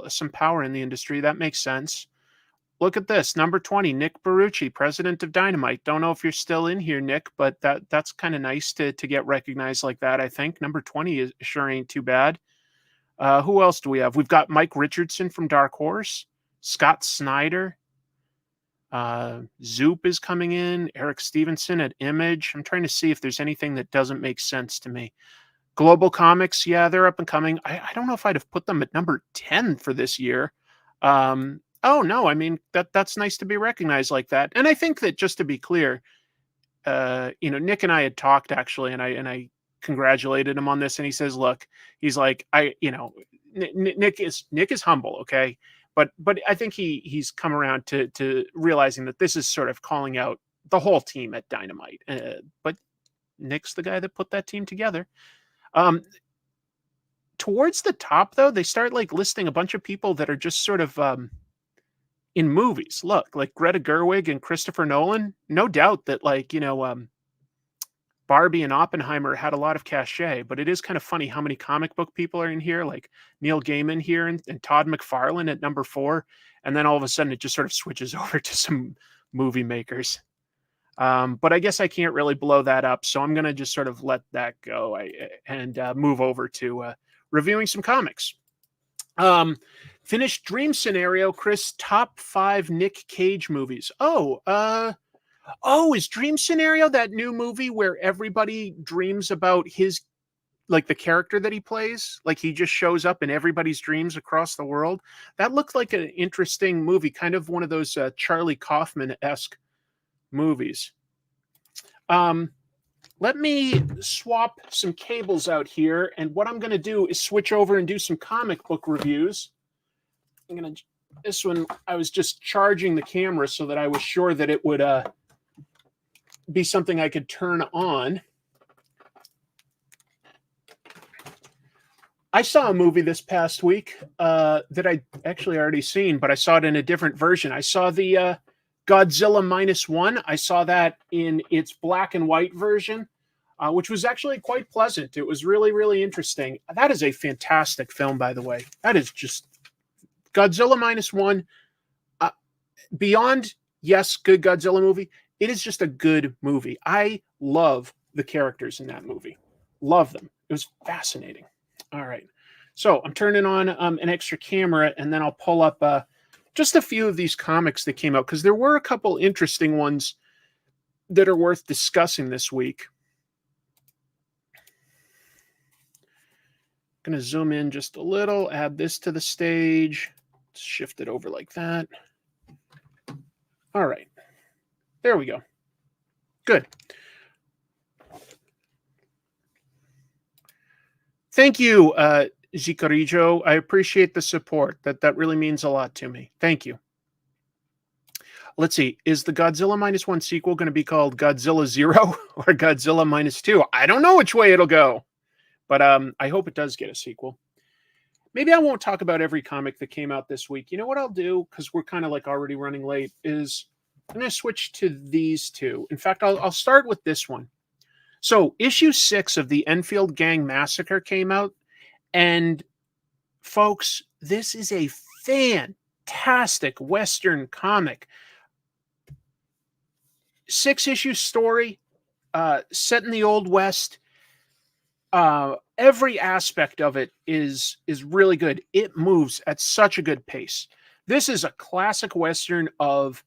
some power in the industry. That makes sense. Look at this. Number 20, Nick Barucci, president of Dynamite. Don't know if you're still in here, Nick, but that's kind of nice to get recognized like that, I think. Number 20 sure ain't too bad. Who else do we have? We've got Mike Richardson from Dark Horse. Scott Snyder. Zoop is coming in. Eric Stevenson at Image. I'm trying to see if there's anything that doesn't make sense to me. Global Comics, yeah, they're up and coming. I don't know if I'd have put them at number 10 for this year. Oh, no, I mean, that's nice to be recognized like that. And I think that, just to be clear, Nick and I had talked, actually, and I congratulated him on this, and he says, look, he's like, Nick is humble, okay? But I think he's come around to realizing that this is sort of calling out the whole team at Dynamite. But Nick's the guy that put that team together. Towards the top, though, they start listing a bunch of people that are just sort of in movies. Look, like Greta Gerwig and Christopher Nolan. No doubt that Barbie and Oppenheimer had a lot of cachet, but it is kind of funny how many comic book people are in here, like Neil Gaiman here and Todd McFarlane at number 4. And then all of a sudden it just sort of switches over to some movie makers. But I guess I can't really blow that up, so I'm going to just sort of let that go and move over to reviewing some comics. Finished Dream Scenario, Chris, top 5 Nick Cage movies. Is Dream Scenario that new movie where everybody dreams about his, like, the character that he plays? Like, he just shows up in everybody's dreams across the world? That looked like an interesting movie, kind of one of those Charlie Kaufman-esque movies. Let me swap some cables out here, and what I'm going to do is switch over and do some comic book reviews. This one, I was just charging the camera so that I was sure that it would be something I could turn on. I saw a movie this past week that I actually already seen, but I saw it in a different version. I saw the Godzilla -1. I saw that in its black and white version, which was actually quite pleasant. It was really, really interesting. That is a fantastic film, by the way. That is just Godzilla -1. Beyond, yes, good Godzilla movie. It is just a good movie. I love the characters in that movie. Love them. It was fascinating. All right. So I'm turning on an extra camera, and then I'll pull up just a few of these comics that came out, because there were a couple interesting ones that are worth discussing this week. I'm going to zoom in just a little, add this to the stage, shift it over like that. All right. There we go. Good. Thank you, Zicarijo. I appreciate the support. That really means a lot to me. Thank you. Let's see. Is the Godzilla -1 sequel going to be called Godzilla 0 or Godzilla -2? I don't know which way it'll go, but I hope it does get a sequel. Maybe I won't talk about every comic that came out this week. You know what I'll do, because we're kind of like already running late, is I'm going to switch to these two. In fact, I'll start with this one. So issue 6 of the Enfield Gang Massacre came out. And folks, this is a fantastic Western comic. 6-issue story set in the Old West. Every aspect of it is really good. It moves at such a good pace. This is a classic Western of,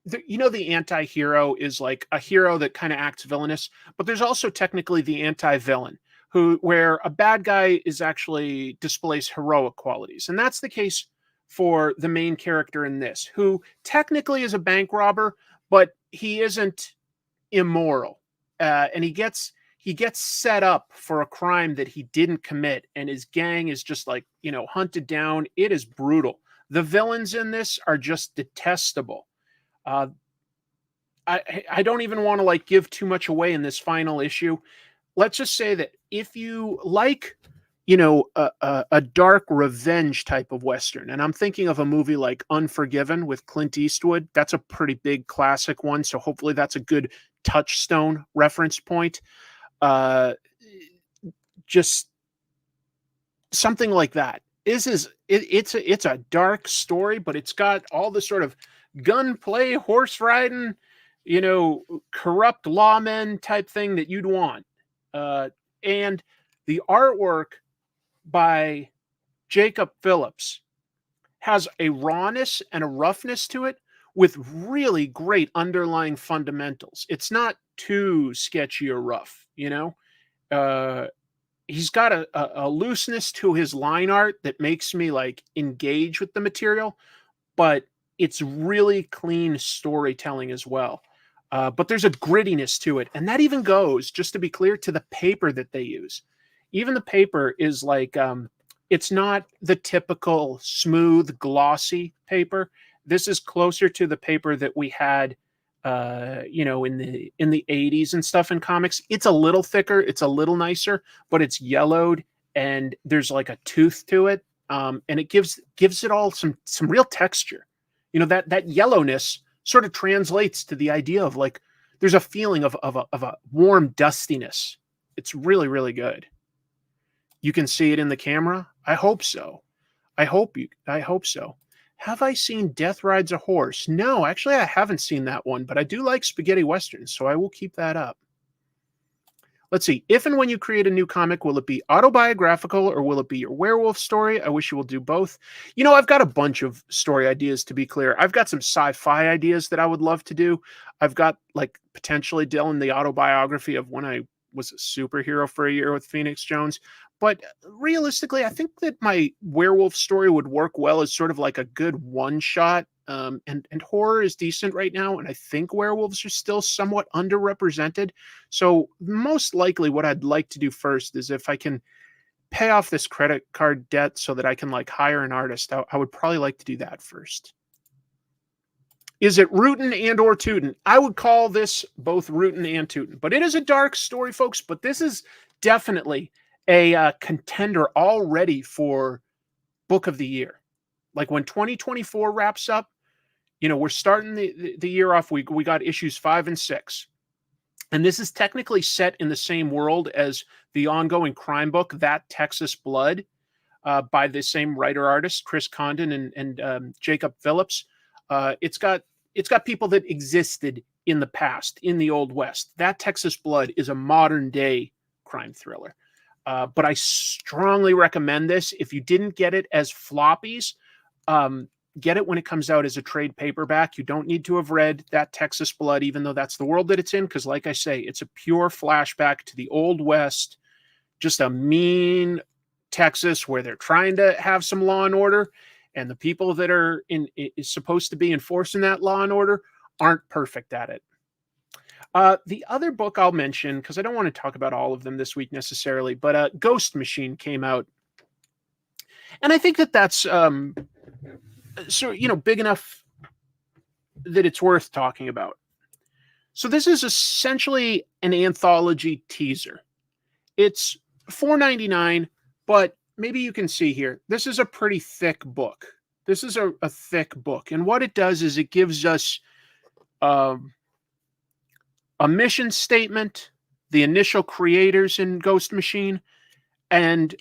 the anti-hero is like a hero that kind of acts villainous, but there's also technically the anti-villain, where a bad guy is actually displays heroic qualities. And that's the case for the main character in this, who technically is a bank robber, but he isn't immoral. And he gets set up for a crime that he didn't commit, and his gang is just like, hunted down. It is brutal. The villains in this are just detestable. I don't even want to give too much away in this final issue. Let's just say that if you like, a dark revenge type of Western, and I'm thinking of a movie like Unforgiven with Clint Eastwood, that's a pretty big classic one. So hopefully that's a good touchstone reference point. Just something like that. It's a dark story, but it's got all the sort of gunplay, horse riding, corrupt lawmen type thing that you'd want. And the artwork by Jacob Phillips has a rawness and a roughness to it with really great underlying fundamentals. It's not too sketchy or rough, He's got a looseness to his line art that makes me engage with the material, but it's really clean storytelling as well. But there's a grittiness to it. And that even goes, just to be clear, to the paper that they use. Even the paper is it's not the typical smooth, glossy paper. This is closer to the paper that we had, in the 80s and stuff in comics. It's a little thicker. It's a little nicer, but it's yellowed and there's a tooth to it. And it gives it all some real texture. That yellowness sort of translates to the idea of there's a feeling of a warm dustiness. It's really, really good. You can see it in the camera. I hope so. I hope so. Have I seen Death Rides a Horse? No, actually, I haven't seen that one, but I do like spaghetti westerns, so I will keep that up. Let's see. If and when you create a new comic, will it be autobiographical or will it be your werewolf story? I wish you will do both. You know, I've got a bunch of story ideas, to be clear. I've got some sci-fi ideas that I would love to do. I've got, like, potentially, Dylan, the autobiography of when I was a superhero for a year with Phoenix Jones. But realistically, I think that my werewolf story would work well as sort of like a good one-shot. And horror is decent right now, and I think werewolves are still somewhat underrepresented. So most likely what I'd like to do first is if I can pay off this credit card debt so that I can like hire an artist, I would probably like to do that first. Is it rootin' and or tootin'? I would call this both rootin' and tootin', but it is a dark story, folks. But this is definitely a contender already for Book of the Year. Like when 2024 wraps up, you know, we're starting the year off. We got issues 5 and 6. And this is technically set in the same world as the ongoing crime book, That Texas Blood, by the same writer-artist, Chris Condon and Jacob Phillips. It's got people that existed in the past, in the Old West. That Texas Blood is a modern-day crime thriller. But I strongly recommend this. If you didn't get it as floppies, get it when it comes out as a trade paperback. You don't need to have read That Texas Blood, even though that's the world that it's in, because like I say, it's a pure flashback to the Old West, just a mean Texas where they're trying to have some law and order, and the people that are is supposed to be enforcing that law and order aren't perfect at it. The other book I'll mention, because I don't want to talk about all of them this week necessarily, but Ghost Machine came out. And I think that that's big enough that it's worth talking about. So this is essentially an anthology teaser. It's $4.99, but maybe you can see here, this is a pretty thick book. This is a thick book. And what it does is it gives us a mission statement, the initial creators in Ghost Machine, and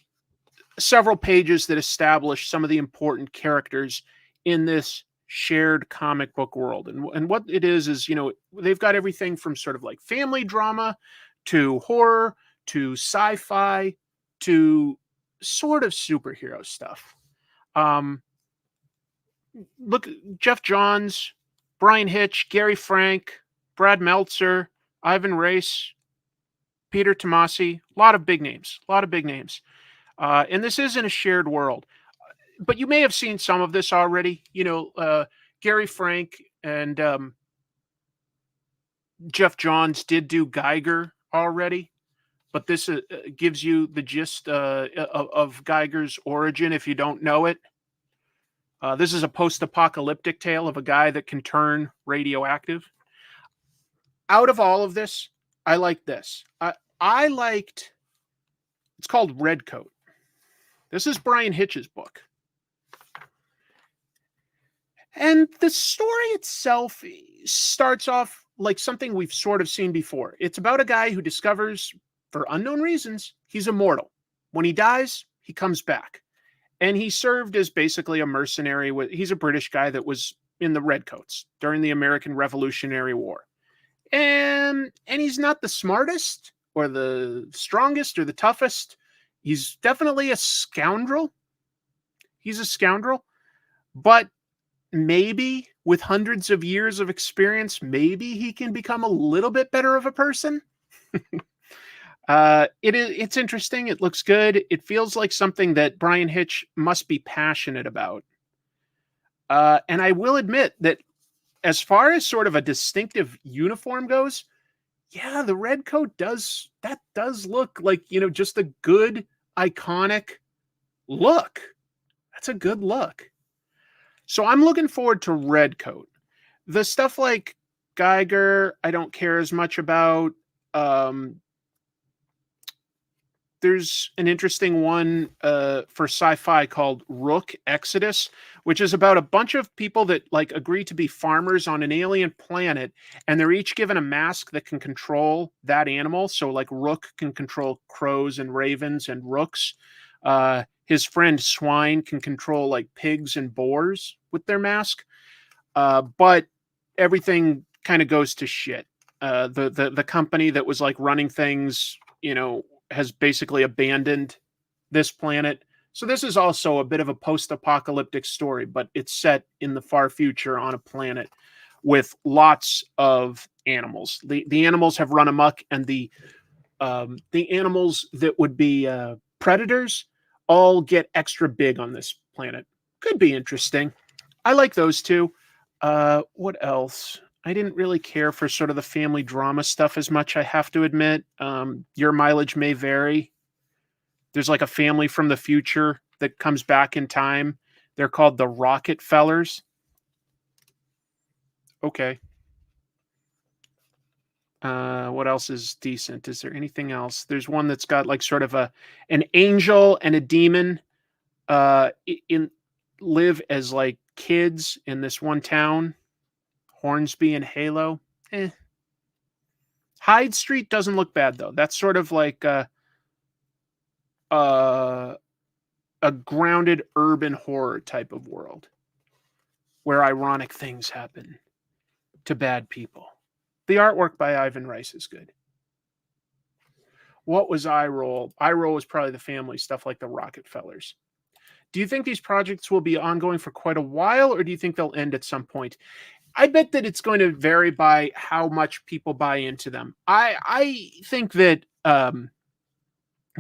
several pages that establish some of the important characters in this shared comic book world. And what it is, you know, they've got everything from sort of like family drama to horror to sci-fi to sort of superhero stuff. Look, Geoff Johns, Bryan Hitch, Gary Frank, Brad Meltzer, Ivan Reis, Peter Tomasi, a lot of big names. And this is in a shared world. But you may have seen some of this already. You know, Gary Frank and Geoff Johns did do Geiger already. But this gives you the gist of Geiger's origin if you don't know it. This is a post-apocalyptic tale of a guy that can turn radioactive. Out of all of this, I like this. I liked, it's called Redcoat. This is Bryan Hitch's book. And the story itself starts off like something we've sort of seen before. It's about a guy who discovers, for unknown reasons, he's immortal. When he dies, he comes back. And he served as basically a mercenary. He's a British guy that was in the Redcoats during the American Revolutionary War. And he's not the smartest or the strongest or the toughest. He's definitely a scoundrel. He's a scoundrel. But maybe with hundreds of years of experience, maybe he can become a little bit better of a person. It's interesting. It looks good. It feels like something that Bryan Hitch must be passionate about. And I will admit that as far as sort of a distinctive uniform goes, yeah, the red coat does look like, you know, just a good, iconic look. That's a good look. So I'm looking forward to Redcoat. The stuff like Geiger, I don't care as much about. There's an interesting one for sci-fi called Rook Exodus, which is about a bunch of people that like agree to be farmers on an alien planet, and they're each given a mask that can control that animal. So like Rook can control crows and ravens and rooks. his friend Swine can control like pigs and boars with their mask. But everything kind of goes to shit. The company that was like running things, has basically abandoned this planet. So this is also a bit of a post-apocalyptic story, but it's set in the far future on a planet with lots of animals. The animals have run amok, and the animals that would be predators all get extra big on this planet. Could be interesting. I like those two. What else? I didn't really care for sort of the family drama stuff as much, I have to admit. Your mileage may vary. There's like a family from the future that comes back in time. They're called the Rocket Fellers. Okay. What else is decent? Is there anything else? There's one that's got like sort of an angel and a demon live as like kids in this one town, Hornsby and Halo. Hyde Street doesn't look bad though. That's sort of like a grounded urban horror type of world where ironic things happen to bad people. The artwork by Ivan Rice is good. What was eye roll? Eye roll was probably the family stuff like the Rocket Fellers. Do you think these projects will be ongoing for quite a while, or do you think they'll end at some point? I bet that it's going to vary by how much people buy into them. I think that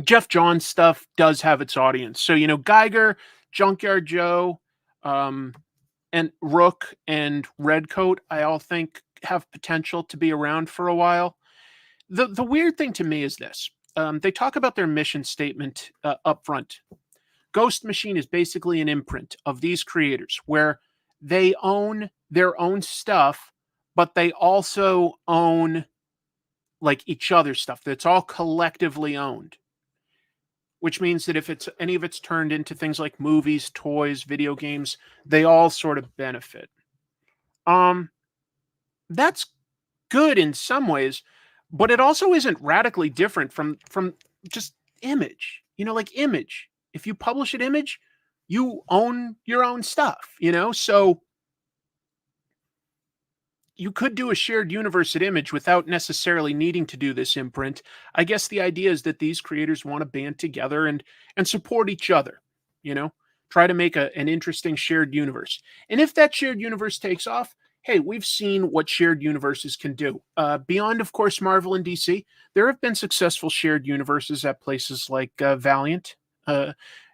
Geoff Johns stuff does have its audience. So, Geiger, Junkyard Joe, and Rook and Redcoat, I all think have potential to be around for a while. The weird thing to me is this. They talk about their mission statement up front. Ghost Machine is basically an imprint of these creators where they own their own stuff, but they also own like each other's stuff. That's all collectively owned, which means that if any of it's turned into things like movies, toys, video games, they all sort of benefit. That's good in some ways, but it also isn't radically different from just Image. Like Image. If you publish an Image, you own your own stuff, so you could do a shared universe at Image without necessarily needing to do this imprint. I guess the idea is that these creators want to band together and support each other, try to make an interesting shared universe. And if that shared universe takes off, hey, we've seen what shared universes can do. Beyond, of course, Marvel and DC, there have been successful shared universes at places like Valiant.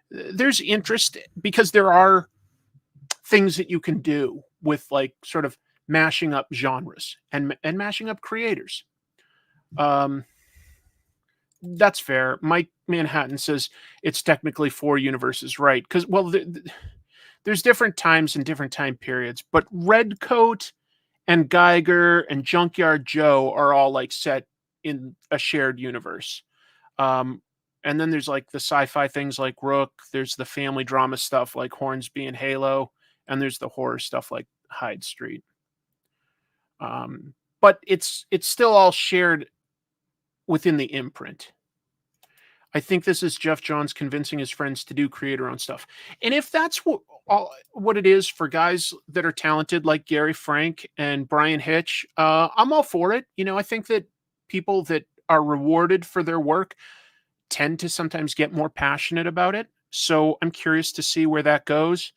There's interest because there are things that you can do with like sort of mashing up genres and mashing up creators. That's fair. Mike Manhattan says it's technically 4 universes, right? Because, there's different times and different time periods, but Redcoat and Geiger and Junkyard Joe are all like set in a shared universe. And then there's like the sci-fi things like Rook. There's the family drama stuff like Hornsby and Halo. And there's the horror stuff like Hyde Street. But it's still all shared within the imprint. I think this is Geoff Johns convincing his friends to do creator-owned stuff. And if that's what it is for guys that are talented like Gary Frank and Bryan Hitch, I'm all for it. I think that people that are rewarded for their work tend to sometimes get more passionate about it. So I'm curious to see where that goes.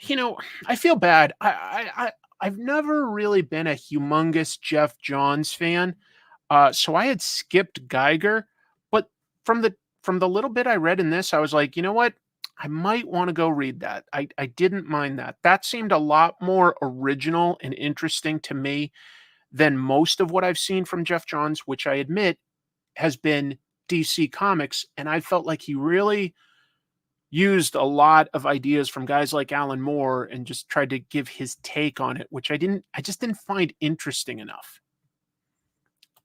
I feel bad. I've never really been a humongous Geoff Johns fan. So I had skipped Geiger, but from the little bit I read in this, I was like, you know what? I might want to go read that. I didn't mind that. That seemed a lot more original and interesting to me than most of what I've seen from Geoff Johns, which I admit has been DC Comics. And I felt like he really used a lot of ideas from guys like Alan Moore and just tried to give his take on it, which I just didn't find interesting enough.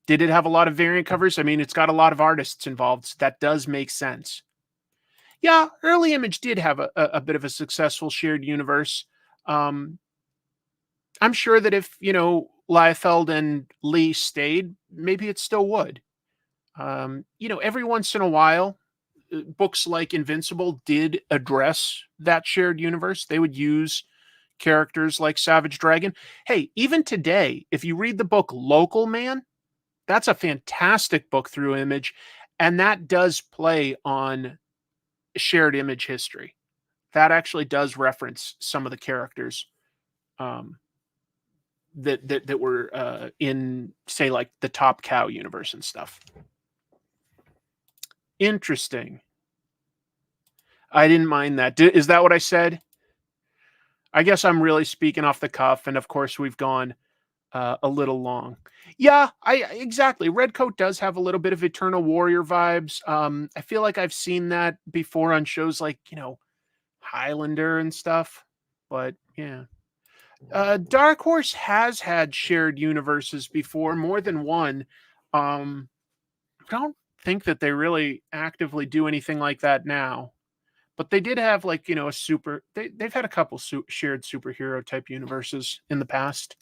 Did it have a lot of variant covers? I mean, it's got a lot of artists involved. So that does make sense. Yeah, early Image did have a bit of a successful shared universe. I'm sure that if, Liefeld and Lee stayed, maybe it still would. Every once in a while, books like Invincible did address that shared universe. They would use characters like Savage Dragon. Hey, even today, if you read the book Local Man, that's a fantastic book through Image, and that does play on shared Image history. That actually does reference some of the characters that were in, say, like the Top Cow universe and stuff. Interesting. I didn't mind that. Is that what I said? I guess I'm really speaking off the cuff, and of course we've gone a little long. Yeah, exactly. Redcoat does have a little bit of Eternal Warrior vibes. I feel like I've seen that before on shows like, Highlander and stuff. But yeah. Dark Horse has had shared universes before, more than one. I don't think that they really actively do anything like that now. But they did have, like, they've had a couple shared superhero type universes in the past.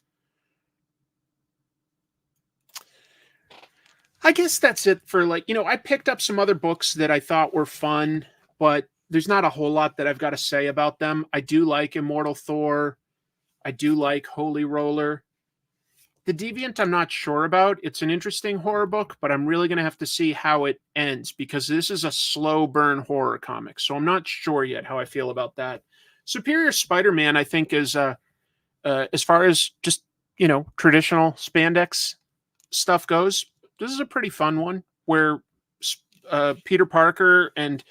I guess that's it for, like, I picked up some other books that I thought were fun, but there's not a whole lot that I've got to say about them. I do like Immortal Thor. I do like Holy Roller. The Deviant, I'm not sure about. It's an interesting horror book, but I'm really going to have to see how it ends, because this is a slow burn horror comic. So I'm not sure yet how I feel about that. Superior Spider-Man, I think, is, as far as just, traditional spandex stuff goes, this is a pretty fun one where Peter Parker and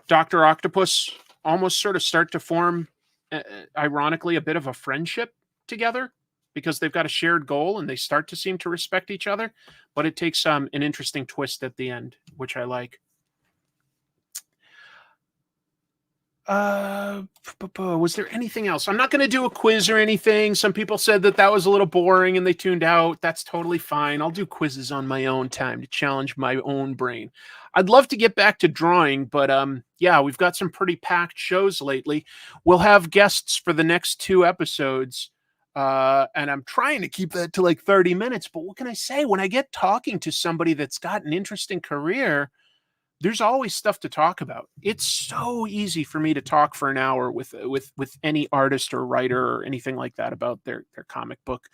Dr. Octopus almost sort of start to form, ironically, a bit of a friendship together, because they've got a shared goal and they start to seem to respect each other. But it takes an interesting twist at the end, which I like. Was there anything else? I'm not going to do a quiz or anything. Some people said that was a little boring and they tuned out. That's totally fine. I'll do quizzes on my own time to challenge my own brain. I'd love to get back to drawing, but yeah, we've got some pretty packed shows lately. We'll have guests for the next 2 episodes. And I'm trying to keep that to like 30 minutes, but what can I say? When I get talking to somebody that's got an interesting career, there's always stuff to talk about. It's so easy for me to talk for an hour with any artist or writer or anything like that about their comic book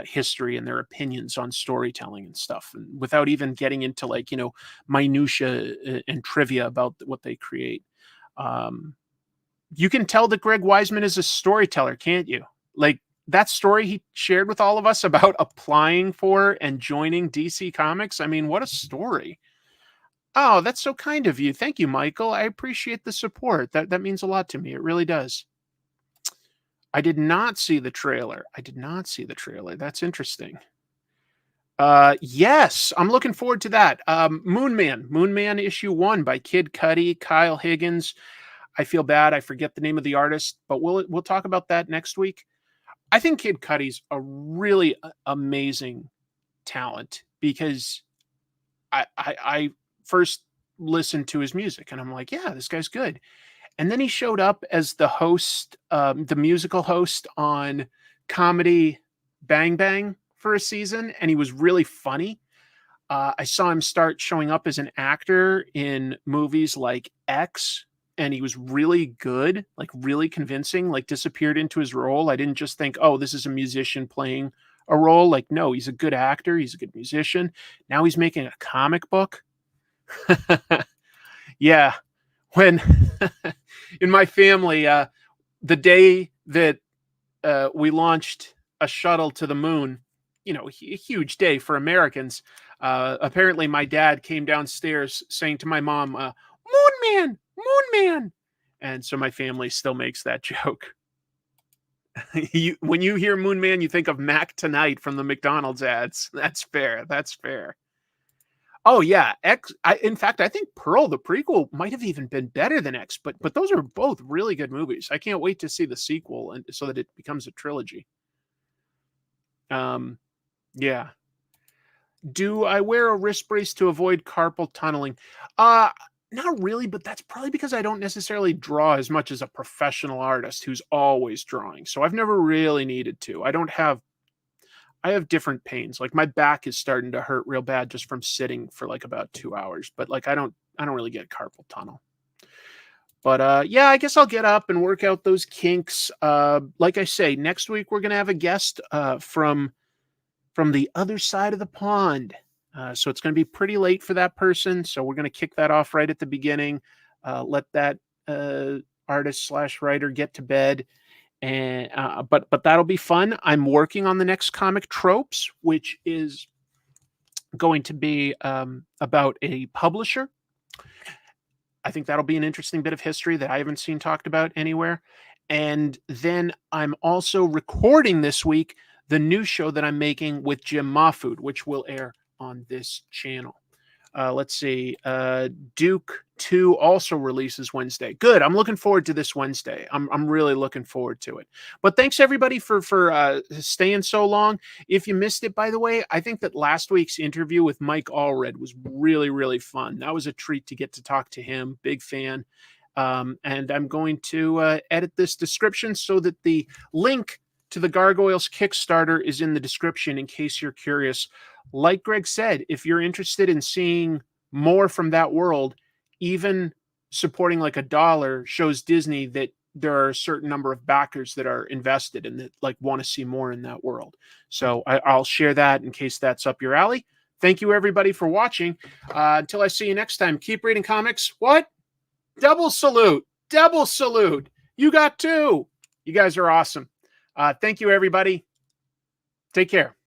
history and their opinions on storytelling and stuff, and without even getting into, like, minutia and trivia about what they create. You can tell that Greg Weisman is a storyteller, can't you? Like, that story he shared with all of us about applying for and joining DC Comics. I mean, what a story. Oh, that's so kind of you. Thank you, Michael. I appreciate the support. That means a lot to me. It really does. I did not see the trailer. That's interesting. Yes, I'm looking forward to that. Moon Man issue 1 by Kid Cudi, Kyle Higgins. I feel bad I forget the name of the artist, but we'll talk about that next week. I think Kid Cudi's a really amazing talent, because I first listened to his music and I'm like, yeah, this guy's good. And then he showed up as the host, the musical host on Comedy Bang Bang for a season, and he was really funny. I saw him start showing up as an actor in movies like X, and he was really good, like really convincing, like disappeared into his role. I didn't just think, oh, this is a musician playing a role. Like, no, he's a good actor. He's a good musician. Now he's making a comic book. Yeah. When in my family, the day that we launched a shuttle to the moon, a huge day for Americans. Apparently my dad came downstairs saying to my mom, Moon Man. And so my family still makes that joke. When you hear Moon Man, you think of Mac Tonight from the McDonald's ads. That's fair. Oh yeah, X. In fact, I think Pearl, the prequel, might have even been better than X. But those are both really good movies. I can't wait to see the sequel, and so that it becomes a trilogy. Yeah. Do I wear a wrist brace to avoid carpal tunneling? Not really, but that's probably because I don't necessarily draw as much as a professional artist who's always drawing. So I've never really needed to. I have different pains. Like my back is starting to hurt real bad just from sitting for like about 2 hours, but like I don't really get carpal tunnel. But yeah, I guess I'll get up and work out those kinks. Like I say, next week we're gonna have a guest from the other side of the pond. So it's going to be pretty late for that person. So we're going to kick that off right at the beginning. Let that artist / writer get to bed. And but that'll be fun. I'm working on the next comic, Tropes, which is going to be about a publisher. I think that'll be an interesting bit of history that I haven't seen talked about anywhere. And then I'm also recording this week the new show that I'm making with Jim Mahfood, which will air on this channel. Let's see. Duke 2 also releases Wednesday. Good. I'm looking forward to this Wednesday. I'm really looking forward to it. But thanks everybody for staying so long. If you missed it, by the way, I think that last week's interview with Mike Allred was really, really fun. That was a treat to get to talk to him. Big fan. And I'm going to edit this description so that the link to the Gargoyles Kickstarter is in the description in case you're curious. Like Greg said, if you're interested in seeing more from that world, even supporting like $1 shows Disney that there are a certain number of backers that are invested and that like want to see more in that world. So I'll share that in case that's up your alley. Thank you everybody for watching. Until I see you next time, keep reading comics. What? Double salute. Double salute. You got 2. You guys are awesome. Thank you, everybody. Take care.